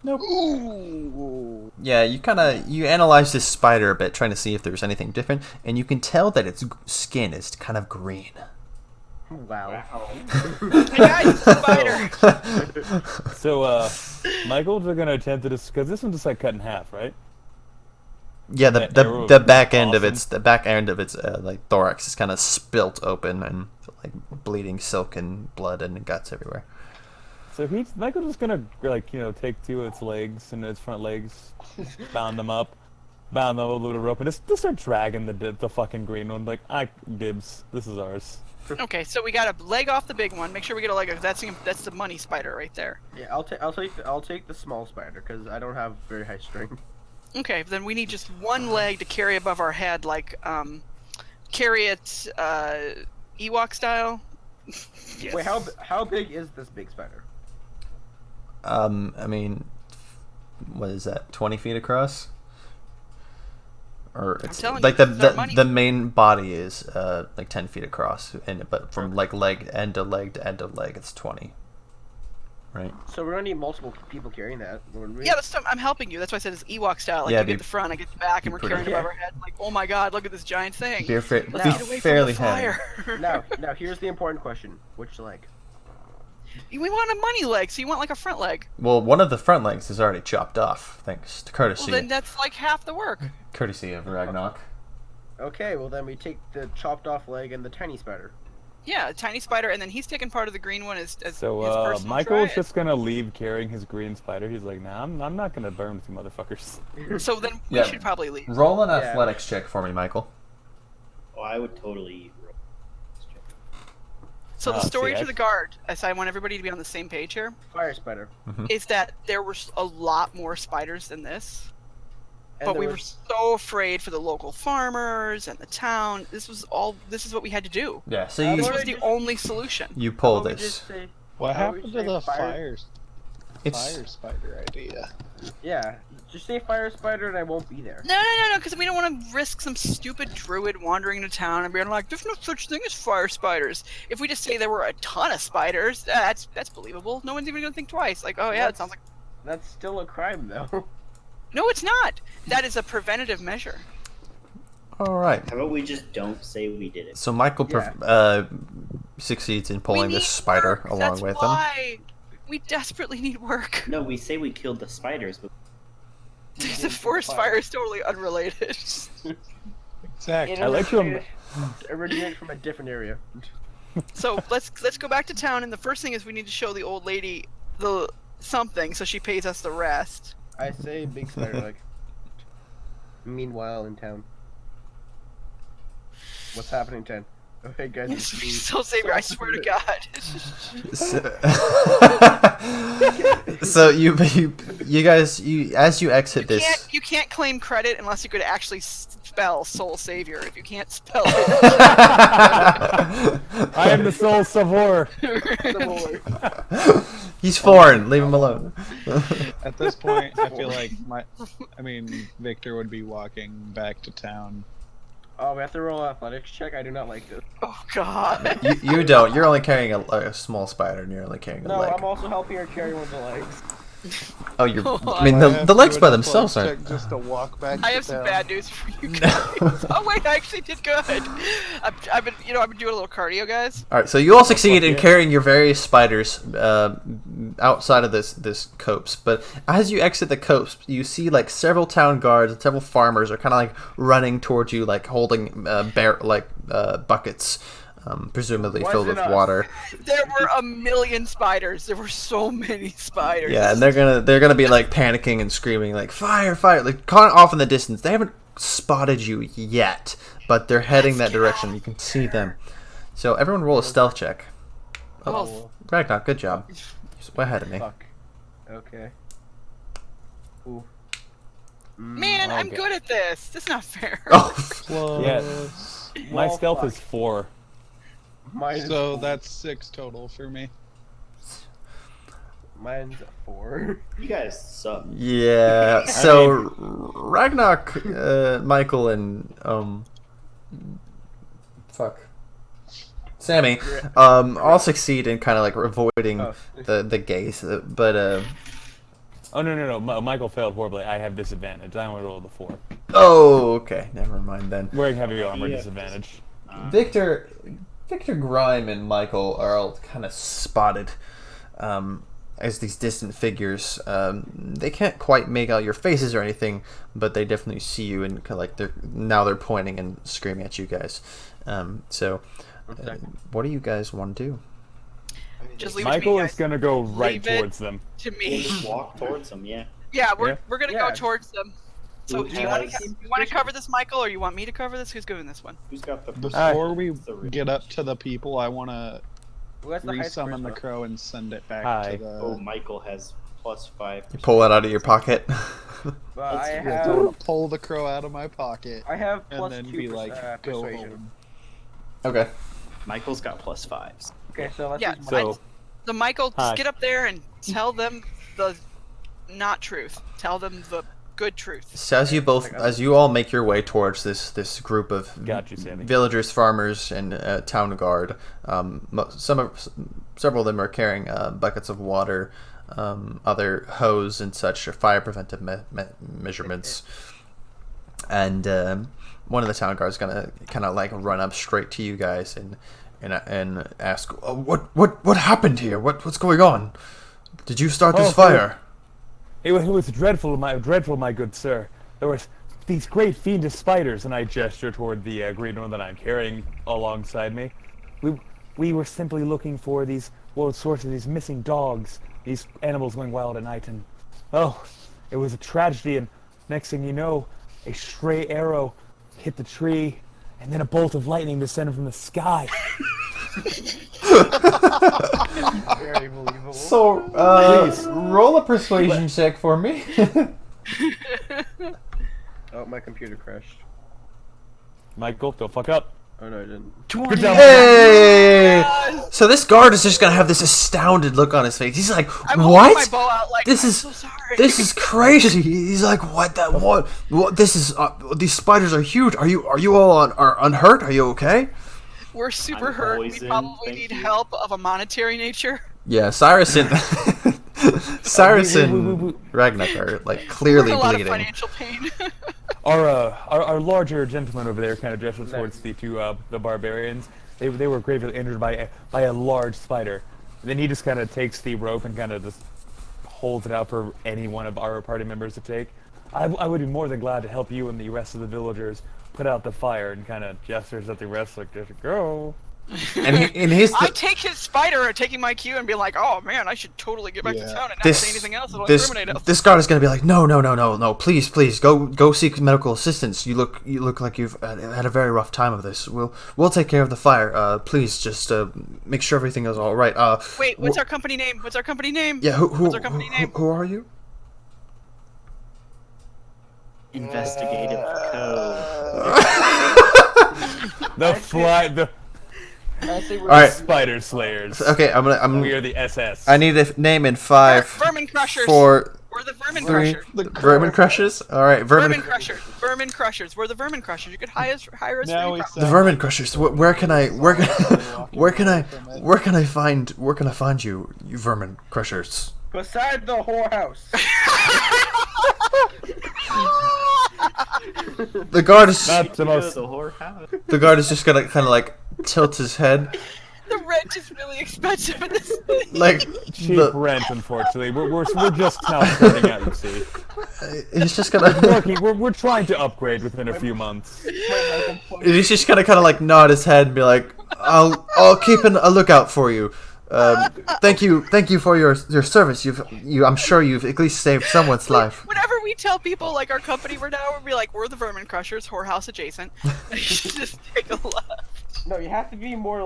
[SPEAKER 6] Ooh.
[SPEAKER 1] Yeah, you analyze this spider a bit, trying to see if there's anything different, and you can tell that its skin is kind of green.
[SPEAKER 3] Wow.
[SPEAKER 7] Hey guys, spider.
[SPEAKER 5] So, Michael's gonna attempt to because this one's just like cut in half, right?
[SPEAKER 1] Yeah,
[SPEAKER 5] That
[SPEAKER 1] the
[SPEAKER 5] arrow
[SPEAKER 1] the
[SPEAKER 5] would be
[SPEAKER 1] back end of
[SPEAKER 5] awesome.
[SPEAKER 1] its like thorax is kind of spilt open and like bleeding silk and blood and guts everywhere.
[SPEAKER 5] So Michael's just gonna take two of its legs and its front legs, bound them up with a little rope, and just start dragging the fucking green one. Like, dibs. This is ours.
[SPEAKER 7] Okay, so we got a leg off the big one. Make sure we get a leg. That's the money spider right there.
[SPEAKER 3] Yeah, I'll take the small spider because I don't have very high strength.
[SPEAKER 7] Okay, then we need just one leg to carry above our head, like carry it Ewok style.
[SPEAKER 9] Yes.
[SPEAKER 3] Wait, how big is this big spider?
[SPEAKER 1] I mean, what is that? 20 feet across? or it's
[SPEAKER 7] telling
[SPEAKER 1] like
[SPEAKER 7] you, this is our money.
[SPEAKER 1] the main body is like 10 feet across, but from like leg end to leg to end of leg, it's 20. Right.
[SPEAKER 3] So we're gonna need multiple people carrying that, wouldn't we?
[SPEAKER 7] Yeah, I'm helping you. That's why I said it's Ewok style. Like
[SPEAKER 1] Yeah,
[SPEAKER 7] you
[SPEAKER 1] be
[SPEAKER 7] get the front, I get the back, and we're
[SPEAKER 1] pretty-
[SPEAKER 7] carrying it above our head. Like, oh my god, look at this giant thing.
[SPEAKER 1] Be,
[SPEAKER 7] Let's
[SPEAKER 3] Now-
[SPEAKER 7] get away
[SPEAKER 1] fairly
[SPEAKER 7] from the
[SPEAKER 1] heavy.
[SPEAKER 7] fire.
[SPEAKER 3] Now here's the important question: which leg?
[SPEAKER 7] We want a money leg, so you want like a front leg.
[SPEAKER 1] Well, one of the front legs is already chopped off, thanks to
[SPEAKER 7] Well,
[SPEAKER 1] courtesy
[SPEAKER 7] then that's like half the work.
[SPEAKER 1] courtesy of Ragnarok.
[SPEAKER 3] Okay, well then we take the chopped off leg and the tiny spider.
[SPEAKER 7] Yeah, a tiny spider, and then he's taking part of the green one as his
[SPEAKER 5] So
[SPEAKER 7] personal
[SPEAKER 5] Michael's
[SPEAKER 7] try.
[SPEAKER 5] just gonna leave carrying his green spider. He's like, nah, I'm not gonna burn with you motherfuckers.
[SPEAKER 7] So then we
[SPEAKER 1] Yeah.
[SPEAKER 7] should probably leave.
[SPEAKER 1] Roll an
[SPEAKER 3] Yeah.
[SPEAKER 1] athletics check for me, Michael.
[SPEAKER 9] Oh, I would totally.
[SPEAKER 7] So the
[SPEAKER 5] Ah,
[SPEAKER 7] story
[SPEAKER 5] see,
[SPEAKER 7] to the guard, as I want everybody to be on the same page here,
[SPEAKER 3] Fire spider.
[SPEAKER 7] is that there were a lot more spiders than this.
[SPEAKER 3] And
[SPEAKER 7] But
[SPEAKER 3] there
[SPEAKER 7] we were
[SPEAKER 3] was-
[SPEAKER 7] so afraid for the local farmers and the town. This is what we had to do.
[SPEAKER 1] Yeah, so
[SPEAKER 3] How
[SPEAKER 1] you
[SPEAKER 7] This
[SPEAKER 3] about
[SPEAKER 7] was
[SPEAKER 3] I
[SPEAKER 7] the
[SPEAKER 3] just-
[SPEAKER 7] only solution.
[SPEAKER 1] you pull
[SPEAKER 3] How about we
[SPEAKER 1] this.
[SPEAKER 3] just say-
[SPEAKER 6] What
[SPEAKER 3] How would
[SPEAKER 6] happened
[SPEAKER 3] we
[SPEAKER 6] to the
[SPEAKER 3] say
[SPEAKER 6] fire
[SPEAKER 1] It's
[SPEAKER 6] spider idea?
[SPEAKER 3] Yeah, just say fire spider and I won't be there.
[SPEAKER 7] No, because we don't want to risk some stupid druid wandering into town and being like, "There's no such thing as fire spiders." If we just say there were a ton of spiders, that's believable. No one's even gonna think twice. Like, oh yeah, it sounds like.
[SPEAKER 3] That's still a crime though.
[SPEAKER 7] No, it's not. That is a preventative measure.
[SPEAKER 1] all right.
[SPEAKER 9] How about we just don't say we did it?
[SPEAKER 1] So Michael succeeds in pulling
[SPEAKER 7] We need
[SPEAKER 1] this spider
[SPEAKER 7] work.
[SPEAKER 1] along
[SPEAKER 7] That's
[SPEAKER 1] with him.
[SPEAKER 7] why we desperately need work.
[SPEAKER 9] No, we say we killed the spiders, but
[SPEAKER 7] The forest fire is totally unrelated.
[SPEAKER 6] Exactly.
[SPEAKER 3] It
[SPEAKER 5] I like to
[SPEAKER 3] originated from a different area.
[SPEAKER 7] So let's go back to town, and the first thing is we need to show the old lady the something so she pays us the rest.
[SPEAKER 3] I say big spider leg. Meanwhile in town. What's happening, 10? Okay, guys. it's me.
[SPEAKER 7] So Xavier, I swear to God.
[SPEAKER 1] So you guys as you exit this.
[SPEAKER 7] You can't claim credit unless you could actually spell Soul Savior. If you can't spell it,
[SPEAKER 5] I am the soul Savor.
[SPEAKER 1] He's foreign. Leave him alone.
[SPEAKER 6] At this point, I feel like Victor would be walking back to town.
[SPEAKER 3] Oh, we have to roll an athletics check? I do not like this.
[SPEAKER 7] oh God.
[SPEAKER 1] You don't. You're only carrying a small spider, and you're only carrying a
[SPEAKER 3] No,
[SPEAKER 1] leg.
[SPEAKER 3] I'm also helping her carry one of the legs.
[SPEAKER 1] Oh, you're.
[SPEAKER 7] Oh,
[SPEAKER 1] I mean, the legs by themselves
[SPEAKER 6] check
[SPEAKER 1] aren't.
[SPEAKER 6] just to walk back.
[SPEAKER 7] I
[SPEAKER 6] to
[SPEAKER 7] have some
[SPEAKER 6] town.
[SPEAKER 7] bad news for you guys. Oh wait, I actually did good. I've been doing a little cardio, guys.
[SPEAKER 1] All right, so you all succeed in
[SPEAKER 5] yeah.
[SPEAKER 1] carrying your various spiders outside of this copse. But as you exit the copse, you see like several town guards and several farmers are kind of like running towards you, like holding buckets, presumably
[SPEAKER 3] Why
[SPEAKER 1] filled
[SPEAKER 3] is it
[SPEAKER 1] with
[SPEAKER 3] us?
[SPEAKER 1] water.
[SPEAKER 7] There were a million spiders. There were so many spiders.
[SPEAKER 1] Yeah, and they're gonna be like panicking and screaming like fire, fire, like kind of off in the distance. They haven't spotted you yet, but they're heading that direction. You can see them. So everyone roll a stealth check.
[SPEAKER 7] Oh,
[SPEAKER 1] Ragnar, good job. You're way ahead of me.
[SPEAKER 3] Fuck. Okay. Ooh.
[SPEAKER 7] man, I'm
[SPEAKER 5] okay.
[SPEAKER 7] good at this. This is not fair.
[SPEAKER 1] Oh,
[SPEAKER 5] Yeah. My
[SPEAKER 3] Well,
[SPEAKER 5] stealth
[SPEAKER 3] fuck.
[SPEAKER 5] is 4.
[SPEAKER 3] Mine's
[SPEAKER 6] So
[SPEAKER 3] 4.
[SPEAKER 6] that's 6 total for me.
[SPEAKER 3] Mine's 4.
[SPEAKER 9] you guys suck.
[SPEAKER 1] yeah. So Ragnar, Michael, and Sammy, all succeed in kind of like avoiding
[SPEAKER 3] Oh.
[SPEAKER 1] the gaze, but
[SPEAKER 5] Oh no! Michael failed horribly. I have disadvantage. I only rolled a 4.
[SPEAKER 1] oh, okay, never mind then.
[SPEAKER 5] Wearing heavy armor,
[SPEAKER 9] Yeah.
[SPEAKER 5] disadvantage.
[SPEAKER 1] Victor Grime and Michael are all kind of spotted as these distant figures. They can't quite make out your faces or anything, but they definitely see you, and kind of like they're pointing and screaming at you guys. What do you guys want to do?
[SPEAKER 7] Just leave
[SPEAKER 5] Michael
[SPEAKER 7] it
[SPEAKER 5] is
[SPEAKER 7] to me,
[SPEAKER 5] gonna go right
[SPEAKER 7] Leave it.
[SPEAKER 5] towards them.
[SPEAKER 7] guys. To
[SPEAKER 9] We'll
[SPEAKER 7] me.
[SPEAKER 9] just walk towards them, yeah.
[SPEAKER 7] Yeah,
[SPEAKER 5] Yeah.
[SPEAKER 7] we're gonna
[SPEAKER 3] Yeah.
[SPEAKER 7] go towards them. So
[SPEAKER 9] Who
[SPEAKER 7] do you want
[SPEAKER 9] has-
[SPEAKER 7] to cover this, Michael, or you want me to cover this? Who's doing this one?
[SPEAKER 9] Who's got the
[SPEAKER 6] Before we
[SPEAKER 9] the real-
[SPEAKER 6] get up to the people, I want to
[SPEAKER 3] Who has the highest
[SPEAKER 6] resummon the
[SPEAKER 3] charisma?
[SPEAKER 6] crow and send it back
[SPEAKER 5] Hi.
[SPEAKER 6] to the.
[SPEAKER 9] Oh, Michael has +5.
[SPEAKER 1] You pull that out of your pocket.
[SPEAKER 3] Well, I
[SPEAKER 9] Let's
[SPEAKER 3] have
[SPEAKER 6] So pull the crow out of my pocket
[SPEAKER 3] I have
[SPEAKER 6] and
[SPEAKER 3] plus
[SPEAKER 6] then
[SPEAKER 3] 2
[SPEAKER 6] be like, go
[SPEAKER 3] persuasion.
[SPEAKER 6] home.
[SPEAKER 1] Okay.
[SPEAKER 9] Michael's got +5s.
[SPEAKER 3] Okay, so let's
[SPEAKER 7] Yeah,
[SPEAKER 3] use
[SPEAKER 5] So
[SPEAKER 7] So Michael,
[SPEAKER 5] Hi.
[SPEAKER 7] just get up there and tell them the not truth. Tell them the good truth.
[SPEAKER 1] So as you all make your way towards this group of
[SPEAKER 5] Got you, Sammy.
[SPEAKER 1] villagers, farmers, and town guard, several of them are carrying buckets of water, other hose and such, or fire preventive measurements. And one of the town guards gonna kind of like run up straight to you guys and ask, what happened here? What's going on? Did you start this fire?
[SPEAKER 5] It was dreadful, my good sir. There were these great fiendish spiders, and I gesture toward the green one that I'm carrying alongside me. We were simply looking for these sorts of these missing dogs, these animals going wild at night, and it was a tragedy. And next thing you know, a stray arrow hit the tree, and then a bolt of lightning descended from the sky.
[SPEAKER 3] Very believable.
[SPEAKER 1] So,
[SPEAKER 5] Please.
[SPEAKER 1] roll a persuasion check for me.
[SPEAKER 3] Oh, my computer crashed.
[SPEAKER 5] Michael, don't fuck up.
[SPEAKER 3] Oh no, it didn't.
[SPEAKER 5] Good job.
[SPEAKER 1] Hey! So this guard is just gonna have this astounded look on his face. He's like,
[SPEAKER 7] I'm holding
[SPEAKER 1] "What?
[SPEAKER 7] my bow out like,
[SPEAKER 1] This
[SPEAKER 7] I'm
[SPEAKER 1] is
[SPEAKER 7] so sorry.
[SPEAKER 1] this is crazy." He's like, "What? What? This is these spiders are huge. Are you all unhurt? Are you okay?"
[SPEAKER 7] We're super
[SPEAKER 9] I'm
[SPEAKER 7] hurt. We
[SPEAKER 9] poisoned,
[SPEAKER 7] probably
[SPEAKER 9] thank
[SPEAKER 7] need
[SPEAKER 9] you.
[SPEAKER 7] help of a monetary nature.
[SPEAKER 1] Yeah, Cyrus and Ragnak are like
[SPEAKER 7] We're
[SPEAKER 1] clearly
[SPEAKER 7] in a lot
[SPEAKER 1] bleeding.
[SPEAKER 7] of financial pain.
[SPEAKER 5] Our larger gentleman over there kind of gestures towards the two the barbarians. They were gravely injured by a large spider. Then he just kind of takes the rope and kind of just holds it out for any one of our party members to take. I would be more than glad to help you and the rest of the villagers put out the fire, and kind of gestures at the rest like, just go.
[SPEAKER 1] And he's
[SPEAKER 7] I take his spider, taking my cue, and be like, "Oh man, I should totally get back to town and not say anything else that'll incriminate us."
[SPEAKER 1] this guard is gonna be like, no, please, go seek medical assistance. You look like you've had a very rough time of this. We'll take care of the fire. Please just make sure everything is all right.
[SPEAKER 7] Wait, what's our company name? What's our company name?
[SPEAKER 1] Yeah,
[SPEAKER 7] What's our company name?
[SPEAKER 1] who are you?
[SPEAKER 9] Investigative code.
[SPEAKER 5] The
[SPEAKER 1] All right.
[SPEAKER 5] spider slayers.
[SPEAKER 1] Okay,
[SPEAKER 5] We are the SS.
[SPEAKER 1] I need a name in 5,
[SPEAKER 7] Vermin crushers.
[SPEAKER 1] 4,
[SPEAKER 7] We're the vermin
[SPEAKER 1] 3.
[SPEAKER 7] crushers.
[SPEAKER 1] Vermin crushers. All right,
[SPEAKER 7] Vermin crushers. Vermin crushers. We're the vermin crushers. You could hire us for
[SPEAKER 6] Now
[SPEAKER 7] any
[SPEAKER 6] we
[SPEAKER 7] problem.
[SPEAKER 1] The vermin crushers. Where can I find you vermin crushers?
[SPEAKER 3] Beside the whorehouse.
[SPEAKER 1] The guard is
[SPEAKER 5] Not the most.
[SPEAKER 9] The whorehouse.
[SPEAKER 1] the guard is just gonna kind of like tilt his head,
[SPEAKER 7] The rent is really expensive in this city.
[SPEAKER 1] like
[SPEAKER 5] Cheap
[SPEAKER 1] the,
[SPEAKER 5] rent, unfortunately. We're just now starting out, you see.
[SPEAKER 1] he's just gonna
[SPEAKER 5] We're trying to upgrade within a few months.
[SPEAKER 1] he's just gonna kind of like nod his head and be like, I'll keep a lookout for you. Thank you for your service. I'm sure you've at least saved someone's life.
[SPEAKER 7] Whenever we tell people like our company we're now, we'll be like, we're the vermin crushers, whorehouse adjacent. Just take a look.
[SPEAKER 3] No, you have to be more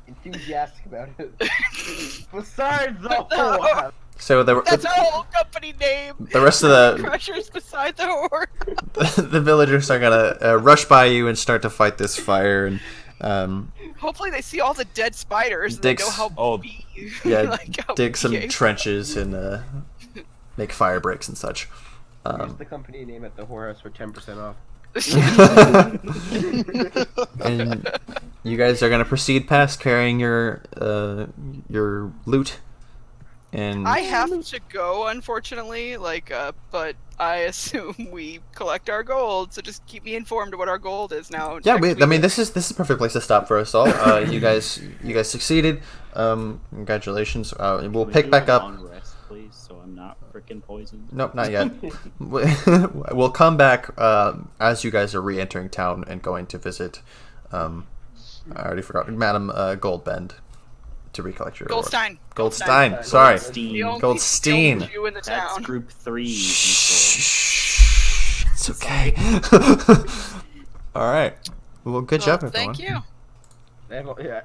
[SPEAKER 3] enthusiastic about it. Besides the whorehouse.
[SPEAKER 1] So
[SPEAKER 7] That's our whole company name.
[SPEAKER 1] the rest of the
[SPEAKER 7] Crushers beside the whore.
[SPEAKER 1] the villagers are gonna rush by you and start to fight this fire, and
[SPEAKER 7] Hopefully they see all the dead spiders and
[SPEAKER 1] Dig
[SPEAKER 7] they know how
[SPEAKER 5] Oh,
[SPEAKER 1] yeah,
[SPEAKER 7] like how
[SPEAKER 1] dig some
[SPEAKER 7] BA
[SPEAKER 1] trenches and make fire breaks and such.
[SPEAKER 3] Use the company name at the whorehouse for 10% off.
[SPEAKER 1] And you guys are gonna proceed past carrying your loot. And
[SPEAKER 7] I have to go, unfortunately, but I assume we collect our gold, so just keep me informed of what our gold is now.
[SPEAKER 1] yeah,
[SPEAKER 7] next
[SPEAKER 1] I mean
[SPEAKER 7] week.
[SPEAKER 1] this is a perfect place to stop for us all. You guys succeeded. Congratulations. We'll
[SPEAKER 9] Can we
[SPEAKER 1] pick
[SPEAKER 9] do
[SPEAKER 1] back
[SPEAKER 9] a
[SPEAKER 1] up.
[SPEAKER 9] long rest, please, so I'm not freaking poisoned.
[SPEAKER 1] Nope, not yet. We'll come back as you guys are re-entering town and going to visit. I already forgot, Madam Goldbend, to recollect your reward.
[SPEAKER 7] Goldstein.
[SPEAKER 1] Goldstein. Sorry.
[SPEAKER 7] The only
[SPEAKER 1] Goldstein.
[SPEAKER 7] Jew in the
[SPEAKER 9] That's
[SPEAKER 7] town.
[SPEAKER 9] group 3. Nicole.
[SPEAKER 1] Shh, it's okay. All right. Well, good job, everyone.
[SPEAKER 7] Thank you.
[SPEAKER 3] Yeah.